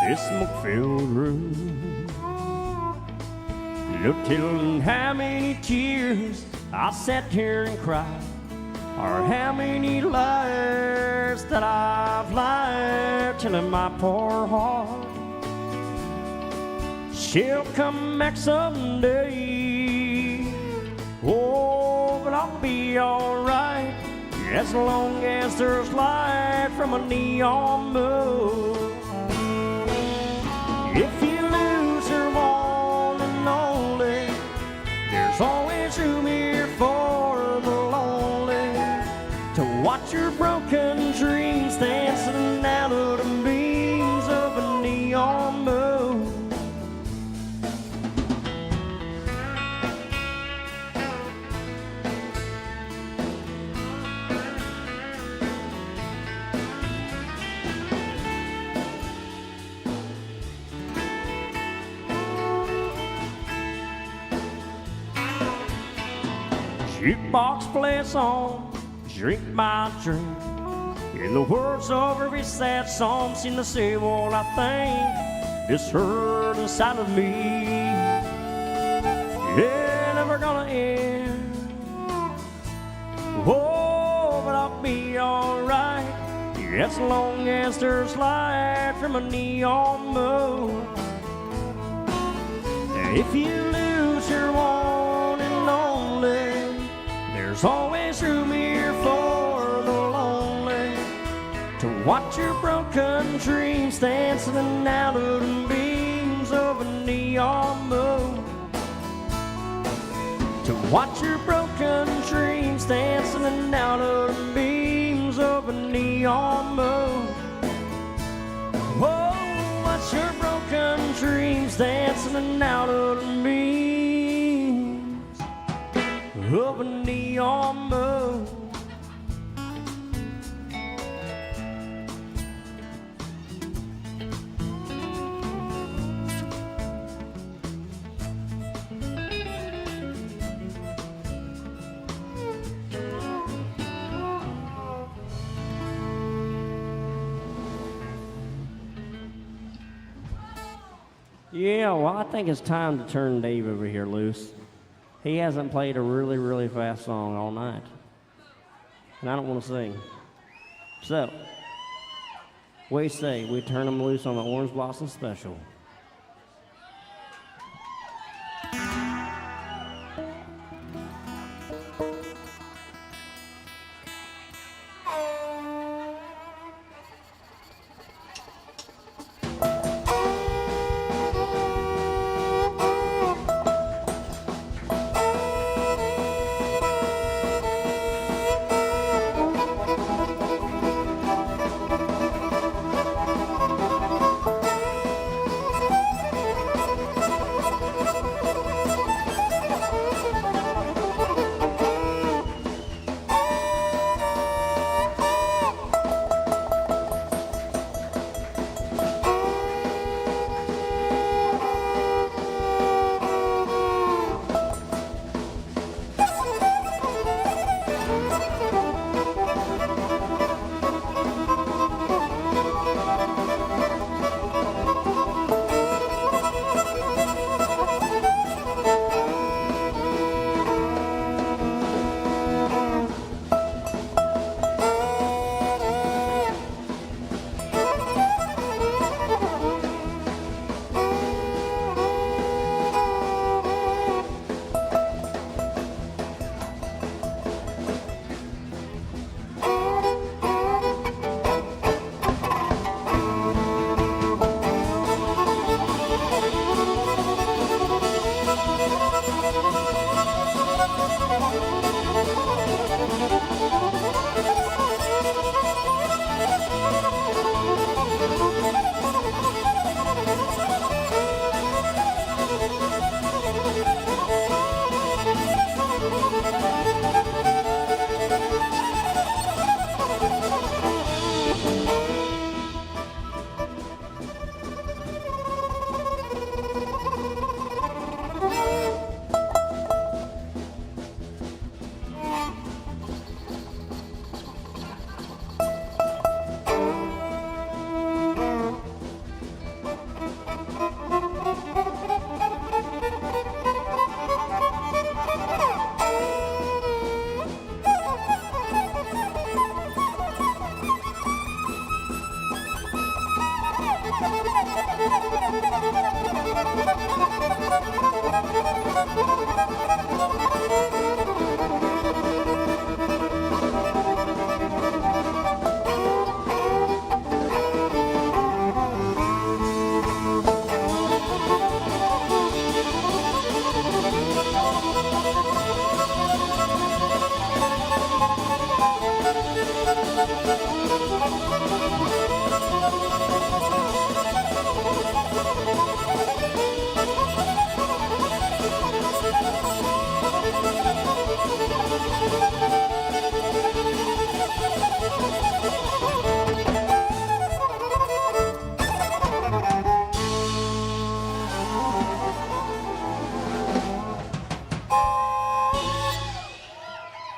this smoke-filled room. No telling how many tears I sat here and cried, or how many lies that I've lied, telling my poor heart she'll come back someday. Oh, but I'll be alright as long as there's light from a neon moon. If you lose your one and only, there's always room here for the lonely to watch your broken dreams dancing out of the beams of a neon moon. Jukebox play a song, drink my drink. In the words of every sad song seem to say what I think. This hurt inside of me, yeah, never gonna end. Oh, but I'll be alright as long as there's light from a neon moon. If you lose your one and only, there's always room here for the lonely to watch your broken dreams dancing in and out of the beams of a neon moon. To watch your broken dreams dancing in and out of the beams of a neon moon. Oh, watch your broken dreams dancing in and out of the beams of a neon moon. Yeah, well, I think it's time to turn Dave over here loose. He hasn't played a really, really fast song all night. And I don't want to sing. So, what do you say? We turn him loose on the Orange Blossom Special.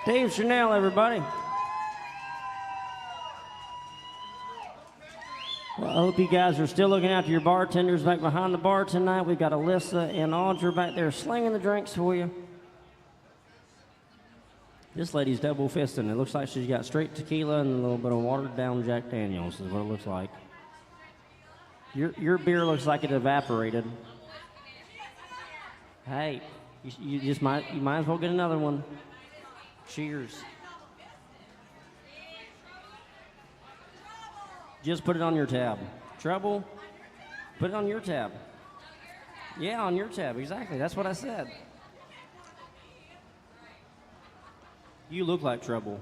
Dave Chanel, everybody. Well, I hope you guys are still looking after your bartenders back behind the bar tonight. We've got Alyssa and Audra back there slinging the drinks for you. This lady's double fisting. It looks like she's got straight tequila and a little bit of watered down Jack Daniels is what it looks like. Your beer looks like it evaporated. Hey, you might as well get another one. Cheers. Just put it on your tab. Trouble? Put it on your tab. Yeah, on your tab. Exactly. That's what I said. You look like trouble.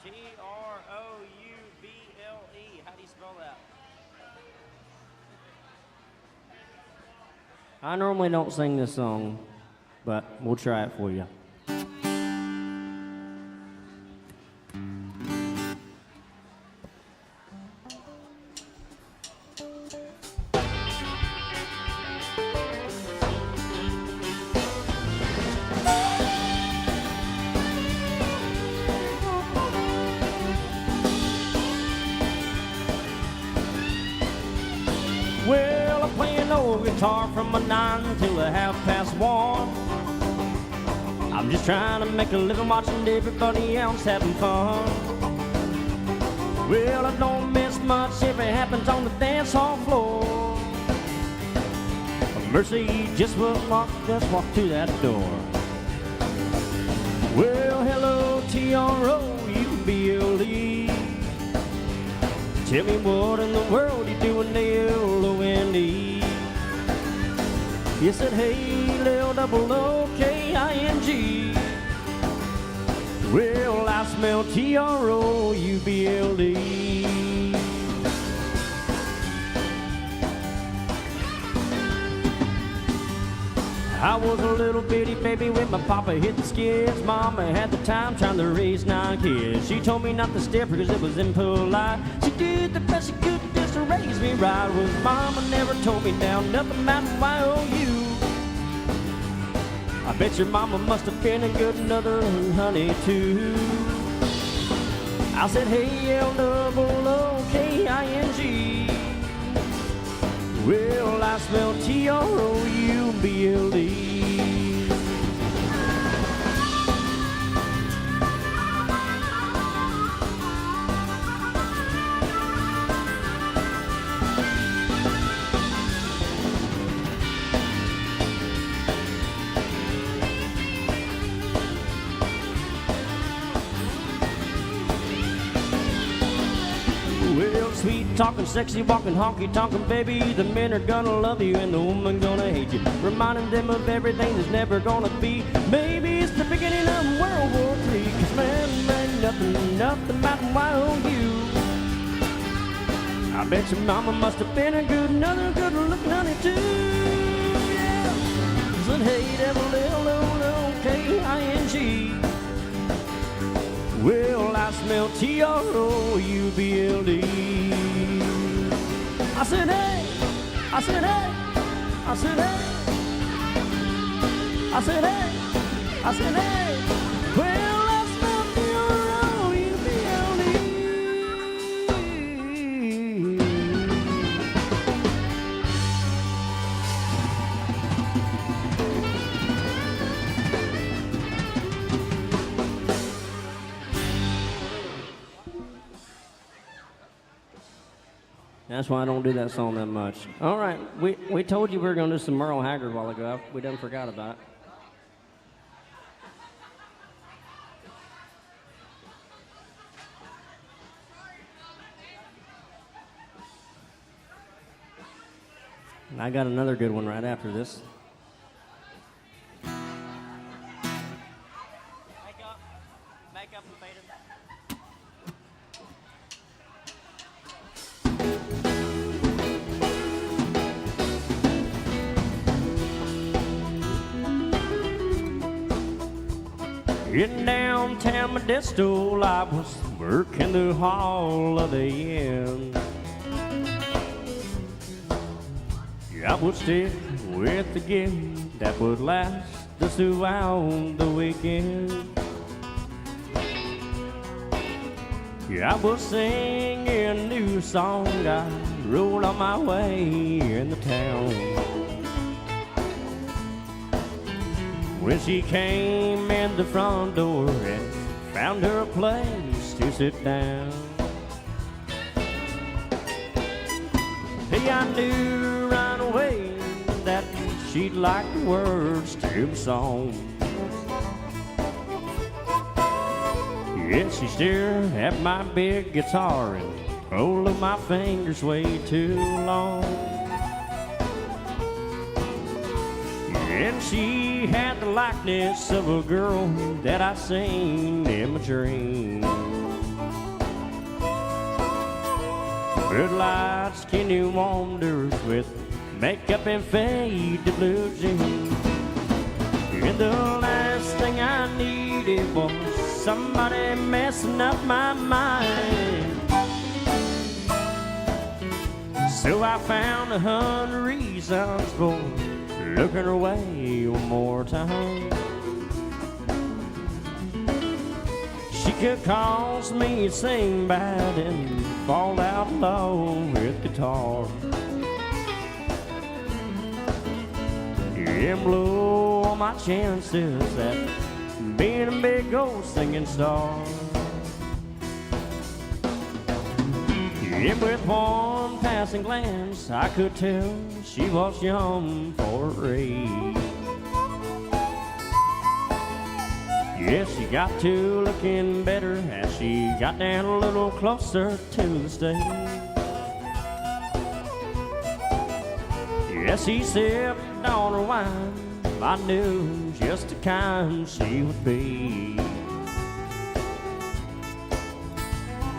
T-R-O-U-B-L-E. How do you spell that? I normally don't sing this song, but we'll try it for you. Well, I'm playing old guitar from a 9 till a 1:30. I'm just trying to make a living watching everybody else having fun. Well, I don't miss much if it happens on the dance hall floor. Mercy just walked through that door. Well, hello, T-R-O-U-B-L-E. Tell me what in the world you doing, L-O-N-E. You said, hey, L-O-O-K-I-N-G. Well, I smell T-R-O-U-B-L-E. I was a little bitty baby when my papa hit the skids. Mama had the time trying to raise 9 kids. She told me not to step because it was impolite. She did the best she could just to raise me right. Was mama never told me down nothing about Y-O-U. I bet your mama must have been a good mother, honey, too. I said, hey, L-O-O-K-I-N-G. Well, I smell T-R-O-U-B-L-E. Well, sweet talking, sexy walking, honky tonking, baby. The men are gonna love you and the woman gonna hate you. Reminding them of everything that's never gonna be. Maybe it's the beginning of World War III. Cause man, nothing about Y-O-U. I bet your mama must have been another good looking honey too. Yeah. Said, hey, L-O-O-K-I-N-G. Well, I smell T-R-O-U-B-L-E. I said, hey, I said, hey, I said, hey, I said, hey, I said, hey. Well, I smell T-R-O-U-B-L-E. That's why I don't do that song that much. All right, we told you we were going to do some Merle Haggard a while ago. We done forgot about it. And I got another good one right after this. Make up and fade it. In downtown Modesto, I was working the hall of the inn. I would stick with the gig that would last us throughout the weekend. I was singing a new song I wrote on my way in the town. When she came in the front door and found her a place to sit down. Hey, I knew right away that she'd like the words to the song. Yeah, she stared at my big guitar and pulled my fingers way too long. And she had the likeness of a girl that I seen in my dream. Red lights, skinny wonders with makeup and faded blue jeans. And the last thing I needed was somebody messing up my mind. So I found 100 reasons for looking her way one more time. She could cause me to sing bad and fall out low with guitar. And blow all my chances at being a big old singing star. And with one passing glance, I could tell she was young for her age. Yes, she got to looking better as she got down a little closer to the stage. Yes, he sipped on her wine. I knew just the kind she would be.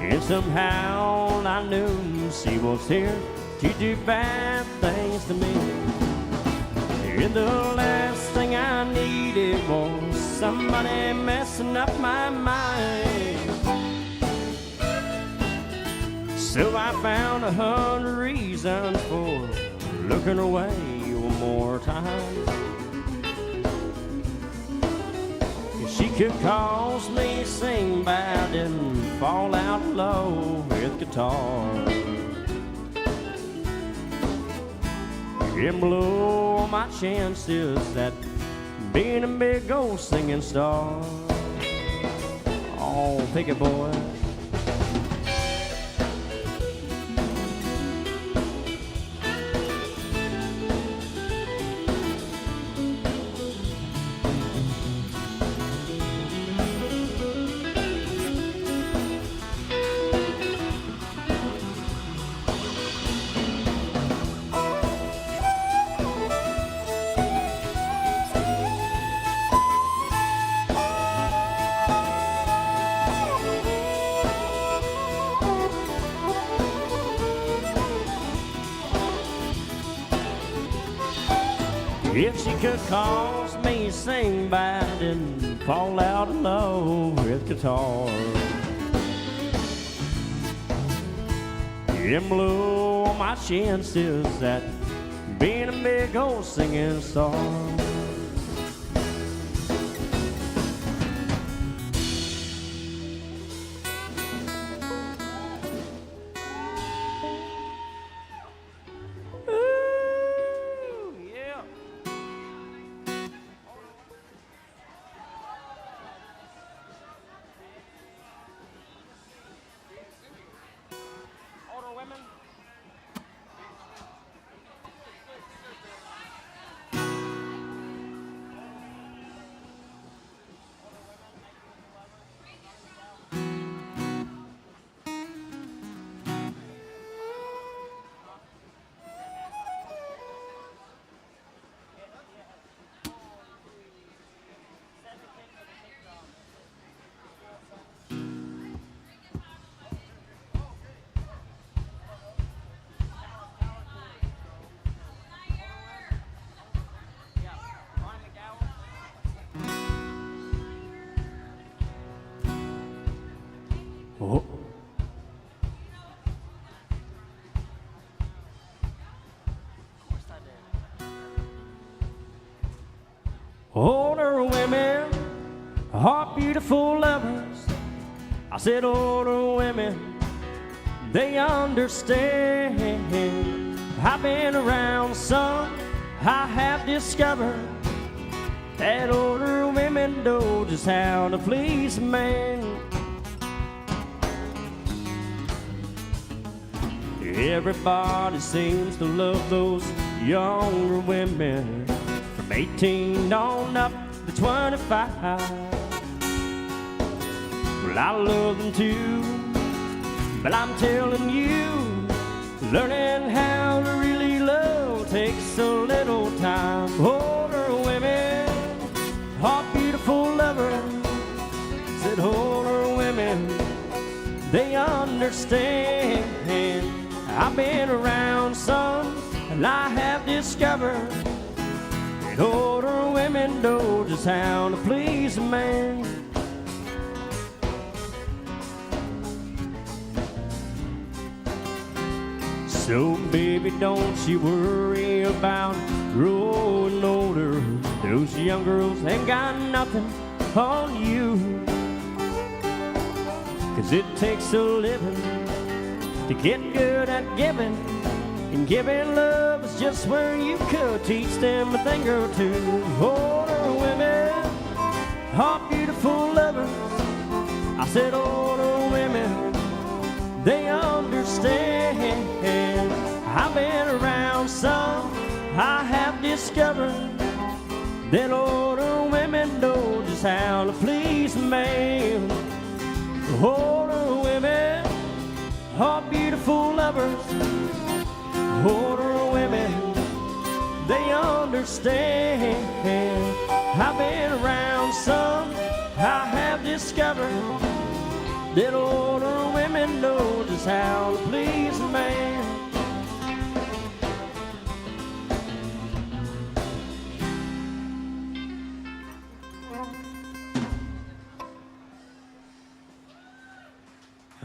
And somehow I knew she was here to do bad things to me. And the last thing I needed was somebody messing up my mind. So I found 100 reasons for looking away one more time. She could cause me to sing bad and fall out low with guitar. And blow my chances at being a big old singing star. Oh, pick it, boy. If she could cause me to sing bad and fall out low with guitar, and blow my chances at being a big old singing star. Older women are beautiful lovers. I said older women, they understand. I've been around some, I have discovered that older women know just how to please a man. Everybody seems to love those younger women from 18 on up to 25. Well, I love them too, but I'm telling you, learning how to really love takes a little time. Older women are beautiful lovers. Said older women, they understand. I've been around some, and I have discovered that older women know just how to please a man. So baby, don't you worry about growing older. Those young girls ain't got nothing on you, 'cause it takes a living to get good at giving, and giving love is just where you could teach them a thing or two. Older women are beautiful lovers. I said older women, they understand. I've been around some, I have discovered that older women know just how to please a man. Older women are beautiful lovers. Older women, they understand. I've been around some, I have discovered that older women know just how to please a man.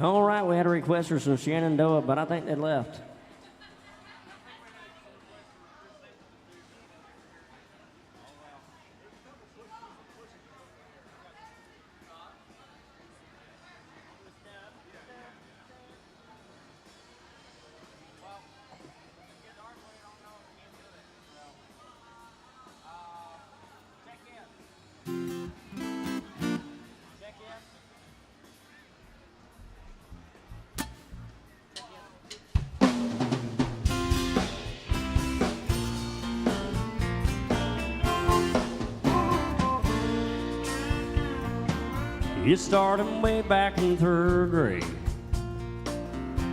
All right, we had a request for some Shenandoah, but I think they left. It started way back in third grade.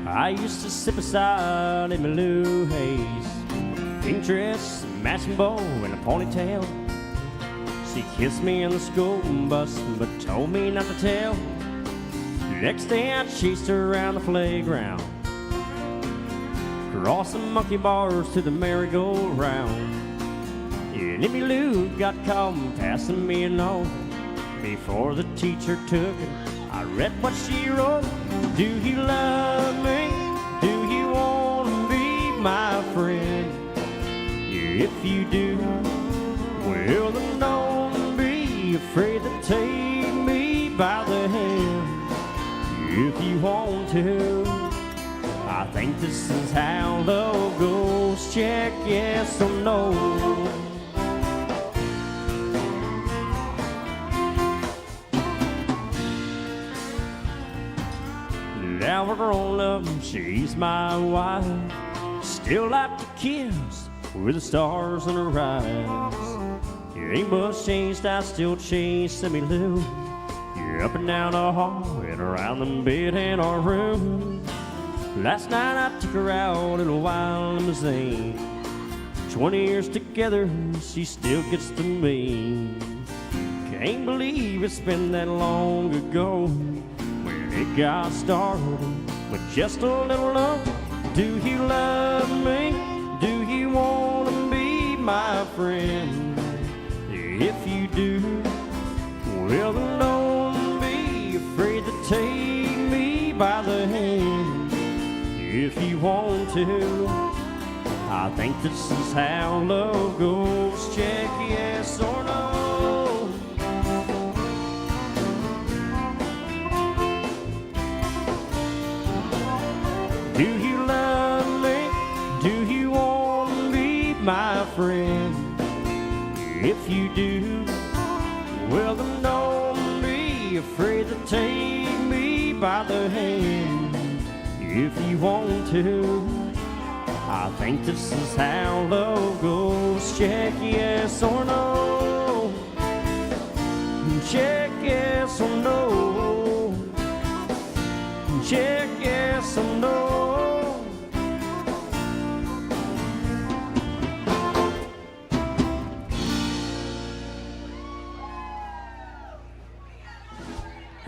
I used to sit beside Emmy Lou Hayes, pink dress, matching bow, and a ponytail. She kissed me in the school bus, but told me not to tell. The next day I chased her around the playground, crossing monkey bars to the merry-go-round. And Emmy Lou got caught passing me a note. Before the teacher took it, I read what she wrote. Do you love me? Do you want to be my friend? If you do, well then don't be afraid to take me by the hand. If you want to, I think this is how love goes. Check yes or no. Now we're grown up, she's my wife. Still like to kiss with the stars in her eyes. You ain't much changed, I still chase Emmy Lou. You're up and down the hall and around the bed in our room. Last night I took her out in a wild limousine. 20 years together, she still gets to me. Can't believe it's been that long ago. It got started with just a little love. Do you love me? Do you want to be my friend? If you do, well then don't be afraid to take me by the hand. If you want to, I think this is how love goes. Check yes or no. If you do, well then don't be afraid to take me by the hand. If you want to, I think this is how love goes. Check yes or no. Check yes or no. Check yes or no.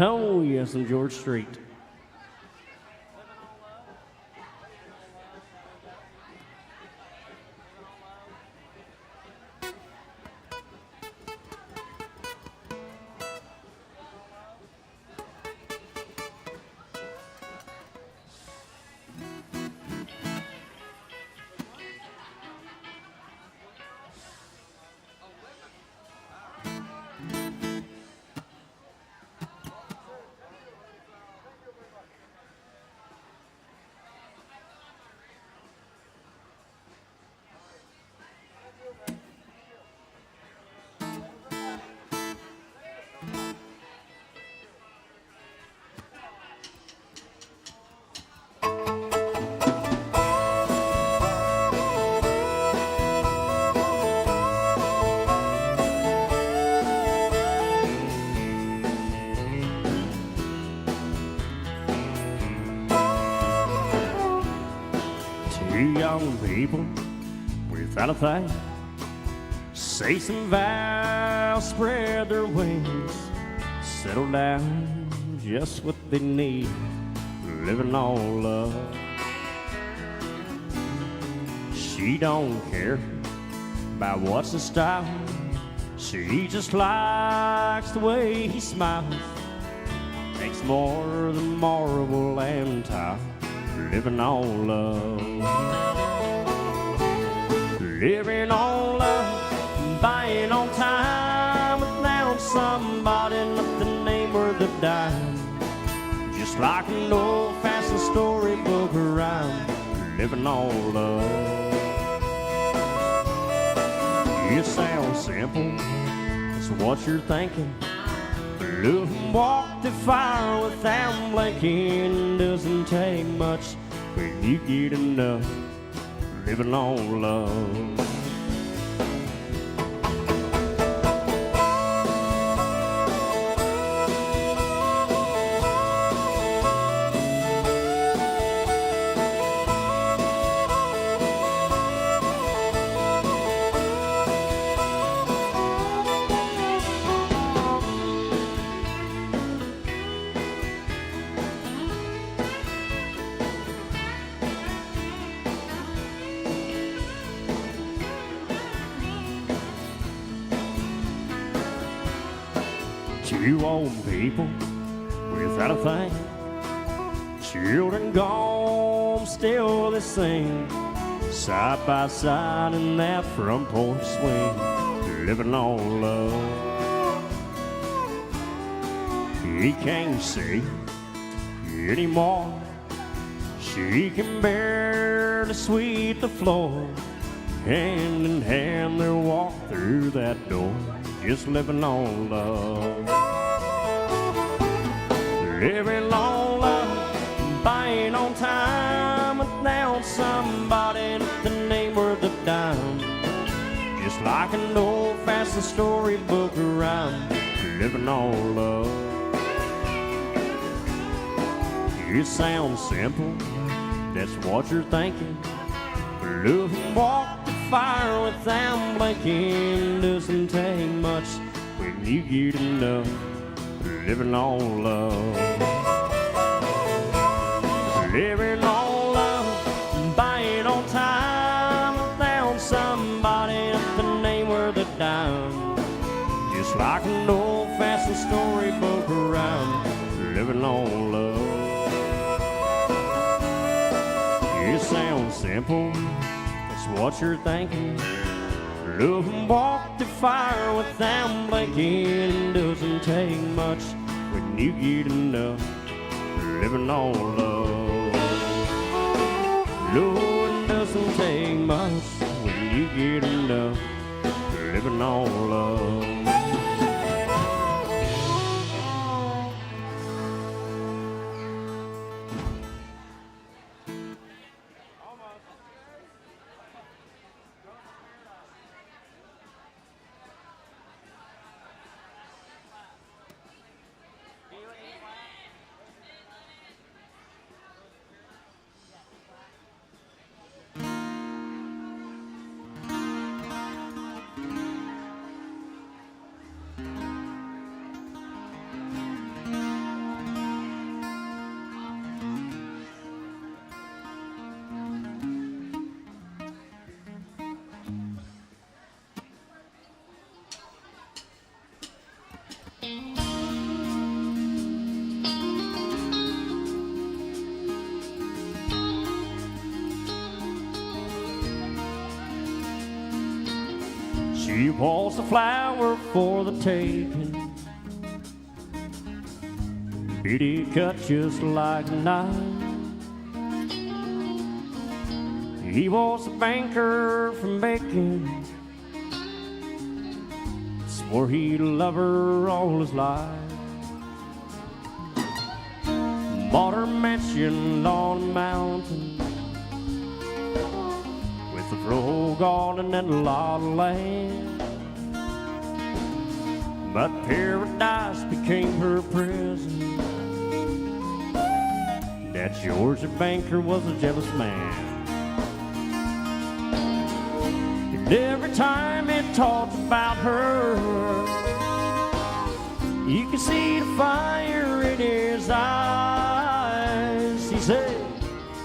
Oh yes, on George Street. Two young people without a thing say some vows, spread their wings, settle down, just what they need, living on love. She don't care about what's the style, she just likes the way he smiles. Takes more than marble and tile, living on love. Living on love, buying on time, without somebody, nothing ain't worth a dime. Just like an old-fashioned storybook rhyme, living on love. It sounds simple, it's what you're thinking. Look and walk the fire without blinking. Doesn't take much when you get enough, living on love. Two old people without a thing, children gone, still they sing, side by side in that front porch swing, living on love. He can't see anymore, she can barely sweep the floor. Hand in hand they'll walk through that door, just living on love. Living on love, buying on time, without somebody, nothing ain't worth a dime. Just like an old-fashioned storybook rhyme, living on love. It sounds simple, that's what you're thinking. Look and walk the fire without blinking. Doesn't take much when you get enough, living on love. Living on love, buying on time, without somebody, nothing ain't worth a dime. Just like an old-fashioned storybook rhyme, living on love. It sounds simple, that's what you're thinking. Look and walk the fire without blinking. Doesn't take much when you get enough, living on love. No, it doesn't take much when you get enough, living living on love. She was a flower for the taking, beauty cut just like a knife. He was a banker from Macon, swore he'd love her all his life. Bought her mansion on a mountain with a flow garden and a lot of land. But paradise became her prison. That Georgia banker was a jealous man. And every time it talked about her, you could see the fire in his eyes. He said,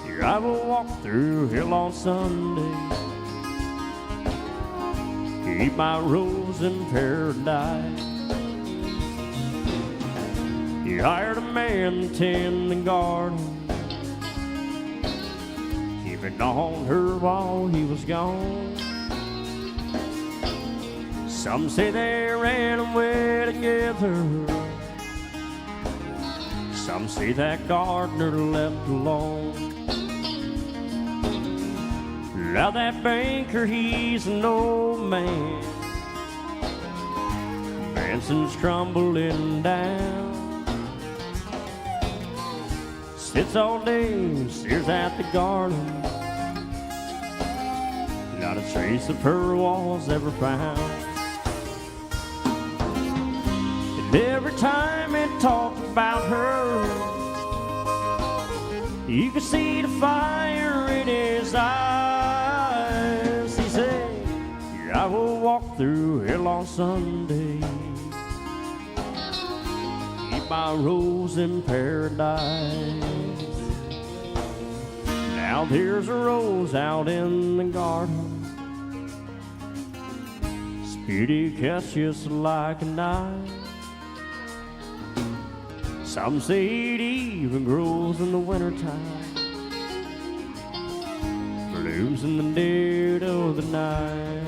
"Here I will walk through hell on Sunday, keep my rose in paradise." He hired a man to tend the garden, keeping on her while he was gone. Some say they ran away together, some say that gardener left alone. Now that banker, he's an old man, Manson's crumbling down. Sits all day and stares at the garden, not a trace of her was ever found. And every time it talked about her, you could see the fire in his eyes. He said, "Here I will walk through hell on Sunday, keep my rose in paradise." Now there's a rose out in the garden, its beauty cuts just like a knife. Some say it even grows in the wintertime, blooms in the dead of the night.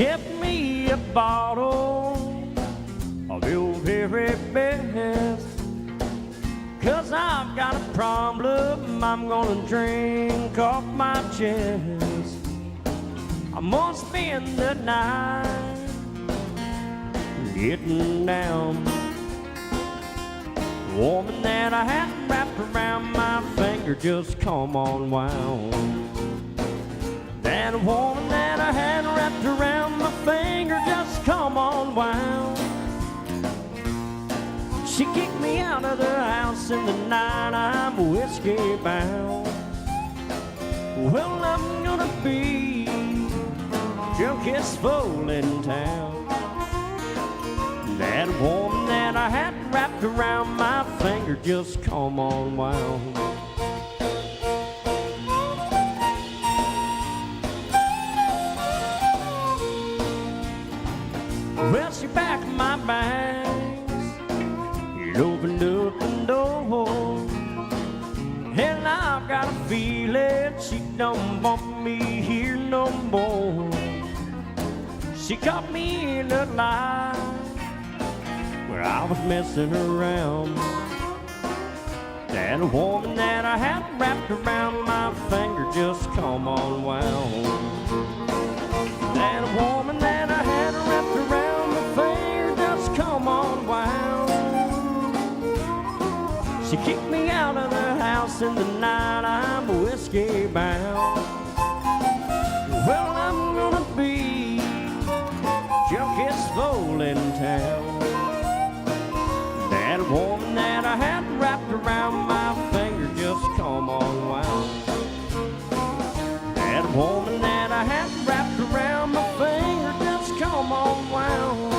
Get me a bottle of your very best, 'cause I've got a problem I'm gonna drink off my chest. I'm gonna spend the night getting down. The woman that I had wrapped around my finger just come on wound. That woman that I had wrapped around my finger just come on wound. She kicked me out of the house in the night, I'm whiskey bound. Well, I'm gonna be drunkest fool in town. That woman that I had wrapped around my finger just come on wound. Well, she packed my bags, it opened up the door, and I've got a feeling she don't want me here no more. She caught me in a lie where I was messing around. That woman that I had wrapped around my finger just come on wound. That woman that I had wrapped around my finger just come on wound. She kicked me out of the house in the night, I'm whiskey bound. Well, I'm gonna be drunkest fool in town. That woman that I had wrapped around my finger just come on wound. That woman that I had wrapped around my finger just come on wound.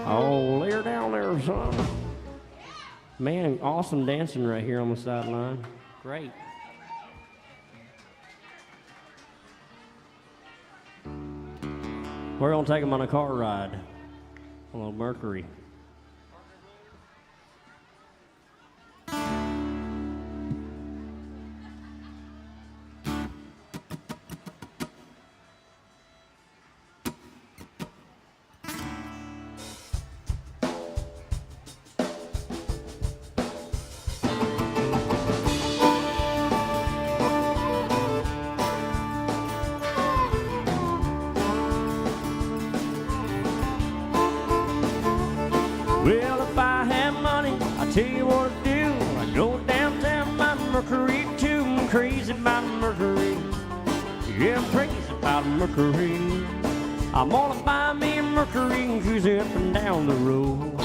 Oh, lay her down there, son. Man, awesome dancing right here on the sideline. Great. We're gonna take them on a car ride on a Mercury. Well, if I had money, I'll tell you what to do. I go downtown by Mercury too. I'm crazy about Mercury. Yeah, I'm crazy about Mercury. I'm gonna buy me a Mercury and cruise it up and down the road.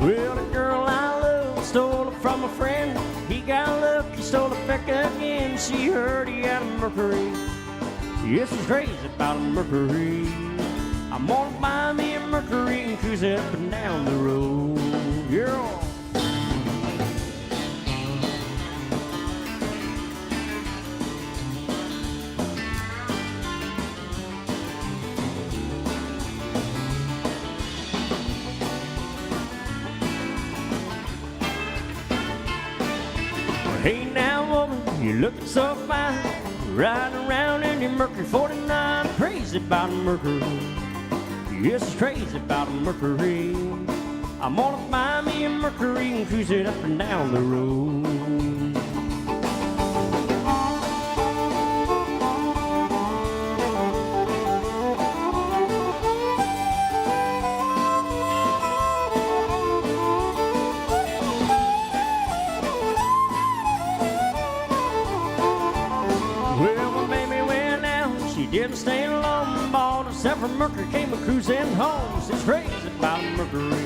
Well, the girl I love stole it from a friend. He got lucky, stole it back again. She heard he had a Mercury. Yes, she's crazy about a Mercury. I'm gonna buy me a Mercury and cruise it up and down the road. Yeah. Hey now, woman, you lookin' so fine, riding around in your Mercury 49, crazy about a Mercury. Yes, it's crazy about a Mercury. I'm gonna buy me a Mercury and cruise it up and down the road. Well, my baby went out, she didn't stay long, bought herself a Mercury, came a cruising home. She's crazy about a Mercury.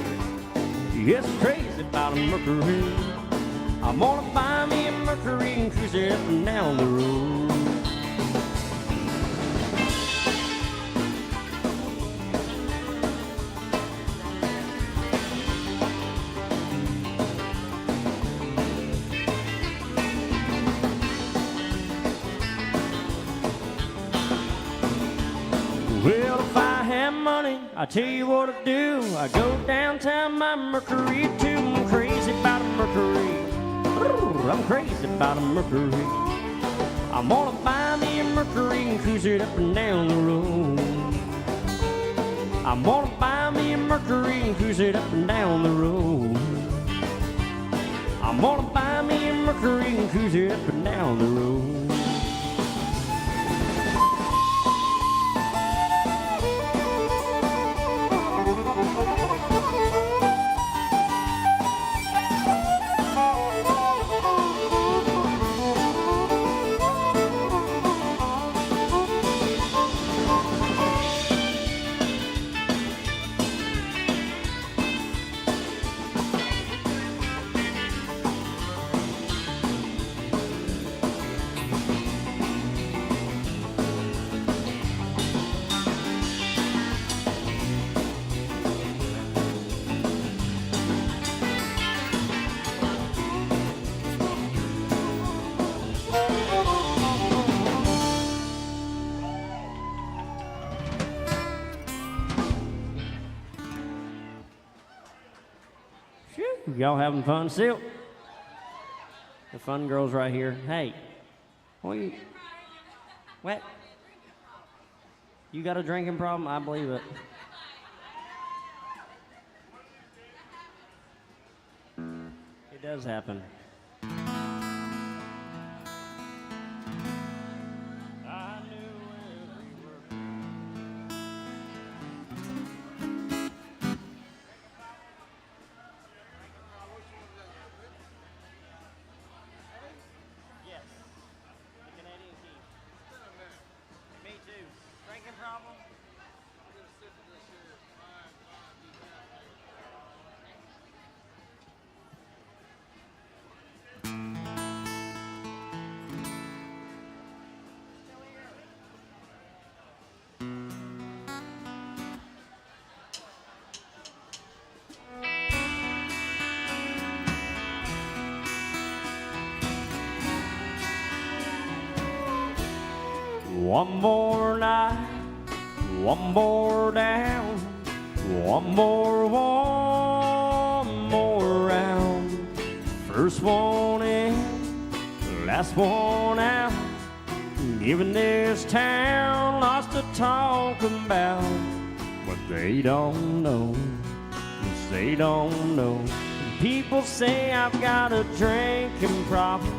Yes, crazy about a Mercury. I'm gonna buy me a Mercury and cruise it up and down the road. Well, if I had have money, I tell you what I do. I go downtown my Mercury too. I'm crazy about a Mercury. Ooh, I'm crazy about a Mercury. I'm gonna buy me a Mercury and cruise it up and down the road. I'm gonna buy me a Mercury and cruise it up and down the road. I'm gonna buy me a Mercury and cruise it up and down the road. Y'all having fun still? The fun girl's right here. Hey, what you? What? You got a drinking problem? I believe it. It does happen. One more night, one more down, one more round. First one in, last one out. Giving this town lots to talk about. But they don't know, yes, they don't know. People say I've got a drinking problem.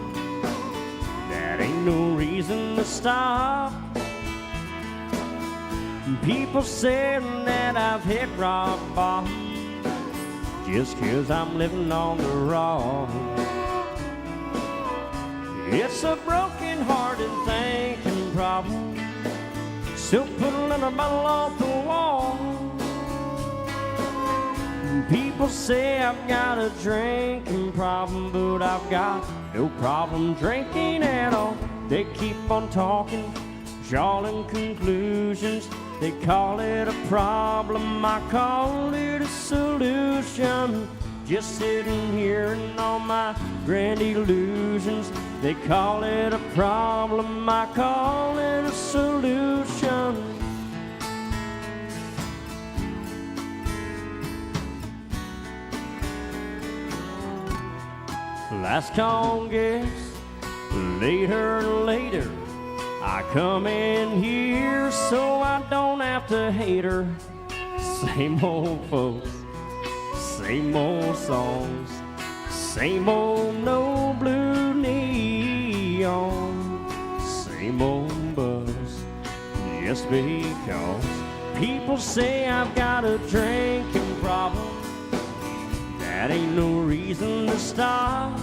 That ain't no reason to stop. People say that I've hit rock bottom just 'cause I'm living on the raw. It's a broken-hearted thinking problem, still putting a bottle off the wall. People say I've got a drinking problem, but I've got no problem drinking at all. They keep on talking, drawing conclusions. They call it a problem, I call it a solution. Just sitting here in all my grand illusions. They call it a problem, I call it a solution. Last call gets later and later. I come in here so I don't have to hate her. Same old folks, same old songs, same old no blue neon, same old buzz. Just because people say I've got a drinking problem, that ain't no reason to stop.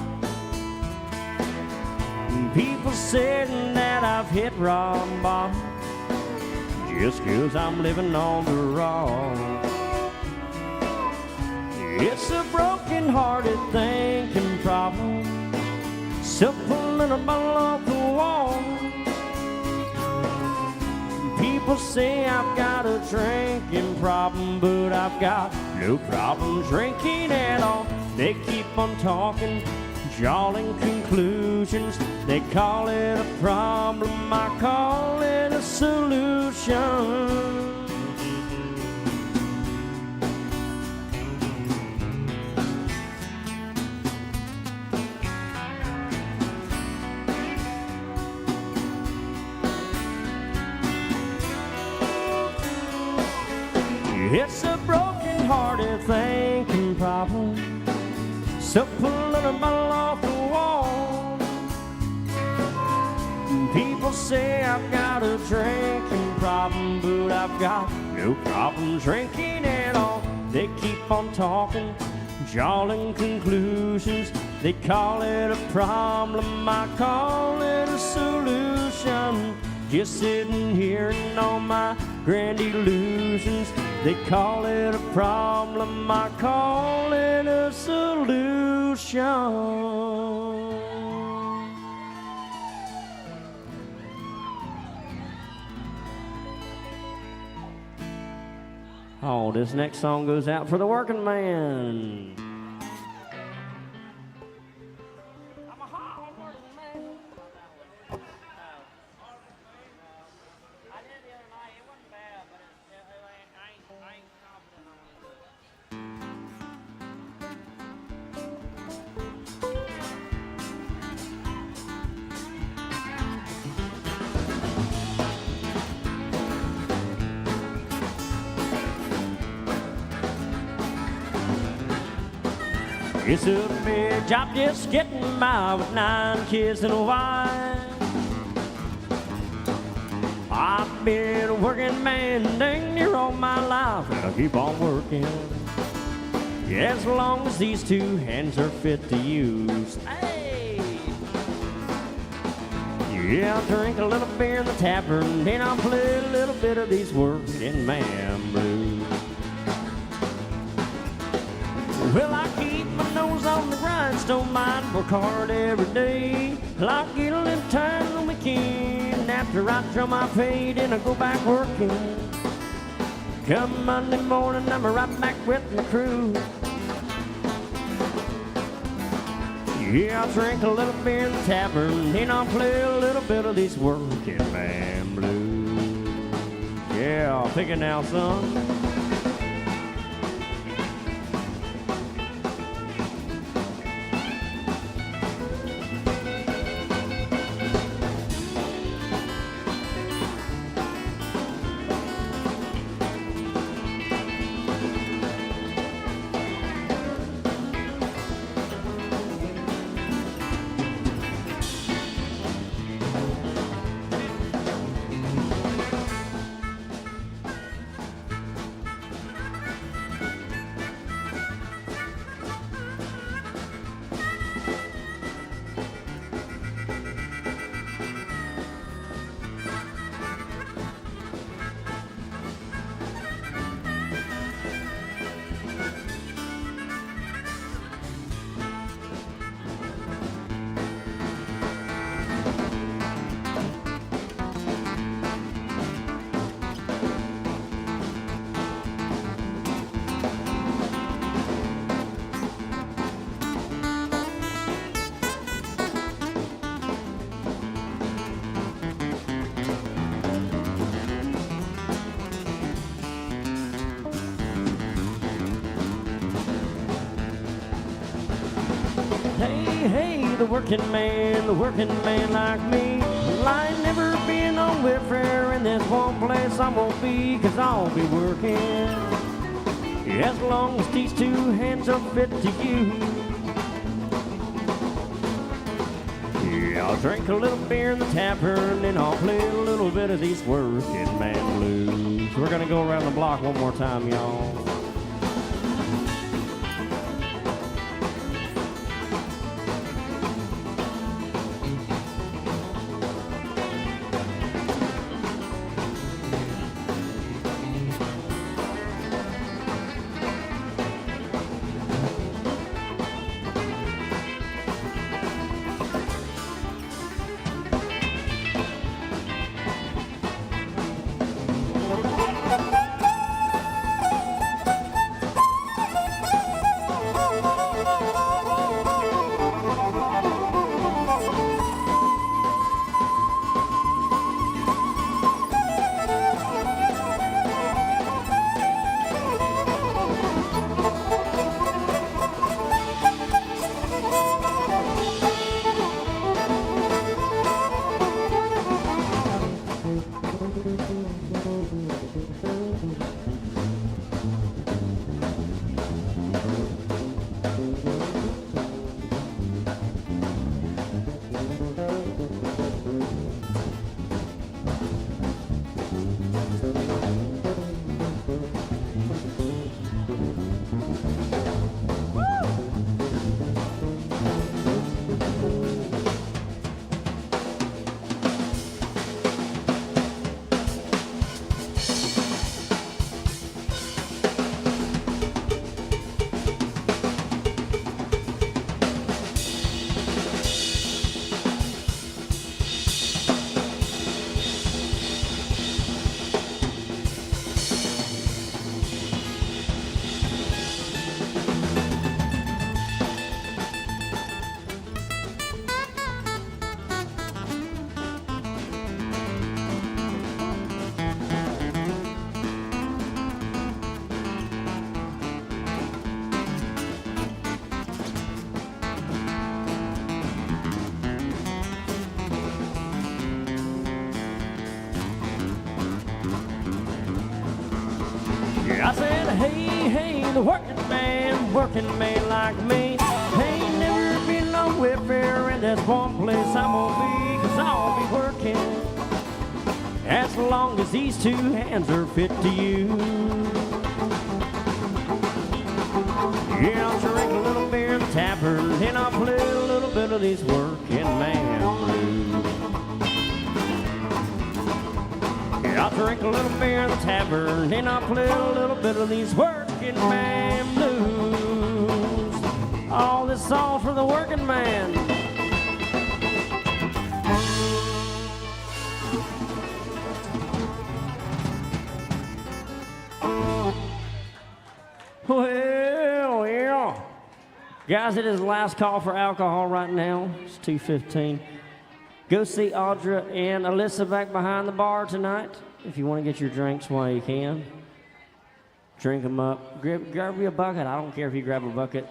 People said that I've hit rock bottom just 'cause I'm living on the raw. It's a broken-hearted thinking problem, still pulling a bottle off the wall. People say I've got a drinking problem, but I've got no problem drinking at all. They keep on talking, drawing conclusions. They call it a problem, I call it a solution. It's a broken-hearted thinking problem, so pull a bottle off the wall. People say I've got a drinking problem, but I've got no problem drinking at all. They keep on talking, drawing conclusions. They call it a problem, I call it a solution. Just sitting here and all my grand illusions. They call it a problem, I call it a solution. Oh, this next song goes out for the working man. I'm a hard working man. I did the other night. It wasn't bad, but I ain't confident on it. It's a big job just getting by with 9 kids and a wife. I've been a working man dang near all my life, and I'll keep on working as long as these 2 hands are fit to use. Hey! Yeah, I'll drink a little beer in the tavern, then I'll play a little bit of these working man blues. Well, I keep my nose on the grindstone, mind work hard every day. I'll get a little time on the weekend. After I draw my pay, then I go back working. Come Monday morning, I'm right back with my crew. Yeah, I'll drink a little beer in the tavern, then I'll play a little bit of these working man blues. Yeah, pick it now, son. Hey, the working man like me. Well, I ain't never been on welfare in this one place I won't be, 'cause I'll be working as long as these 2 hands are fit to use. Yeah, I'll drink a little beer in the tavern, and I'll play a little bit of these working man blues. We're gonna go around the block one more time, y'all. I said, hey, hey, the working man like me ain't never been on welfare, and that's one place I'm gonna be, 'cause I'll be working as long as these two hands are fit to use. Yeah, I'll drink a little beer in the tavern, and I'll play a little bit of these working man blues. Yeah, I'll drink a little beer in the tavern, and I'll play a little bit of these working man blues. All this song for the working man. Well, yeah. Guys, it is the last call for alcohol right now. It's 2:15. Go see Audra and Alyssa back behind the bar tonight. If you want to get your drinks while you can, drink them up. Grab you a bucket. I don't care if you grab a bucket.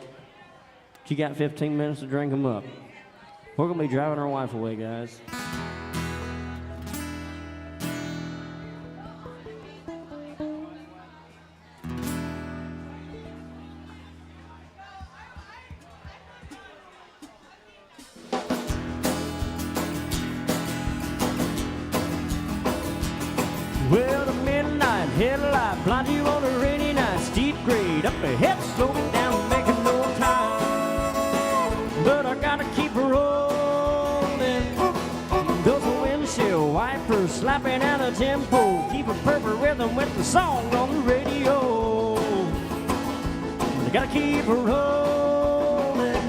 You got 15 minutes to drink them up. We're going to be driving our wife away, guys. Well, the midnight headlight blind you on a rainy night, steep grade up ahead, slow me down, making no time. But I gotta keep rolling. Those windshield wipers slapping out a tempo, keep a perfect rhythm with the song on the radio. I gotta keep rolling.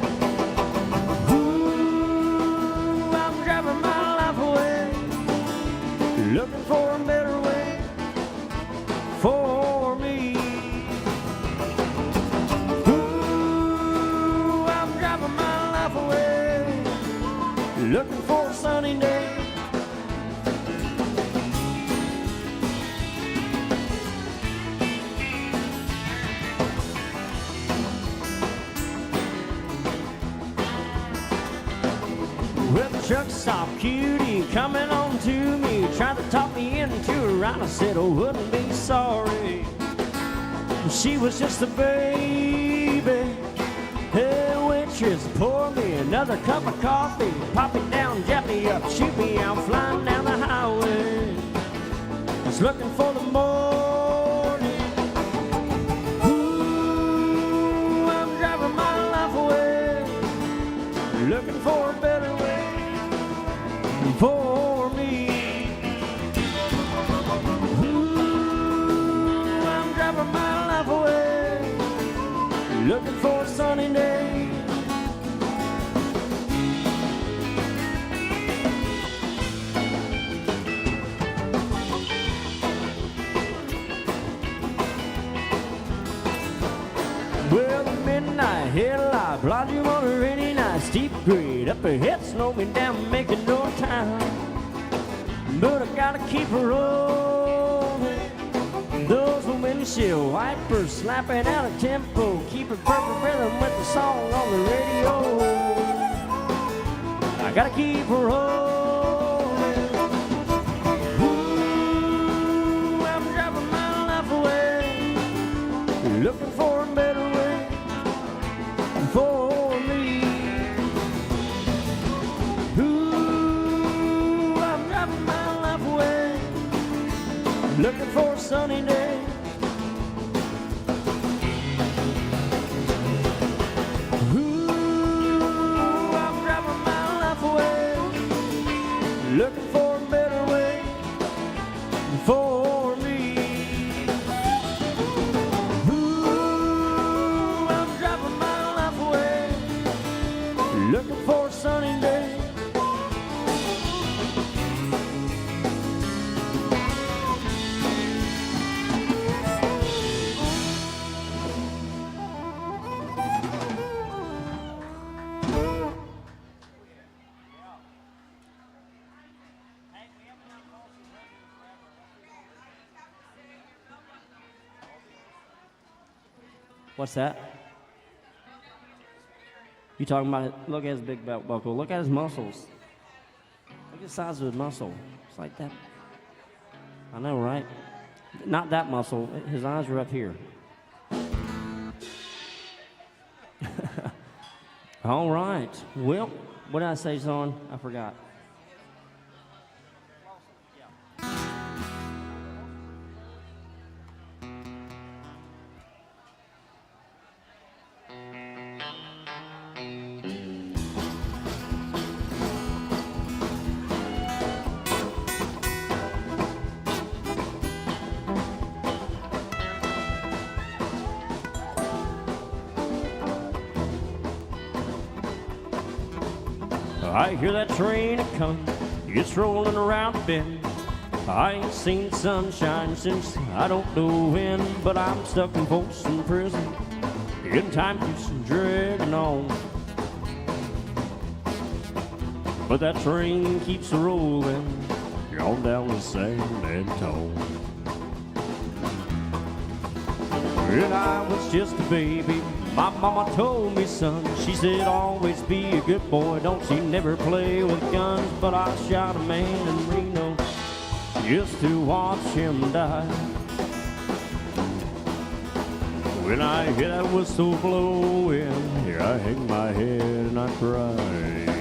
Ooh, I'm driving my life away, looking for a better way for me. Ooh, I'm driving my life away, looking for a sunny day. Well, the truck stop cutie coming on to me, tried to talk me into a ride. I said I wouldn't be sorry. She was just a baby. Hey, waitress, pour me another cup of coffee. Pop it down, jab me up, shoot me out, flying down the highway. Just looking for the morning. Ooh, I'm driving my life away, looking for a better way for me. Ooh, I'm driving my life away, looking for a sunny day. Well, the midnight headlight blind you on a rainy night, steep grade up ahead, slow me down, making no time. But I gotta keep rolling. Those windshield wipers slapping out a tempo, keep a perfect rhythm with the song on the radio. I gotta keep rolling. Ooh, I'm driving my life away, looking for a better way for me. Ooh, I'm driving my life away, looking for a sunny day. Ooh, I'm driving my life away, looking for a better way for me. Ooh, I'm driving my life away, looking for a sunny day. What's that? You talking about, look at his big belt buckle. Look at his muscles. Look at the size of his muscle. It's like that. I know, right? Not that muscle. His eyes are up here. All right. Well, what did I say, son? I forgot. I hear that train a-comin', it's rolling around the bend. I ain't seen sunshine since I don't know when, but I'm stuck in Folsom Prison, and time keeps dragging on. But that train keeps rolling on down to San Antone. When I was just a baby, my mama told me, son, she said, always be a good boy, don't you never play with guns. But I shot a man in Reno just to watch him die. When I hear that whistle blowing, here I hang my head and I cry.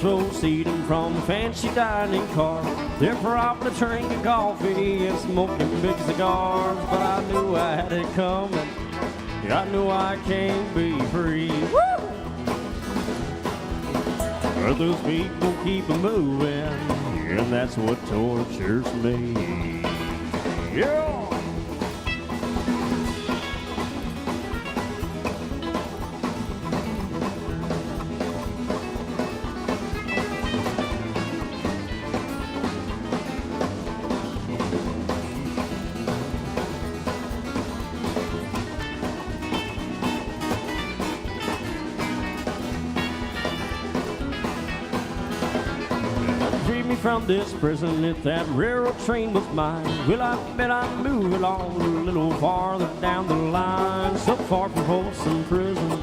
Proceeding from fancy dining car, they're probably drinking coffee and smoking big cigars. But I knew I had it coming, I knew I can't be free. Woo! But those people keep moving, and that's what tortures me. Yeah! From this prison, if that railroad train was mine, well, I bet I'd move along a little farther down the line. So far from Folsom Prison,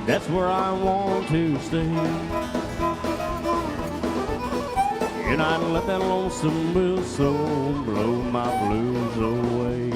that's where I want to stay. And I'd let that lonesome whistle blow my blues away.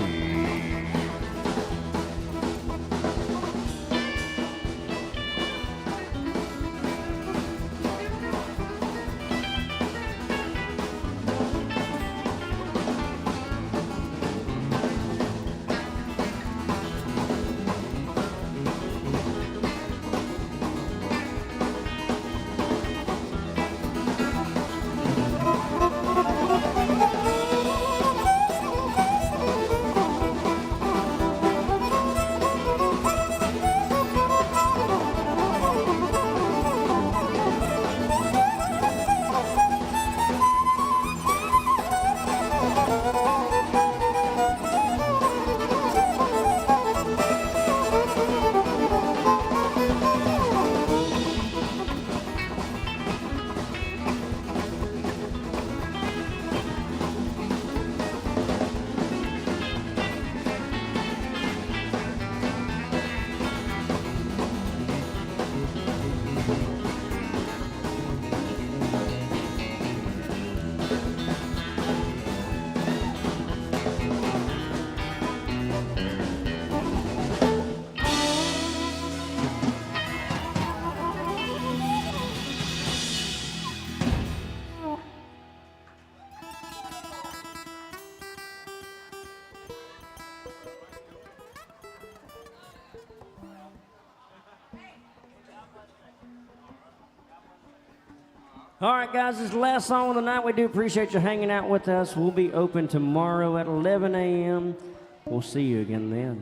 All right, guys, this is the last song of the night. We do appreciate you hanging out with us. We'll be open tomorrow at 11 a.m. We'll see you again then.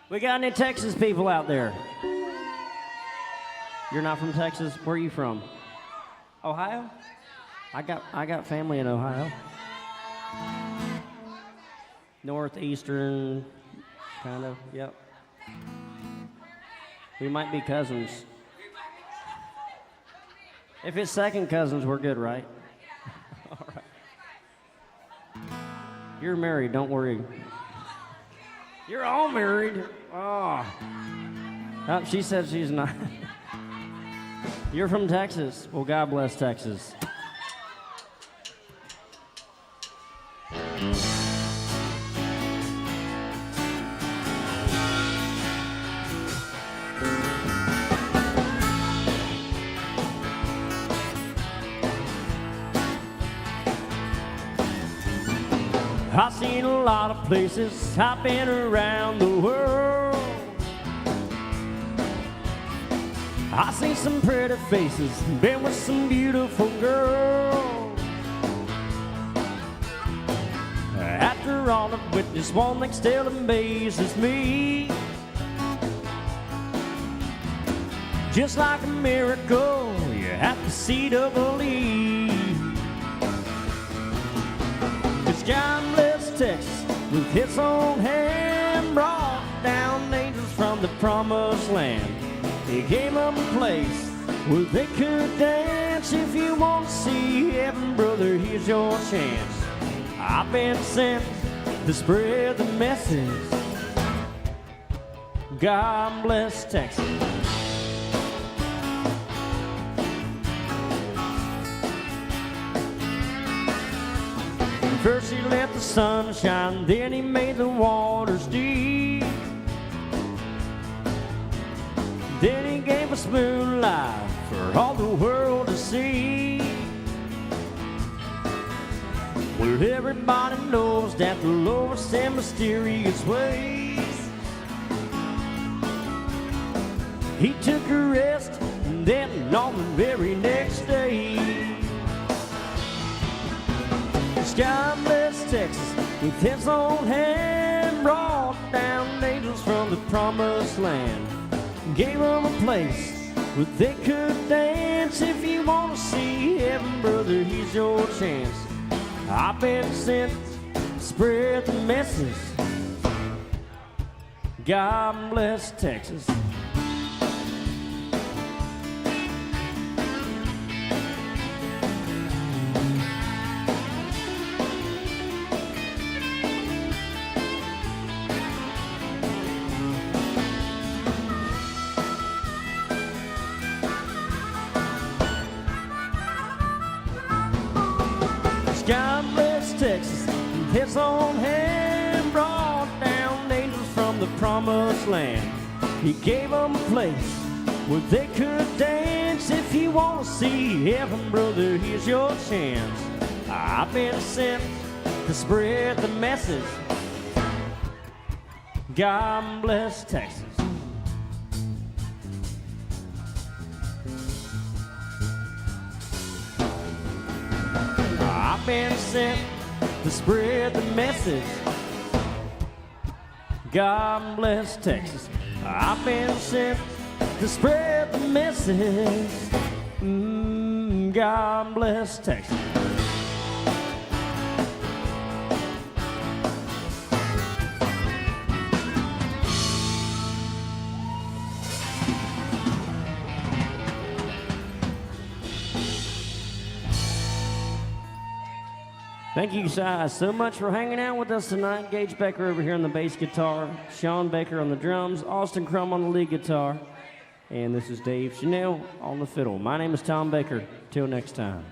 We got any Texas people out there? You're not from Texas? Where are you from? Ohio? I got family in Ohio. Northeastern, kind of, yep. We might be cousins. If it's second cousins, we're good, right? All right. You're married, don't worry. You're all married. Oh. Oh, she said she's not. You're from Texas. Well, God bless Texas. I've seen a lot of places, I've been around the world. I've seen some pretty faces, been with some beautiful girls. After all, I've witnessed one thing still amazes me. Just like a miracle, you have to see to believe. God bless Texas with its own hand, brought down angels from the promised land. He gave them a place where they could dance. If you want to see heaven, brother, here's your chance. I've been sent to spread the message. God bless Texas. First he let the sun shine, then he made the waters deep. Then he gave us moonlight for all the world to see. Where everybody knows that the Lord's in mysterious ways. He took a rest, and then on the very next day, God bless Texas with his own hand, brought down angels from the promised land. Gave them a place where they could dance. If you want to see heaven, brother, here's your chance. I've been sent to spread the message. God bless Texas. God bless Texas with his own hand, brought down angels from the promised land. He gave them a place where they could dance. If you want to see heaven, brother, here's your chance. I've been sent to spread the message. God bless Texas. I've been sent to spread the message. God bless Texas. I've been sent to spread the message. God bless Texas. Thank you guys so much for hanging out with us tonight. Gage Becker over here on the bass guitar, Sean Baker on the drums, Austin Crum on the lead guitar, and this is Dave Chanel on the fiddle. My name is Tom Baker. Till next time.